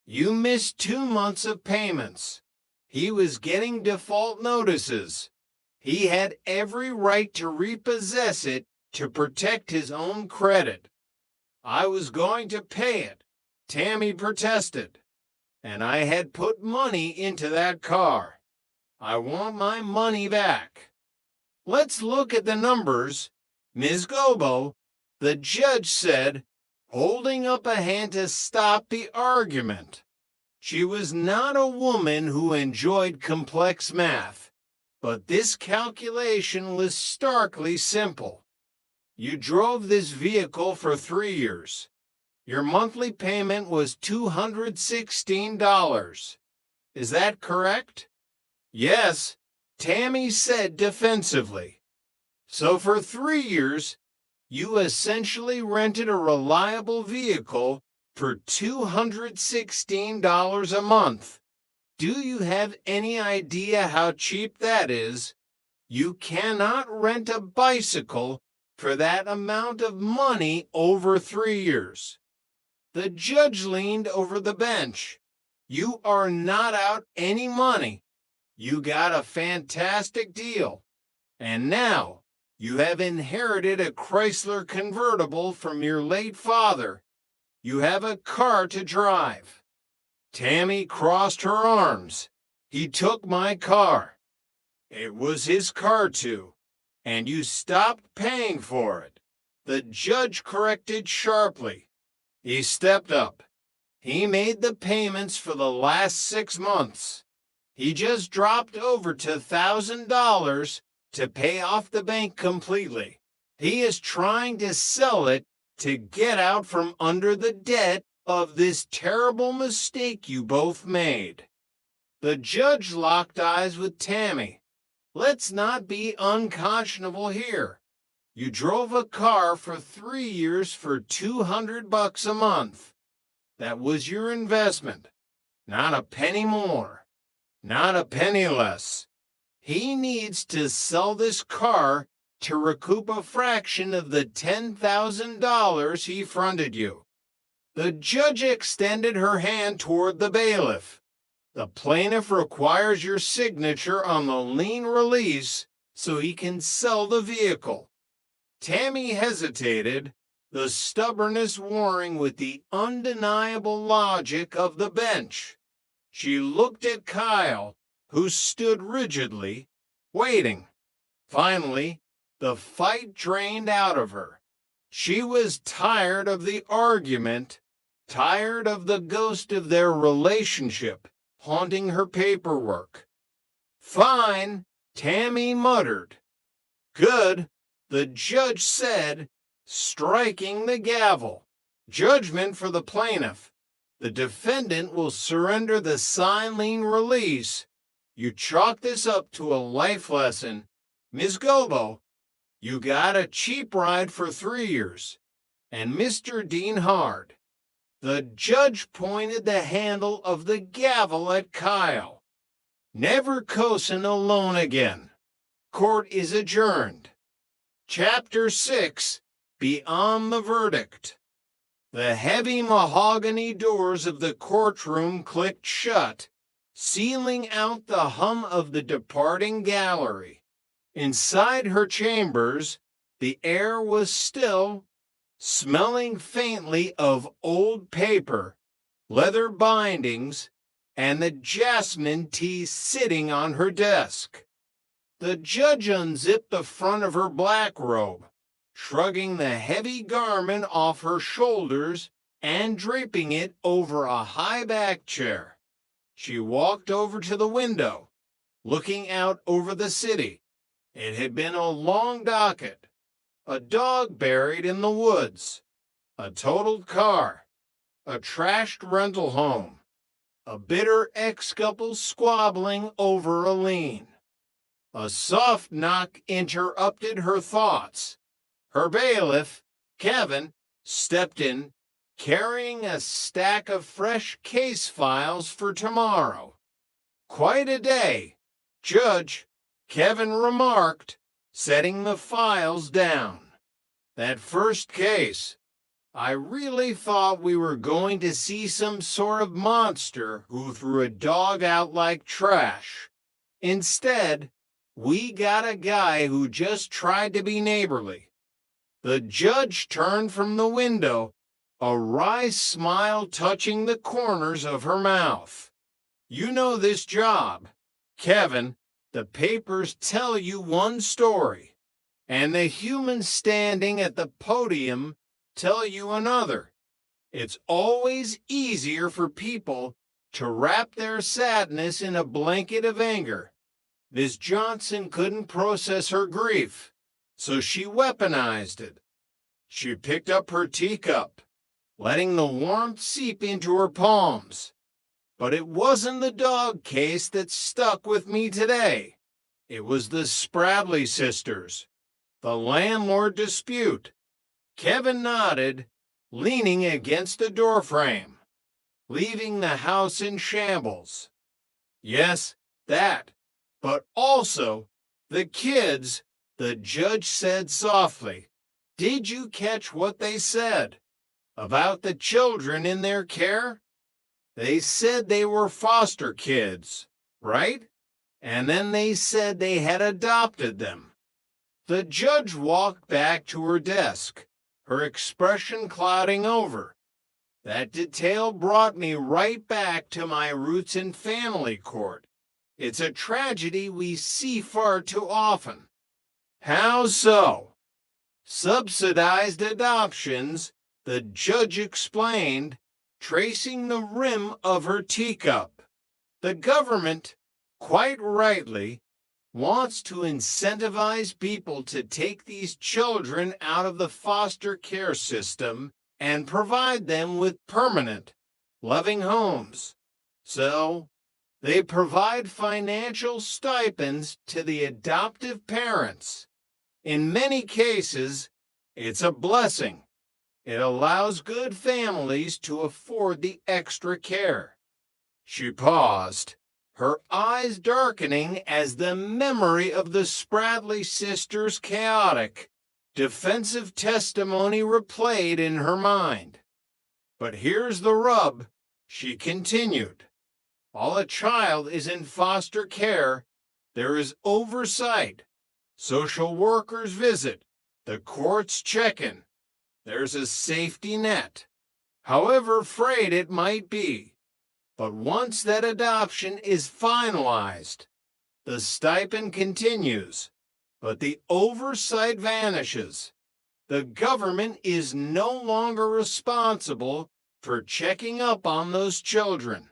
you missed 2 months of payments. He was getting default notices. He had every right to repossess it to protect his own credit." "I was going to pay it," Tammy protested. "And I had put money into that car. I want my money back." "Let's look at the numbers, Ms. Gobo," the judge said, holding up a hand to stop the argument. She was not a woman who enjoyed complex math. But this calculation was starkly simple. You drove this vehicle for 3 years. Your monthly payment was $216. Is that correct? Yes, Tammy said defensively. So for 3 years, you essentially rented a reliable vehicle for $216 a month. Do you have any idea how cheap that is? You cannot rent a bicycle for that amount of money over 3 years. The judge leaned over the bench. You are not out any money. You got a fantastic deal. And now you have inherited a Chrysler convertible from your late father. You have a car to drive. Tammy crossed her arms. He took my car. It was his car too, and you stopped paying for it. The judge corrected sharply. He stepped up. He made the payments for the last 6 months. He just dropped over to $1,000 to pay off the bank completely. He is trying to sell it to get out from under the debt of this terrible mistake you both made. The judge locked eyes with Tammy. Let's not be unconscionable here. You drove a car for 3 years for $200 a month. That was your investment. Not a penny more. Not a penny less. He needs to sell this car to recoup a fraction of the $10,000 he fronted you. The judge extended her hand toward the bailiff. The plaintiff requires your signature on the lien release so he can sell the vehicle. Tammy hesitated, the stubbornness warring with the undeniable logic of the bench. She looked at Kyle, who stood rigidly, waiting. Finally, the fight drained out of her. She was tired of the argument, tired of the ghost of their relationship haunting her paperwork. Fine, Tammy muttered. Good, the judge said, striking the gavel. Judgment for the plaintiff. The defendant will surrender the sign lien release. You chalk this up to a life lesson. Ms. Gobo, you got a cheap ride for 3 years. And Mr. Dean Hard. The judge pointed the handle of the gavel at Kyle. Never cozen alone again. Court is adjourned. Chapter 6, Beyond the Verdict. The heavy mahogany doors of the courtroom clicked shut, sealing out the hum of the departing gallery. Inside her chambers, the air was still, smelling faintly of old paper, leather bindings, and the jasmine tea sitting on her desk. The judge unzipped the front of her black robe, shrugging the heavy garment off her shoulders and draping it over a high-back chair. She walked over to the window, looking out over the city. It had been a long docket. A dog buried in the woods, a totaled car, a trashed rental home, a bitter ex-couple squabbling over a lien. A soft knock interrupted her thoughts. Her bailiff, Kevin, stepped in, carrying a stack of fresh case files for tomorrow. Quite a day, Judge, Kevin remarked, setting the files down. That first case, I really thought we were going to see some sort of monster who threw a dog out like trash. Instead, we got a guy who just tried to be neighborly. The judge turned from the window, a wry smile touching the corners of her mouth. You know this job, Kevin. The papers tell you one story, and the humans standing at the podium tell you another. It's always easier for people to wrap their sadness in a blanket of anger. Miss Johnson couldn't process her grief, so she weaponized it. She picked up her teacup, letting the warmth seep into her palms. But it wasn't the dog case that stuck with me today. It was the Spradley sisters, the landlord dispute. Kevin nodded, leaning against a doorframe, leaving the house in shambles. Yes, that, but also the kids, the judge said softly. Did you catch what they said about the children in their care? They said they were foster kids, right? And then they said they had adopted them. The judge walked back to her desk, her expression clouding over. That detail brought me right back to my roots in family court. It's a tragedy we see far too often. How so? Subsidized adoptions, the judge explained, tracing the rim of her teacup. The government, quite rightly, wants to incentivize people to take these children out of the foster care system and provide them with permanent, loving homes. So, they provide financial stipends to the adoptive parents. In many cases, it's a blessing. It allows good families to afford the extra care. She paused, her eyes darkening as the memory of the Spradley sisters' chaotic, defensive testimony replayed in her mind. But here's the rub, she continued. While a child is in foster care, there is oversight. Social workers visit, the courts check in. There's a safety net, however frayed it might be. But once that adoption is finalized, the stipend continues, but the oversight vanishes. The government is no longer responsible for checking up on those children.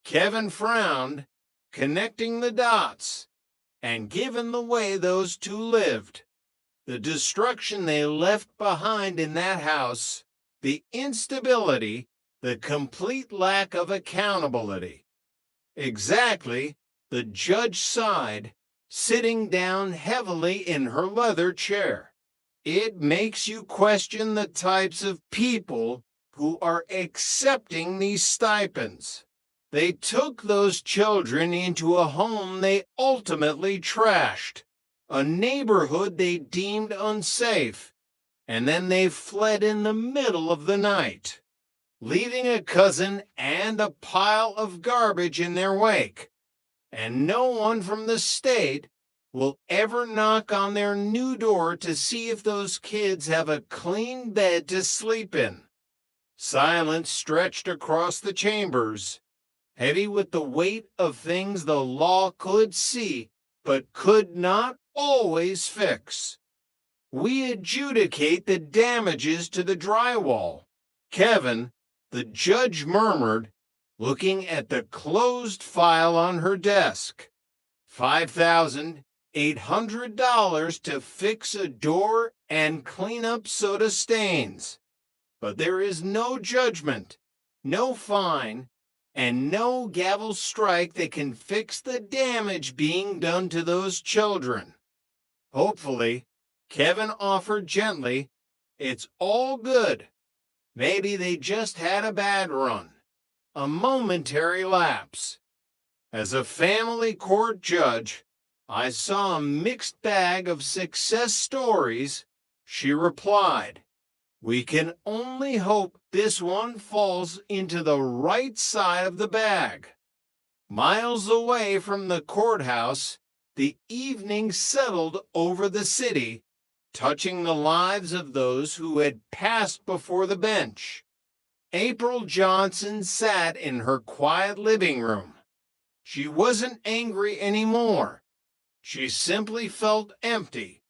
Kevin frowned, connecting the dots, and given the way those two lived, the destruction they left behind in that house, the instability, the complete lack of accountability. Exactly, the judge sighed, sitting down heavily in her leather chair. It makes you question the types of people who are accepting these stipends. They took those children into a home they ultimately trashed, a neighborhood they deemed unsafe, and then they fled in the middle of the night, leaving a cousin and a pile of garbage in their wake. And no one from the state will ever knock on their new door to see if those kids have a clean bed to sleep in. Silence stretched across the chambers, heavy with the weight of things the law could see but could not always fix. We adjudicate the damages to the drywall. Kevin, the judge murmured, looking at the closed file on her desk. $5,800 to fix a door and clean up soda stains. But there is no judgment, no fine, and no gavel strike that can fix the damage being done to those children. Hopefully, Kevin offered gently, it's all good. Maybe they just had a bad run, a momentary lapse. As a family court judge, I saw a mixed bag of success stories. She replied, we can only hope this one falls into the right side of the bag. Miles away from the courthouse, the evening settled over the city, touching the lives of those who had passed before the bench. April Johnson sat in her quiet living room. She wasn't angry anymore. She simply felt empty.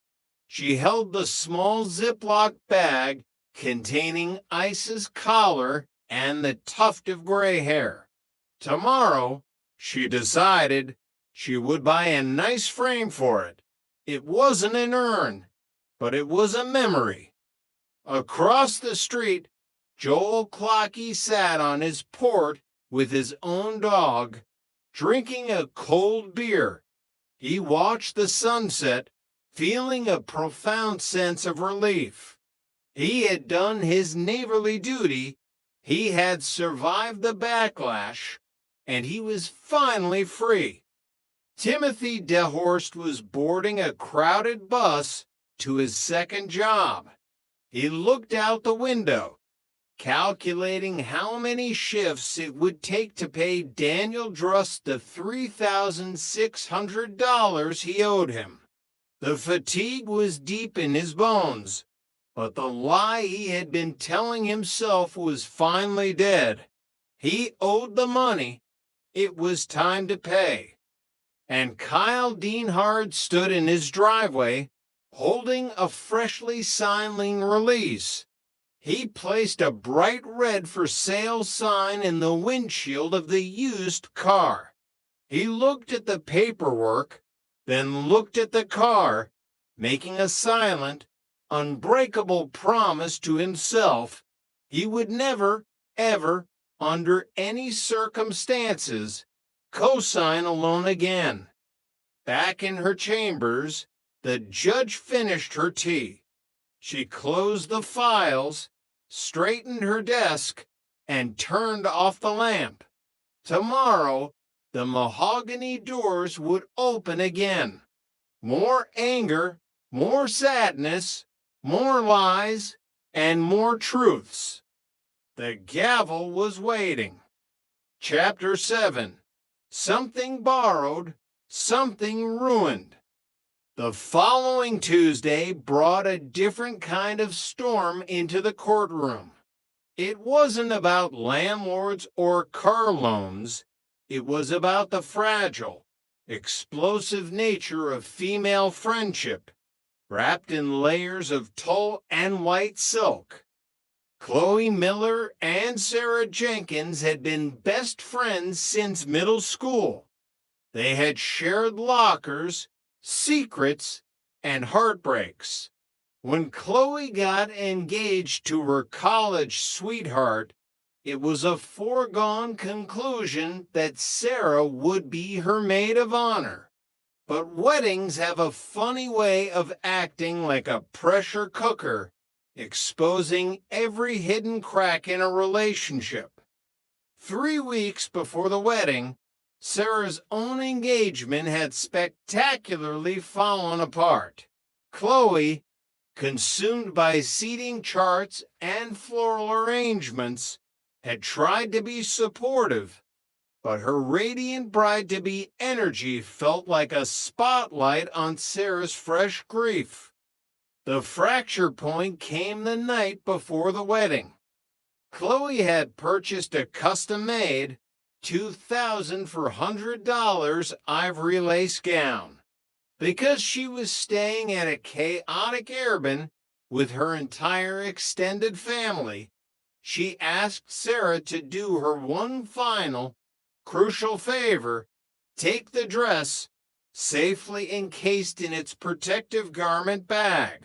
She held the small Ziploc bag containing Ice's collar and the tuft of gray hair. Tomorrow, she decided, She would buy a nice frame for it. It wasn't an urn, but it was a memory. Across the street, Joel Clocky sat on his porch with his own dog, drinking a cold beer. He watched the sunset, feeling a profound sense of relief. He had done his neighborly duty, he had survived the backlash, and he was finally free. Timothy DeHorst was boarding a crowded bus to his second job. He looked out the window, calculating how many shifts it would take to pay Daniel Druss the $3,600 he owed him. The fatigue was deep in his bones, but the lie he had been telling himself was finally dead. He owed the money. It was time to pay. And Kyle Dienhard stood in his driveway, holding a freshly signed lien release. He placed a bright red for sale sign in the windshield of the used car. He looked at the paperwork, then looked at the car, making a silent, unbreakable promise to himself he would never, ever, under any circumstances, co-sign a loan again. Back in her chambers, the judge finished her tea. She closed the files, straightened her desk, and turned off the lamp. Tomorrow, the mahogany doors would open again. More anger, more sadness, more lies, and more truths. The gavel was waiting. Chapter 7. Something borrowed, something ruined. The following Tuesday brought a different kind of storm into the courtroom. It wasn't about landlords or car loans. It was about the fragile, explosive nature of female friendship, wrapped in layers of tulle and white silk. Chloe Miller and Sarah Jenkins had been best friends since middle school. They had shared lockers, secrets, and heartbreaks. When Chloe got engaged to her college sweetheart, it was a foregone conclusion that Sarah would be her maid of honor. But weddings have a funny way of acting like a pressure cooker, exposing every hidden crack in a relationship. 3 weeks before the wedding, Sarah's own engagement had spectacularly fallen apart. Chloe, consumed by seating charts and floral arrangements, had tried to be supportive, but her radiant bride-to-be energy felt like a spotlight on Sarah's fresh grief. The fracture point came the night before the wedding. Chloe had purchased a custom-made, $2,400 ivory lace gown. Because she was staying at a chaotic Airbnb with her entire extended family, she asked Sarah to do her one final, crucial favor: take the dress, safely encased in its protective garment bag,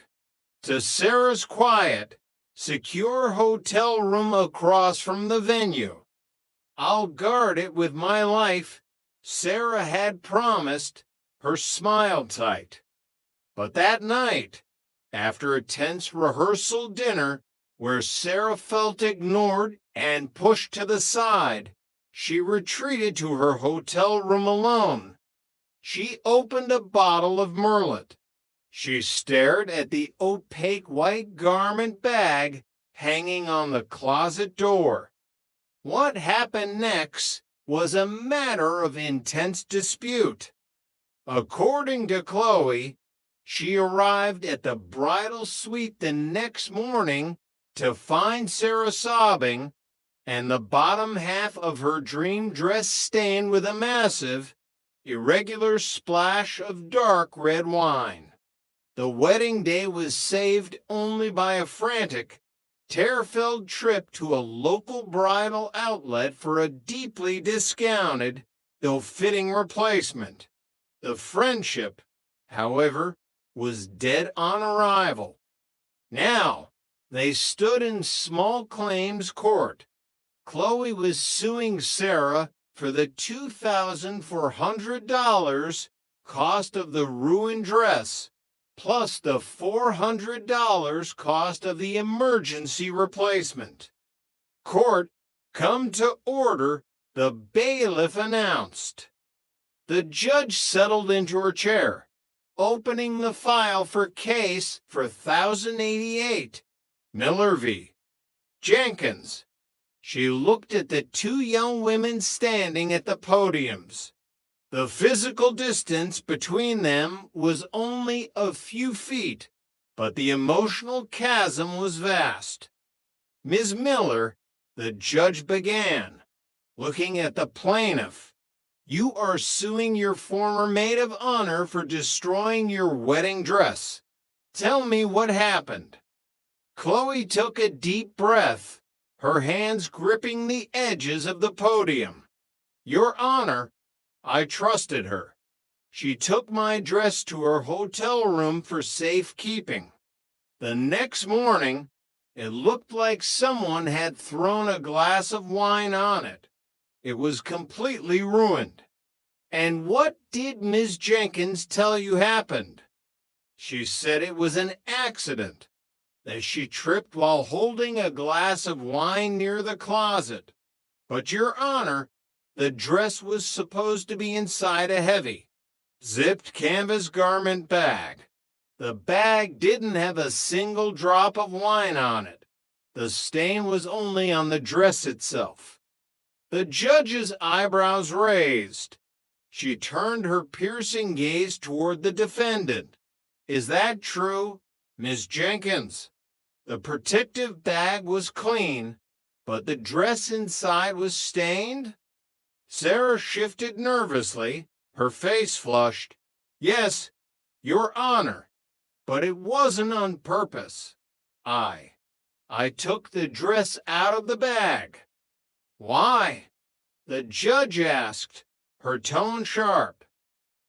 to Sarah's quiet, secure hotel room across from the venue. I'll guard it with my life, Sarah had promised, her smile tight. But that night, after a tense rehearsal dinner where Sarah felt ignored and pushed to the side, she retreated to her hotel room alone. She opened a bottle of Merlot. She stared at the opaque white garment bag hanging on the closet door. What happened next was a matter of intense dispute. According to Chloe, she arrived at the bridal suite the next morning to find Sarah sobbing and the bottom half of her dream dress stained with a massive, irregular splash of dark red wine. The wedding day was saved only by a frantic, tear-filled trip to a local bridal outlet for a deeply discounted, ill-fitting replacement. The friendship, however, was dead on arrival. Now, they stood in small claims court. Chloe was suing Sarah for the $2,400 cost of the ruined dress, plus the $400 cost of the emergency replacement. Court come to order, the bailiff announced. The judge settled into her chair, opening the file for case for 1088, Miller v. Jenkins. She looked at the two young women standing at the podiums. The physical distance between them was only a few feet, but the emotional chasm was vast. Ms. Miller, the judge began, looking at the plaintiff. You are suing your former maid of honor for destroying your wedding dress. Tell me what happened. Chloe took a deep breath, her hands gripping the edges of the podium. Your Honor, I trusted her. She took my dress to her hotel room for safekeeping. The next morning, it looked like someone had thrown a glass of wine on it. It was completely ruined. And what did Miss Jenkins tell you happened? She said it was an accident, that she tripped while holding a glass of wine near the closet. But, Your Honor, the dress was supposed to be inside a heavy, zipped canvas garment bag. The bag didn't have a single drop of wine on it. The stain was only on the dress itself. The judge's eyebrows raised. She turned her piercing gaze toward the defendant. Is that true, Miss Jenkins? The protective bag was clean, but the dress inside was stained? Sarah shifted nervously, her face flushed. Yes, Your Honor, but it wasn't on purpose. I took the dress out of the bag. Why? The judge asked, her tone sharp.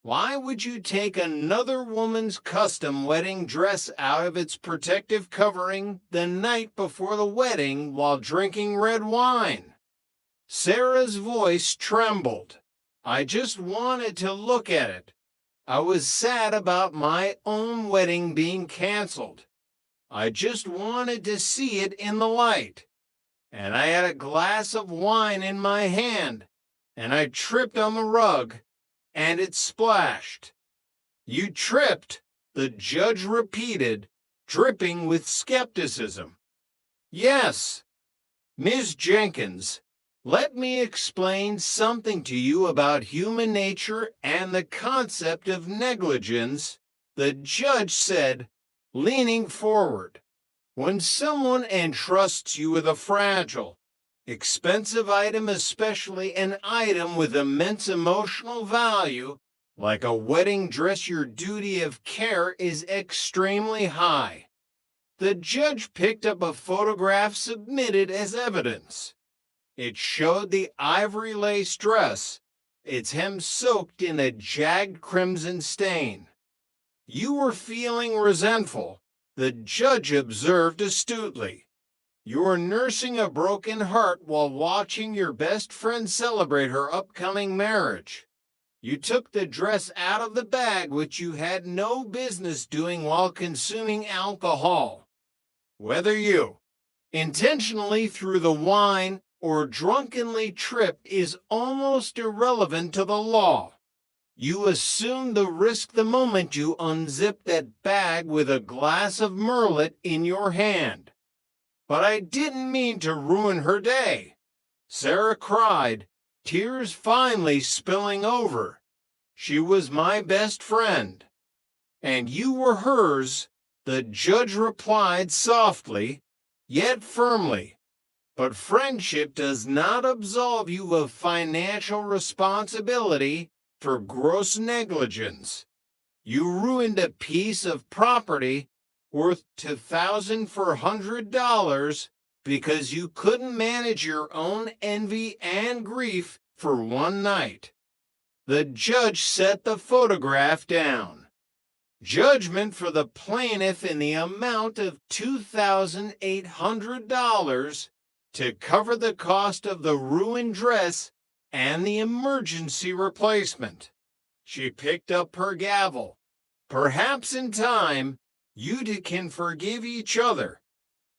Why would you take another woman's custom wedding dress out of its protective covering the night before the wedding while drinking red wine? Sarah's voice trembled. I just wanted to look at it. I was sad about my own wedding being canceled. I just wanted to see it in the light. And I had a glass of wine in my hand, and I tripped on the rug, and it splashed. You tripped, the judge repeated, dripping with skepticism. Yes. Ms. Jenkins, let me explain something to you about human nature and the concept of negligence, the judge said, leaning forward. When someone entrusts you with a fragile, expensive item, especially an item with immense emotional value, like a wedding dress, your duty of care is extremely high. The judge picked up a photograph submitted as evidence. It showed the ivory lace dress, its hem soaked in a jagged crimson stain. You were feeling resentful, the judge observed astutely. You were nursing a broken heart while watching your best friend celebrate her upcoming marriage. You took the dress out of the bag, which you had no business doing while consuming alcohol. Whether you intentionally threw the wine or drunkenly tripped is almost irrelevant to the law. You assumed the risk the moment you unzipped that bag with a glass of Merlot in your hand. But I didn't mean to ruin her day, Sarah cried, tears finally spilling over. She was my best friend. And you were hers, the judge replied softly, yet firmly. But friendship does not absolve you of financial responsibility for gross negligence. You ruined a piece of property worth $2,400 because you couldn't manage your own envy and grief for one night. The judge set the photograph down. Judgment for the plaintiff in the amount of $2,800 to cover the cost of the ruined dress and the emergency replacement. She picked up her gavel. Perhaps in time, you two can forgive each other.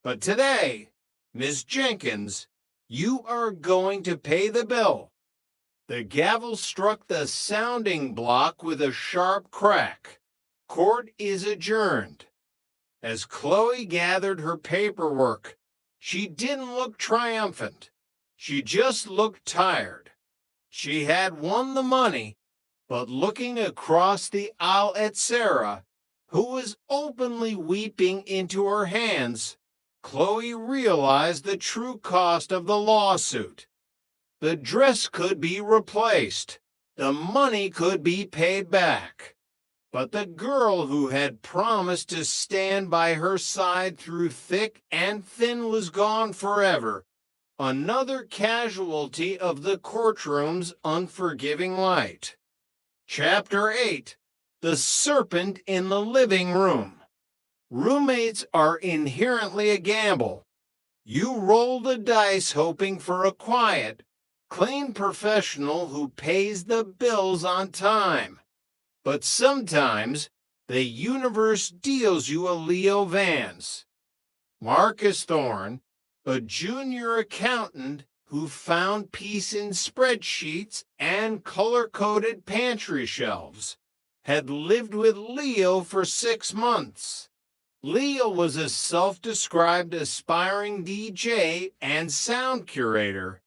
But today, Miss Jenkins, you are going to pay the bill. The gavel struck the sounding block with a sharp crack. Court is adjourned. As Chloe gathered her paperwork, she didn't look triumphant. She just looked tired. She had won the money, but looking across the aisle at Sarah, who was openly weeping into her hands, Chloe realized the true cost of the lawsuit. The dress could be replaced. The money could be paid back. But the girl who had promised to stand by her side through thick and thin was gone forever. Another casualty of the courtroom's unforgiving light. Chapter 8. The Serpent in the Living Room. Roommates are inherently a gamble. You roll the dice hoping for a quiet, clean professional who pays the bills on time. But sometimes the universe deals you a Leo Vance. Marcus Thorne, a junior accountant who found peace in spreadsheets and color-coded pantry shelves, had lived with Leo for 6 months. Leo was a self-described aspiring DJ and sound curator,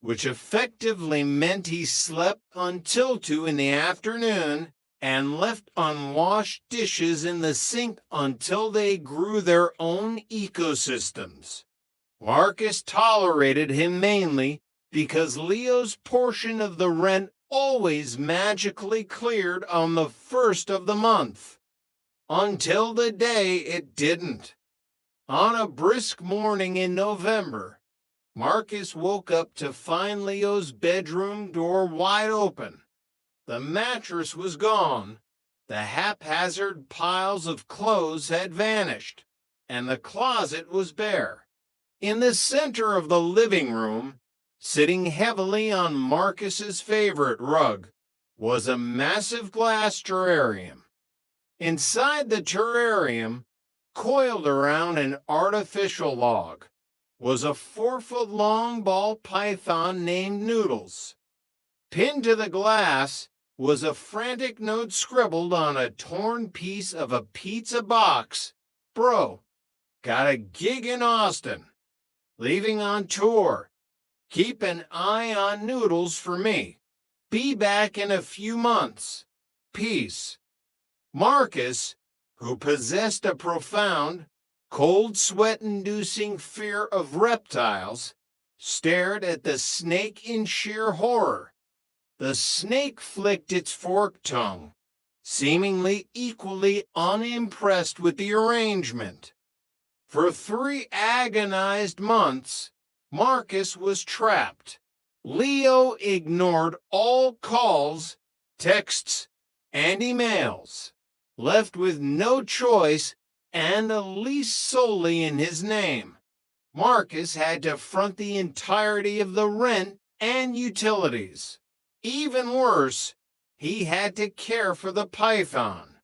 which effectively meant he slept until 2 in the afternoon and left unwashed dishes in the sink until they grew their own ecosystems. Marcus tolerated him mainly because Leo's portion of the rent always magically cleared on the 1st of the month, until the day it didn't. On a brisk morning in November, Marcus woke up to find Leo's bedroom door wide open. The mattress was gone, the haphazard piles of clothes had vanished, and the closet was bare. In the center of the living room, sitting heavily on Marcus's favorite rug, was a massive glass terrarium. Inside the terrarium, coiled around an artificial log, was a 4-foot-long ball python named Noodles. Pinned to the glass was a frantic note scribbled on a torn piece of a pizza box. Bro, got a gig in Austin. Leaving on tour. Keep an eye on Noodles for me. Be back in a few months. Peace. Marcus, who possessed a profound, cold sweat-inducing fear of reptiles, stared at the snake in sheer horror. The snake flicked its forked tongue, seemingly equally unimpressed with the arrangement. For 3 agonized months, Marcus was trapped. Leo ignored all calls, texts, and emails, left with no choice and a lease solely in his name. Marcus had to front the entirety of the rent and utilities. Even worse, he had to care for the python.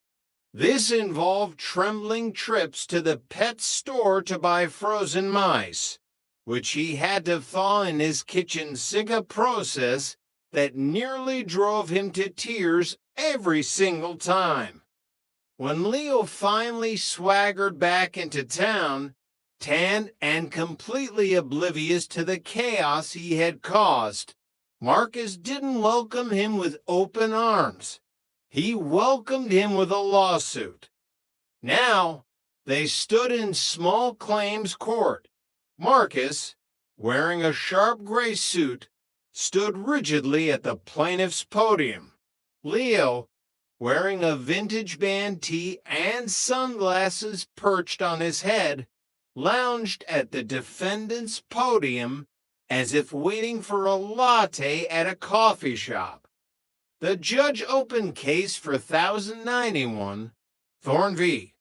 This involved trembling trips to the pet store to buy frozen mice, which he had to thaw in his kitchen sink, a process that nearly drove him to tears every single time. When Leo finally swaggered back into town, tanned and completely oblivious to the chaos he had caused, Marcus didn't welcome him with open arms. He welcomed him with a lawsuit. Now, they stood in small claims court. Marcus, wearing a sharp gray suit, stood rigidly at the plaintiff's podium. Leo, wearing a vintage band tee and sunglasses perched on his head, lounged at the defendant's podium as if waiting for a latte at a coffee shop. The judge opened case for 1091, Thorne v.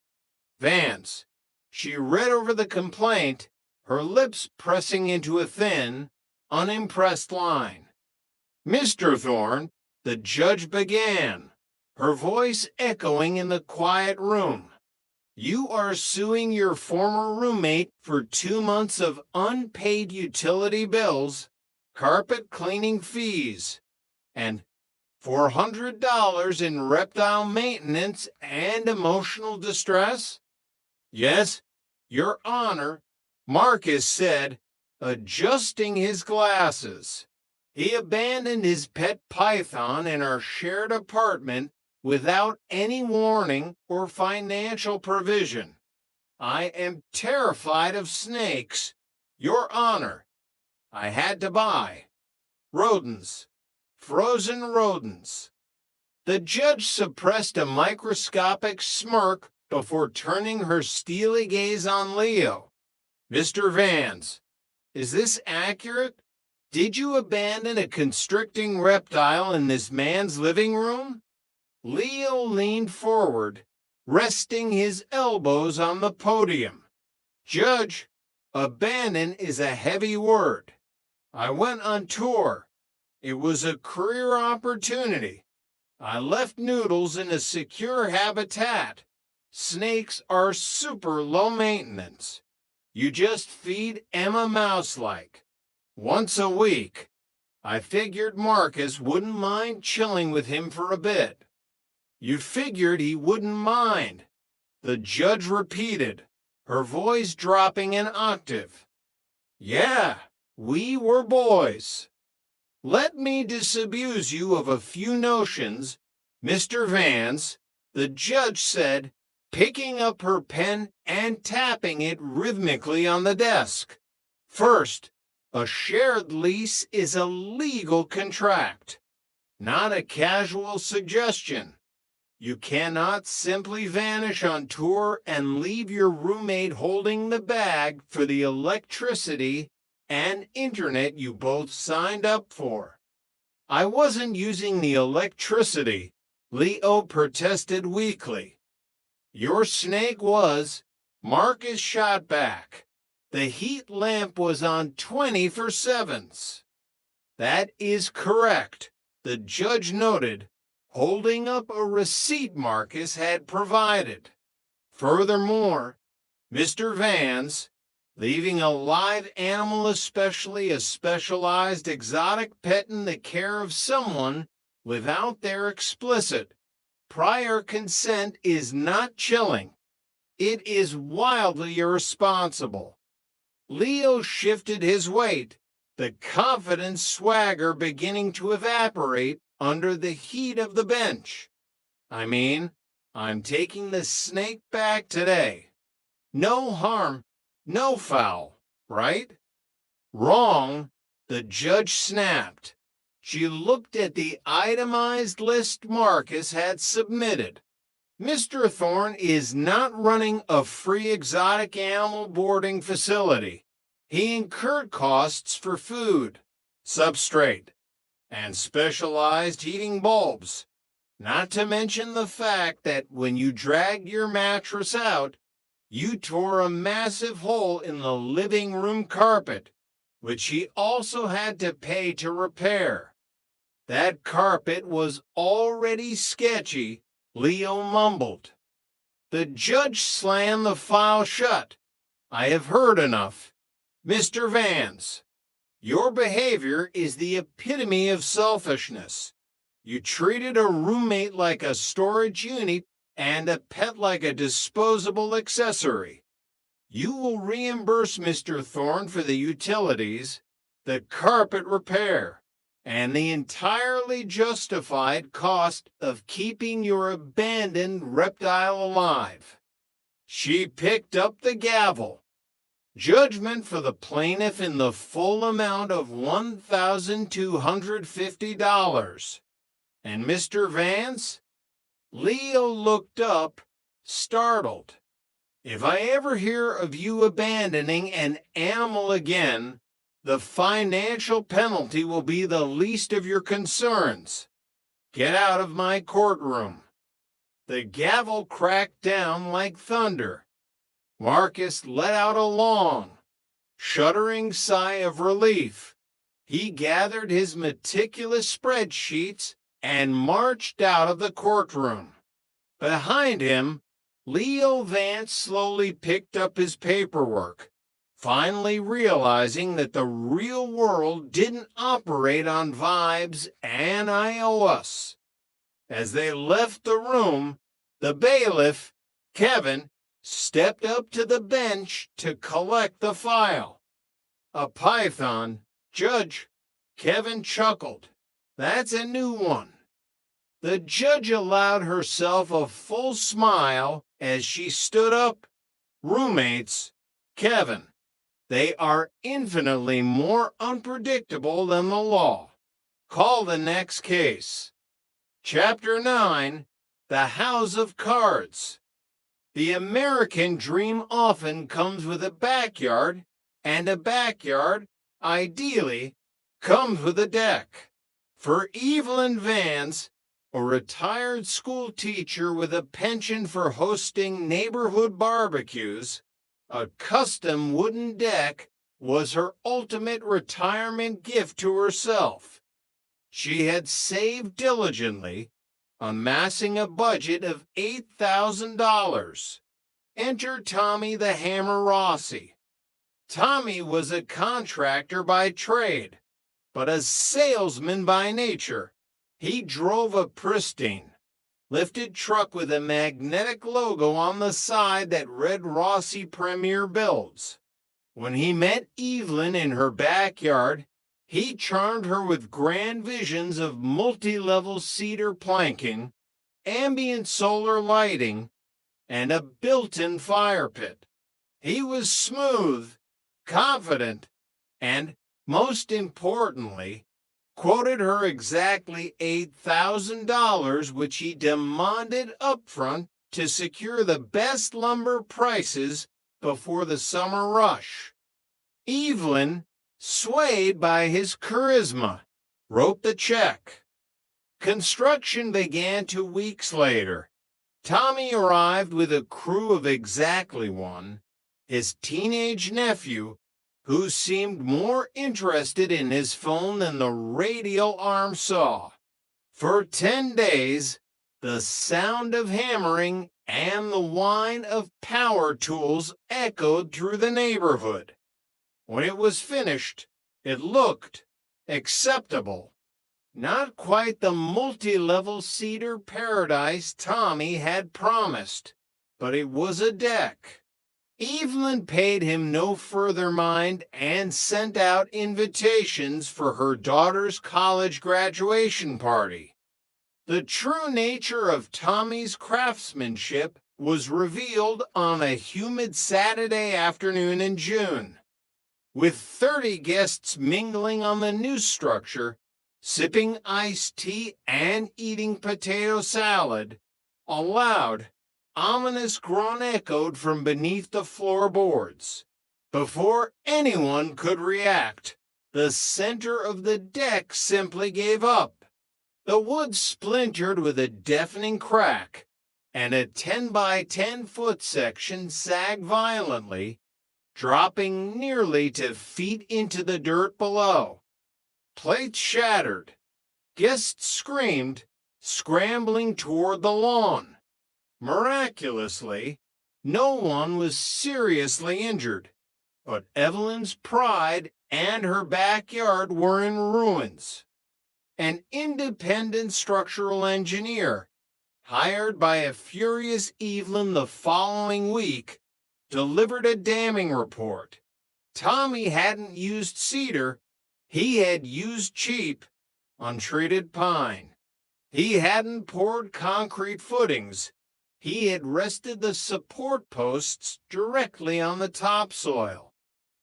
Vance. She read over the complaint, her lips pressing into a thin, unimpressed line. Mr. Thorne, the judge began, her voice echoing in the quiet room. You are suing your former roommate for 2 months of unpaid utility bills, carpet cleaning fees, and $400 in reptile maintenance and emotional distress? Yes, Your Honor, Marcus said, adjusting his glasses. He abandoned his pet python in our shared apartment without any warning or financial provision. I am terrified of snakes, Your Honor. I had to buy rodents, frozen rodents. The judge suppressed a microscopic smirk before turning her steely gaze on Leo. Mr. Vance, is this accurate? Did you abandon a constricting reptile in this man's living room? Leo leaned forward, resting his elbows on the podium. Judge, abandon is a heavy word. I went on tour. It was a career opportunity. I left Noodles in a secure habitat. Snakes are super low maintenance. You just feed Emma mouse-like. Once a week. I figured Marcus wouldn't mind chilling with him for a bit. You figured he wouldn't mind, the judge repeated, her voice dropping an octave. Yeah, we were boys. Let me disabuse you of a few notions, Mr. Vance, the judge said, picking up her pen and tapping it rhythmically on the desk. First, a shared lease is a legal contract, not a casual suggestion. You cannot simply vanish on tour and leave your roommate holding the bag for the electricity and internet you both signed up for. I wasn't using the electricity, Leo protested weakly. Your snake was. Marcus shot back. The heat lamp was on 24/7s. That is correct, the judge noted, holding up a receipt Marcus had provided. Furthermore, Mr. Vance, leaving a live animal, especially a specialized exotic pet, in the care of someone without their explicit prior consent is not chilling. It is wildly irresponsible. Leo shifted his weight, the confident swagger beginning to evaporate under the heat of the bench. I mean, I'm taking the snake back today. No harm, no foul, right? Wrong, the judge snapped. She looked at the itemized list Marcus had submitted. Mr. Thorne is not running a free exotic animal boarding facility. He incurred costs for food, substrate, and specialized heating bulbs, not to mention the fact that when you dragged your mattress out, you tore a massive hole in the living room carpet, which he also had to pay to repair. That carpet was already sketchy, Leo mumbled. The judge slammed the file shut. I have heard enough. Mr. Vance, your behavior is the epitome of selfishness. You treated a roommate like a storage unit and a pet like a disposable accessory. You will reimburse Mr. Thorne for the utilities, the carpet repair, and the entirely justified cost of keeping your abandoned reptile alive. She picked up the gavel. Judgment for the plaintiff in the full amount of $1,250. And Mr. Vance? Leo looked up, startled. If I ever hear of you abandoning an animal again, the financial penalty will be the least of your concerns. Get out of my courtroom. The gavel cracked down like thunder. Marcus let out a long, shuddering sigh of relief. He gathered his meticulous spreadsheets and marched out of the courtroom. Behind him, Leo Vance slowly picked up his paperwork, finally realizing that the real world didn't operate on vibes and I owe us. As they left the room, the bailiff, Kevin, stepped up to the bench to collect the file. A python, Judge, Kevin chuckled. That's a new one. The judge allowed herself a full smile as she stood up. Roommates, Kevin, they are infinitely more unpredictable than the law. Call the next case. Chapter 9, The House of Cards. The American dream often comes with a backyard, and a backyard, ideally, comes with a deck. For Evelyn Vance, a retired school teacher with a penchant for hosting neighborhood barbecues, a custom wooden deck was her ultimate retirement gift to herself. She had saved diligently, amassing a budget of $8,000. Enter Tommy the Hammer Rossi. Tommy was a contractor by trade, but a salesman by nature. He drove a pristine, lifted truck with a magnetic logo on the side that read Rossi Premier Builds. When he met Evelyn in her backyard, he charmed her with grand visions of multi-level cedar planking, ambient solar lighting, and a built-in fire pit. He was smooth, confident, and, most importantly, quoted her exactly $8,000, which he demanded upfront to secure the best lumber prices before the summer rush. Evelyn, swayed by his charisma, wrote the check. Construction began 2 weeks later. Tommy arrived with a crew of exactly one, his teenage nephew, who seemed more interested in his phone than the radial arm saw. For 10 days, the sound of hammering and the whine of power tools echoed through the neighborhood. When it was finished, it looked acceptable. Not quite the multi-level cedar paradise Tommy had promised, but it was a deck. Evelyn paid him no further mind and sent out invitations for her daughter's college graduation party. The true nature of Tommy's craftsmanship was revealed on a humid Saturday afternoon in June. With 30 guests mingling on the new structure, sipping iced tea and eating potato salad, a loud, ominous groan echoed from beneath the floorboards. Before anyone could react, the center of the deck simply gave up. The wood splintered with a deafening crack, and a 10 by 10 foot section sagged violently, dropping nearly to feet into the dirt below. Plates shattered. Guests screamed, scrambling toward the lawn. Miraculously, no one was seriously injured, but Evelyn's pride and her backyard were in ruins. An independent structural engineer, hired by a furious Evelyn the following week, delivered a damning report. Tommy hadn't used cedar, he had used cheap, untreated pine. He hadn't poured concrete footings, he had rested the support posts directly on the topsoil.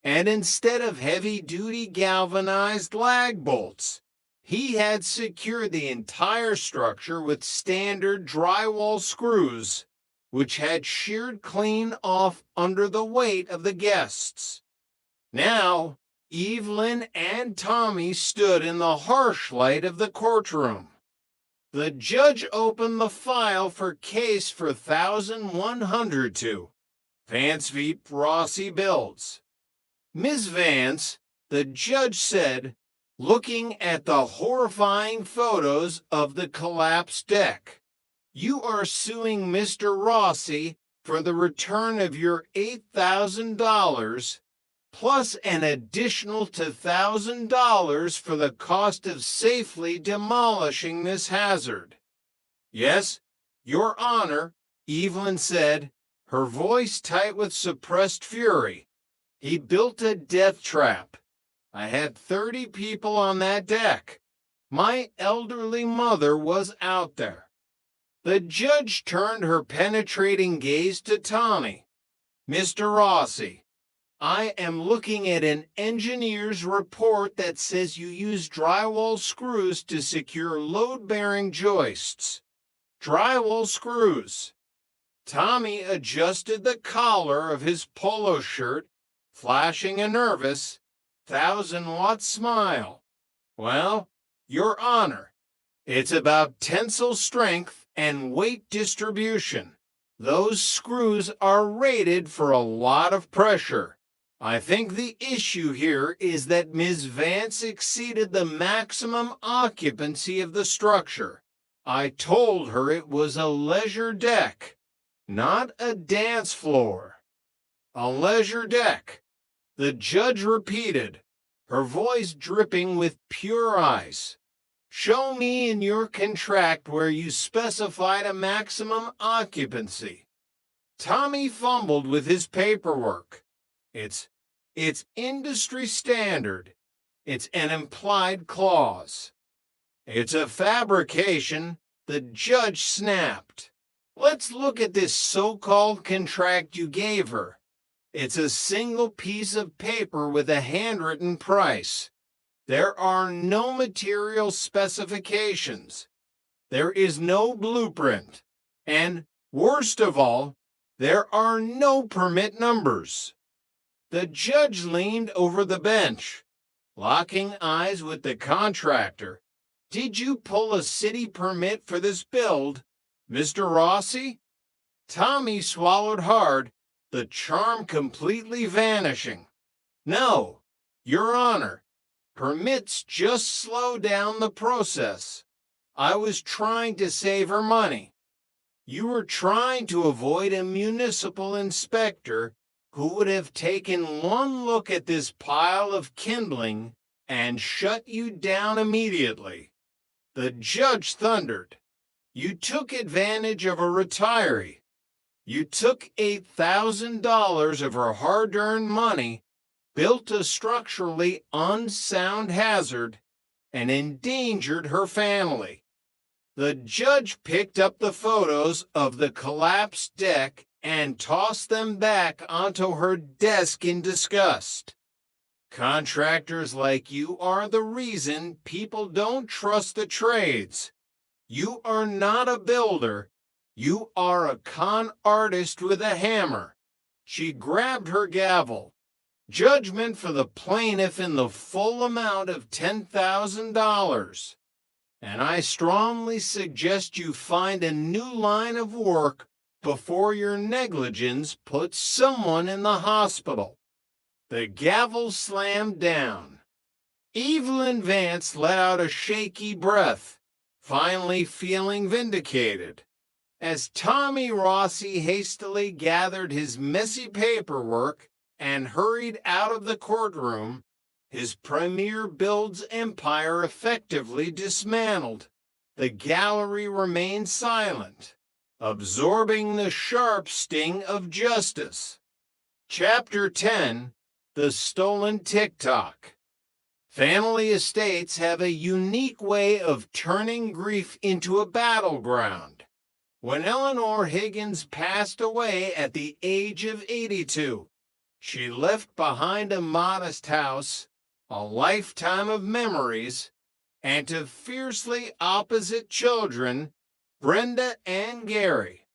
And instead of heavy-duty galvanized lag bolts, he had secured the entire structure with standard drywall screws, which had sheared clean off under the weight of the guests. Now, Evelyn and Tommy stood in the harsh light of the courtroom. The judge opened the file for case for 1,102. Vance v. Rossi Builds. Ms. Vance, the judge said, looking at the horrifying photos of the collapsed deck, you are suing Mr. Rossi for the return of your $8,000 plus an additional $2,000 for the cost of safely demolishing this hazard. Yes, Your Honor, Evelyn said, her voice tight with suppressed fury. He built a death trap. I had 30 people on that deck. My elderly mother was out there. The judge turned her penetrating gaze to Tommy. Mr. Rossi, I am looking at an engineer's report that says you use drywall screws to secure load-bearing joists. Drywall screws. Tommy adjusted the collar of his polo shirt, flashing a nervous, 1,000-watt smile. Well, Your Honor, it's about tensile strength and weight distribution. Those screws are rated for a lot of pressure. I think the issue here is that Ms. Vance exceeded the maximum occupancy of the structure. I told her it was a leisure deck, not a dance floor. A leisure deck, the judge repeated, her voice dripping with pure ice. Show me in your contract where you specified a maximum occupancy. Tommy fumbled with his paperwork. It's industry standard. It's an implied clause. It's a fabrication, the judge snapped. Let's look at this so-called contract you gave her. It's a single piece of paper with a handwritten price. There are no material specifications. There is no blueprint. And, worst of all, there are no permit numbers. The judge leaned over the bench, locking eyes with the contractor. Did you pull a city permit for this build, Mr. Rossi? Tommy swallowed hard, the charm completely vanishing. No, Your Honor, permits just slow down the process. I was trying to save her money. You were trying to avoid a municipal inspector who would have taken one look at this pile of kindling and shut you down immediately. The judge thundered. You took advantage of a retiree. You took $8,000 of her hard-earned money, built a structurally unsound hazard, and endangered her family. The judge picked up the photos of the collapsed deck and tossed them back onto her desk in disgust. Contractors like you are the reason people don't trust the trades. You are not a builder. You are a con artist with a hammer. She grabbed her gavel. Judgment for the plaintiff in the full amount of $10,000. And I strongly suggest you find a new line of work before your negligence puts someone in the hospital. The gavel slammed down. Evelyn Vance let out a shaky breath, finally feeling vindicated. As Tommy Rossi hastily gathered his messy paperwork and hurried out of the courtroom, his premier builds empire effectively dismantled. The gallery remained silent, absorbing the sharp sting of justice. Chapter 10, The Stolen TikTok. Family estates have a unique way of turning grief into a battleground. When Eleanor Higgins passed away at the age of 82, she left behind a modest house, a lifetime of memories, and to fiercely opposite children, Brenda and Gary.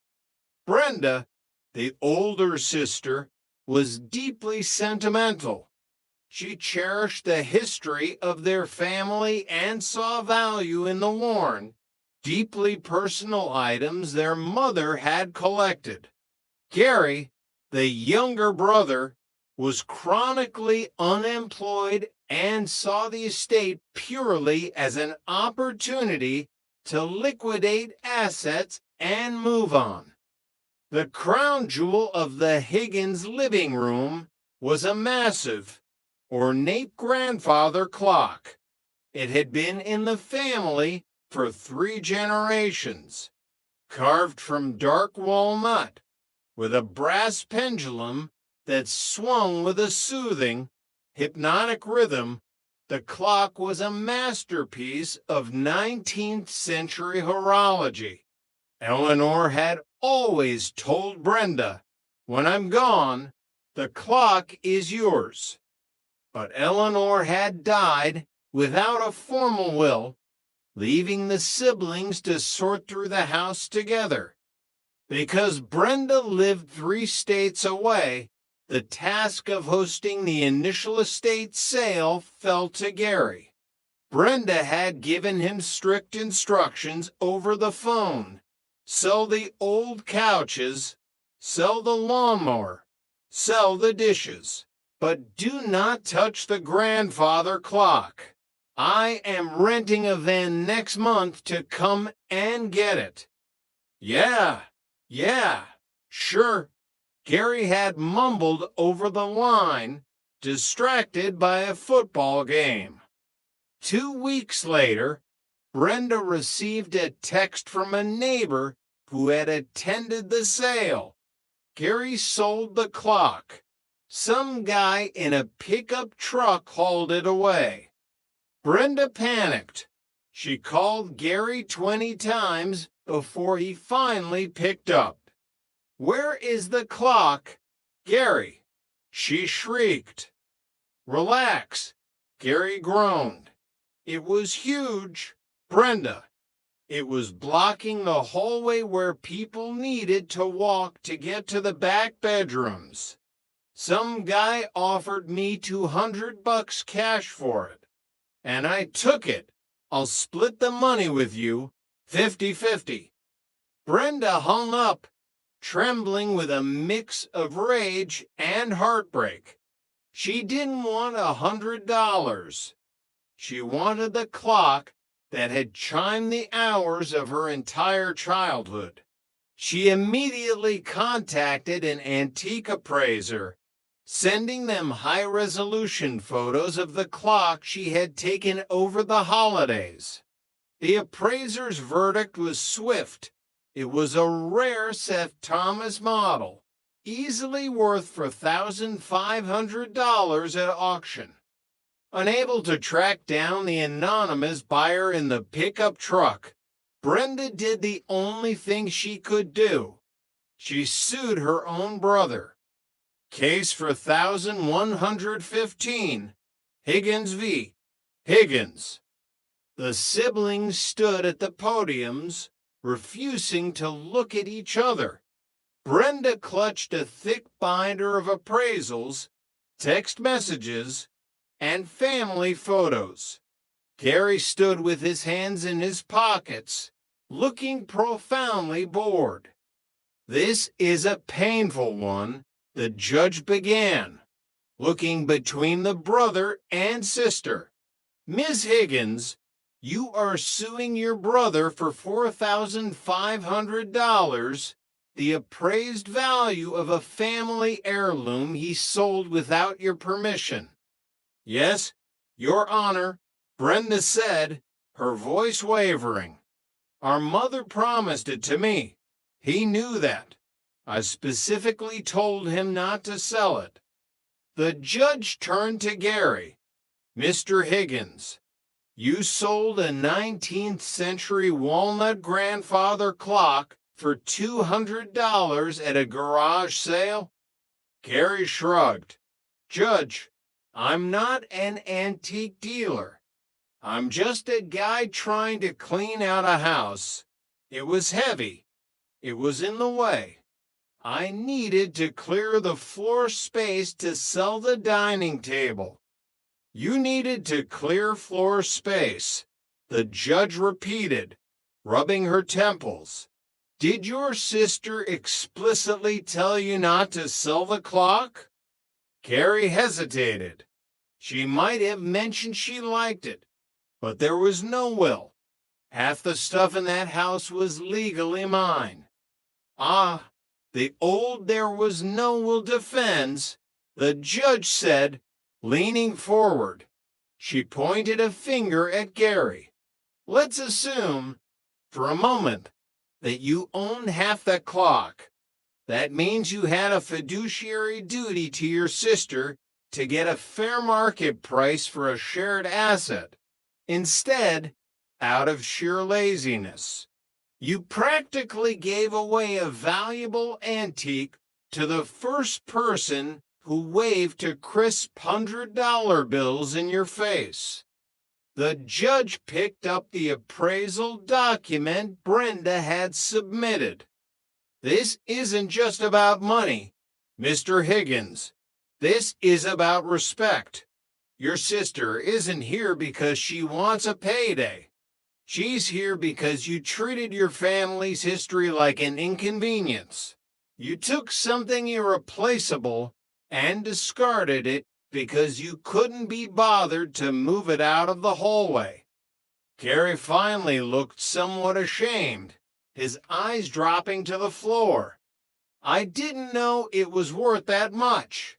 Brenda, the older sister, was deeply sentimental. She cherished the history of their family and saw value in the worn, deeply personal items their mother had collected. Gary, the younger brother, was chronically unemployed and saw the estate purely as an opportunity to liquidate assets and move on. The crown jewel of the Higgins living room was a massive, ornate grandfather clock. It had been in the family for 3 generations, carved from dark walnut, with a brass pendulum that swung with a soothing, hypnotic rhythm. The clock was a masterpiece of 19th century horology. Eleanor had always told Brenda, "When I'm gone, the clock is yours." But Eleanor had died without a formal will, leaving the siblings to sort through the house together. Because Brenda lived 3 states away, the task of hosting the initial estate sale fell to Gary. Brenda had given him strict instructions over the phone. Sell the old couches, sell the lawnmower, sell the dishes, but do not touch the grandfather clock. I am renting a van next month to come and get it. Yeah, sure. Gary had mumbled over the line, distracted by a football game. 2 weeks later, Brenda received a text from a neighbor who had attended the sale. Gary sold the clock. Some guy in a pickup truck hauled it away. Brenda panicked. She called Gary 20 times before he finally picked up. "Where is the clock, Gary?" she shrieked. "Relax," Gary groaned. "It was huge, Brenda. It was blocking the hallway where people needed to walk to get to the back bedrooms. Some guy offered me $200 cash for it, and I took it. I'll split the money with you, 50-50. Brenda hung up, trembling with a mix of rage and heartbreak. She didn't want $100. She wanted the clock that had chimed the hours of her entire childhood. She immediately contacted an antique appraiser, sending them high-resolution photos of the clock she had taken over the holidays. The appraiser's verdict was swift. It was a rare Seth Thomas model, easily worth $4,500 at auction. Unable to track down the anonymous buyer in the pickup truck, Brenda did the only thing she could do. She sued her own brother. Case for 1,115, Higgins v. Higgins. The siblings stood at the podiums, refusing to look at each other. Brenda clutched a thick binder of appraisals, text messages, and family photos. Gary stood with his hands in his pockets, looking profoundly bored. "This is a painful one," the judge began, looking between the brother and sister. "Miss Higgins, you are suing your brother for $4,500, the appraised value of a family heirloom he sold without your permission." "Yes, Your Honor," Brenda said, her voice wavering. "Our mother promised it to me. He knew that. I specifically told him not to sell it." The judge turned to Gary. "Mr. Higgins, you sold a 19th century walnut grandfather clock for $200 at a garage sale?" Gary shrugged. "Judge, I'm not an antique dealer. I'm just a guy trying to clean out a house. It was heavy. It was in the way. I needed to clear the floor space to sell the dining table." "You needed to clear floor space," the judge repeated, rubbing her temples. Did your sister explicitly tell you not to sell the clock? Carrie hesitated. She might have mentioned she liked it, but there was no will. Half the stuff in that house was legally mine. Ah, the old there was no will defends, the judge said, leaning forward. She pointed a finger at Gary. Let's assume, for a moment, that you own half that clock. That means you had a fiduciary duty to your sister to get a fair market price for a shared asset. Instead, out of sheer laziness, you practically gave away a valuable antique to the first person who waved to crisp $100 bills in your face. The judge picked up the appraisal document Brenda had submitted. This isn't just about money, Mr. Higgins. This is about respect. Your sister isn't here because she wants a payday. She's here because you treated your family's history like an inconvenience. You took something irreplaceable and discarded it because you couldn't be bothered to move it out of the hallway. Gary finally looked somewhat ashamed, his eyes dropping to the floor. I didn't know it was worth that much.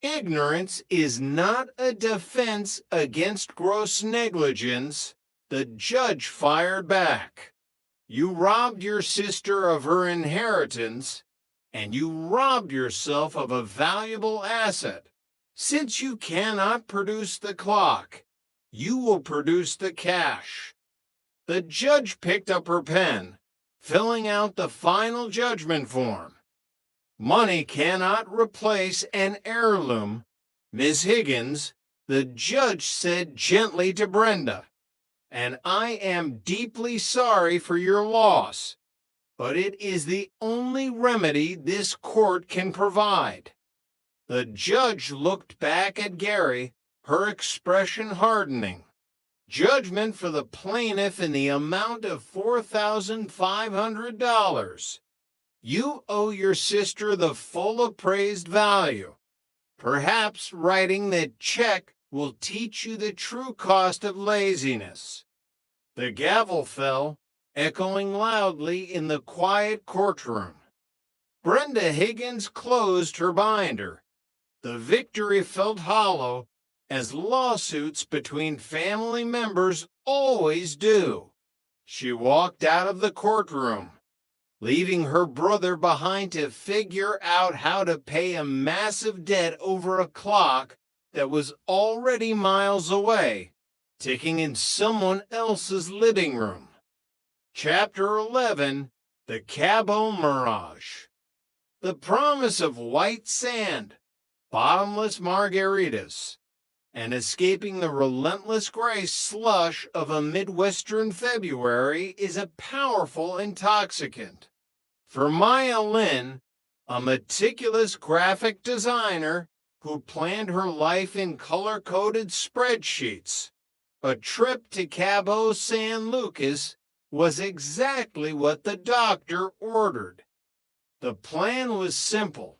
Ignorance is not a defense against gross negligence, the judge fired back. You robbed your sister of her inheritance, and you robbed yourself of a valuable asset. Since you cannot produce the clock, you will produce the cash. The judge picked up her pen, filling out the final judgment form. Money cannot replace an heirloom, Miss Higgins, the judge said gently to Brenda, and I am deeply sorry for your loss, but it is the only remedy this court can provide. The judge looked back at Gary, her expression hardening. Judgment for the plaintiff in the amount of $4,500. You owe your sister the full appraised value. Perhaps writing that check will teach you the true cost of laziness. The gavel fell, echoing loudly in the quiet courtroom. Brenda Higgins closed her binder. The victory felt hollow, as lawsuits between family members always do. She walked out of the courtroom, leaving her brother behind to figure out how to pay a massive debt over a clock that was already miles away, ticking in someone else's living room. Chapter 11, The Cabo Mirage. The promise of white sand, bottomless margaritas, and escaping the relentless gray slush of a Midwestern February is a powerful intoxicant. For Maya Lynn, a meticulous graphic designer who planned her life in color-coded spreadsheets, a trip to Cabo San Lucas was exactly what the doctor ordered. The plan was simple.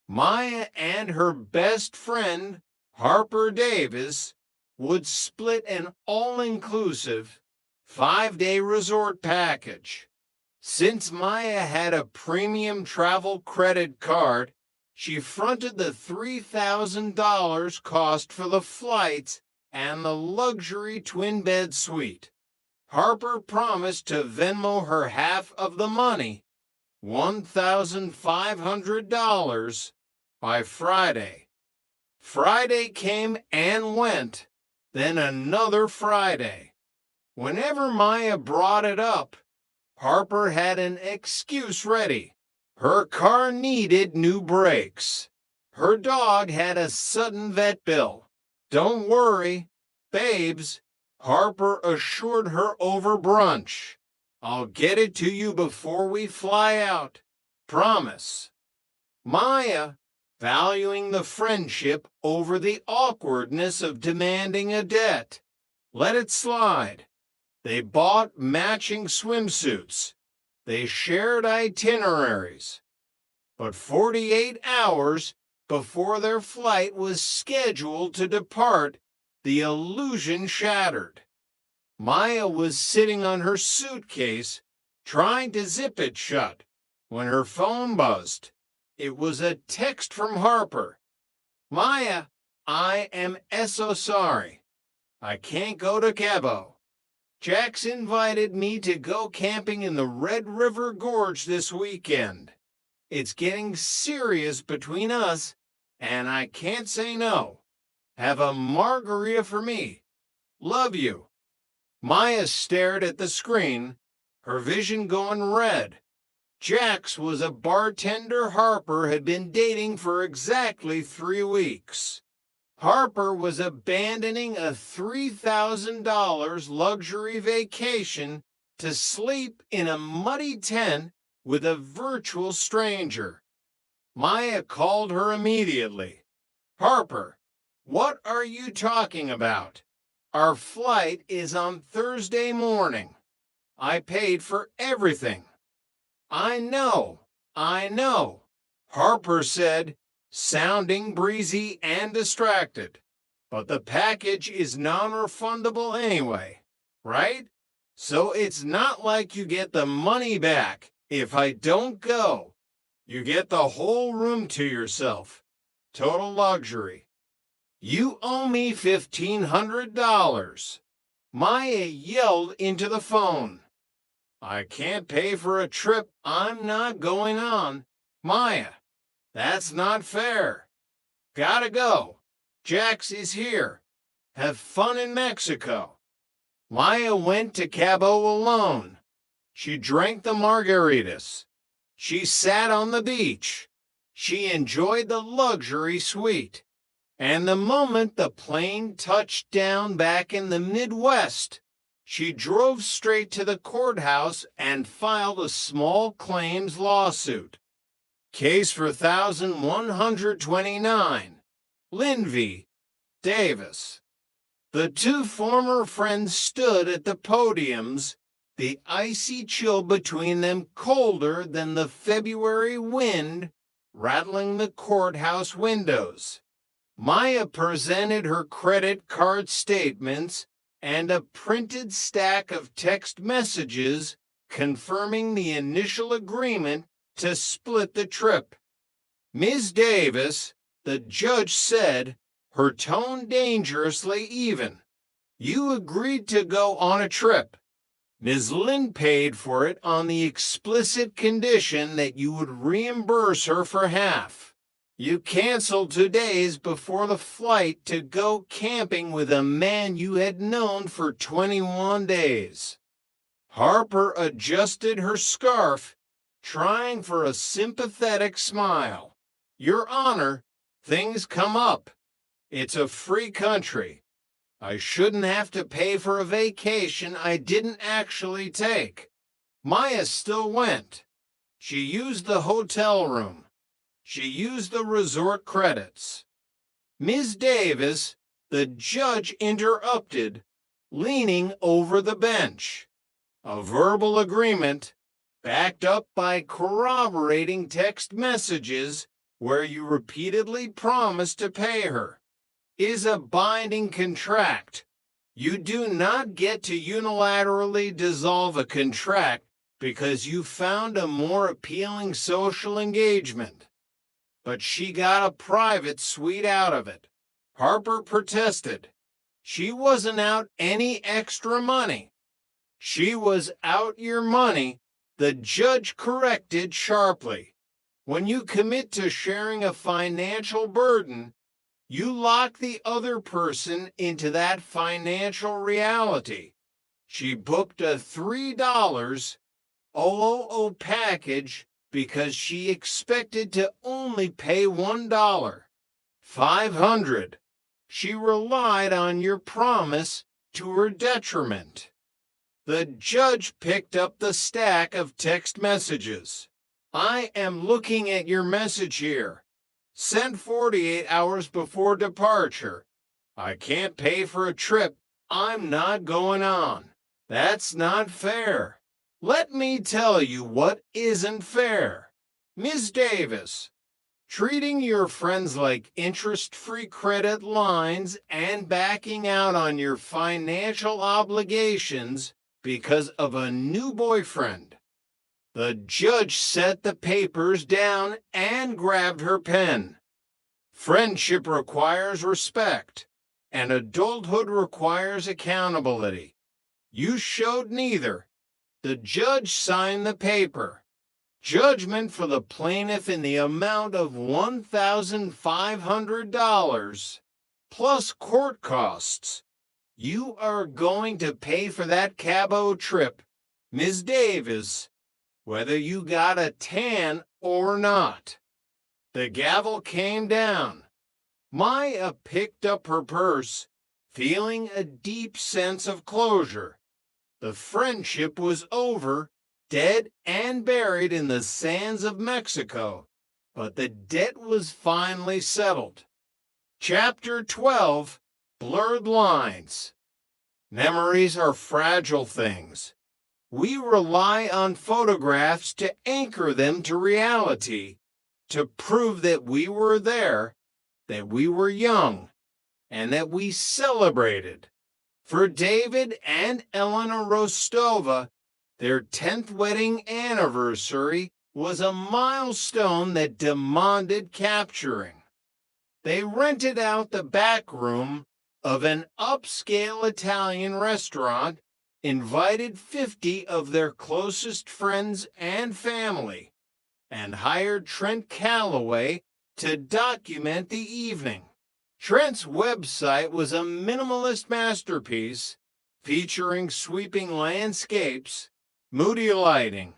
Maya and her best friend, Harper Davis, would split an all-inclusive 5-day resort package. Since Maya had a premium travel credit card, she fronted the $3,000 cost for the flights and the luxury twin-bed suite. Harper promised to Venmo her half of the money, $1,500, by Friday. Friday came and went, then another Friday. Whenever Maya brought it up, Harper had an excuse ready. Her car needed new brakes. Her dog had a sudden vet bill. Don't worry, babes, Harper assured her over brunch. I'll get it to you before we fly out. Promise. Maya, valuing the friendship over the awkwardness of demanding a debt, let it slide. They bought matching swimsuits. They shared itineraries. But 48 hours before their flight was scheduled to depart, the illusion shattered. Maya was sitting on her suitcase, trying to zip it shut, when her phone buzzed. It was a text from Harper. Maya, I am so sorry. I can't go to Cabo. Jack's invited me to go camping in the Red River Gorge this weekend. It's getting serious between us, and I can't say no. Have a margarita for me. Love you. Maya stared at the screen, her vision going red. Jax was a bartender Harper had been dating for exactly 3 weeks. Harper was abandoning a $3,000 luxury vacation to sleep in a muddy tent with a virtual stranger. Maya called her immediately. Harper, what are you talking about? Our flight is on Thursday morning. I paid for everything. I know. Harper said, sounding breezy and distracted. But the package is non-refundable anyway, right? So it's not like you get the money back if I don't go. You get the whole room to yourself. Total luxury. You owe me $1,500. Maya yelled into the phone. I can't pay for a trip I'm not going on. Maya, that's not fair. Gotta go. Jax is here. Have fun in Mexico. Maya went to Cabo alone. She drank the margaritas. She sat on the beach. She enjoyed the luxury suite. And the moment the plane touched down back in the Midwest, she drove straight to the courthouse and filed a small claims lawsuit. Case for 1129. Linvey, Davis. The two former friends stood at the podiums, the icy chill between them colder than the February wind rattling the courthouse windows. Maya presented her credit card statements and a printed stack of text messages confirming the initial agreement to split the trip. Ms. Davis, the judge said, her tone dangerously even, you agreed to go on a trip. Ms. Lynn paid for it on the explicit condition that you would reimburse her for half. You canceled 2 days before the flight to go camping with a man you had known for 21 days. Harper adjusted her scarf, trying for a sympathetic smile. Your Honor, things come up. It's a free country. I shouldn't have to pay for a vacation I didn't actually take. Maya still went. She used the hotel room. She used the resort credits. Ms. Davis, the judge interrupted, leaning over the bench. A verbal agreement, backed up by corroborating text messages where you repeatedly promised to pay her, is a binding contract. You do not get to unilaterally dissolve a contract because you found a more appealing social engagement. But she got a private suite out of it. Harper protested. She wasn't out any extra money. She was out your money, the judge corrected sharply. When you commit to sharing a financial burden, you lock the other person into that financial reality. She booked a $3 OOO package because she expected to only pay $1. $500. She relied on your promise to her detriment. The judge picked up the stack of text messages. I am looking at your message here. Sent 48 hours before departure. I can't pay for a trip I'm not going on. That's not fair. Let me tell you what isn't fair. Miss Davis, treating your friends like interest-free credit lines and backing out on your financial obligations because of a new boyfriend. The judge set the papers down and grabbed her pen. Friendship requires respect, and adulthood requires accountability. You showed neither. The judge signed the paper. Judgment for the plaintiff in the amount of $1,500 plus court costs. You are going to pay for that Cabo trip, Ms. Davis, whether you got a tan or not. The gavel came down. Maya picked up her purse, feeling a deep sense of closure. The friendship was over, dead and buried in the sands of Mexico, but the debt was finally settled. Chapter 12, Blurred Lines. Memories are fragile things. We rely on photographs to anchor them to reality, to prove that we were there, that we were young, and that we celebrated. For David and Eleanor Rostova, their 10th wedding anniversary was a milestone that demanded capturing. They rented out the back room of an upscale Italian restaurant, invited 50 of their closest friends and family, and hired Trent Calloway to document the evening. Trent's website was a minimalist masterpiece featuring sweeping landscapes, moody lighting,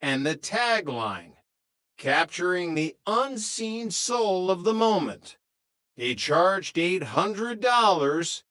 and the tagline, capturing the unseen soul of the moment. He charged $800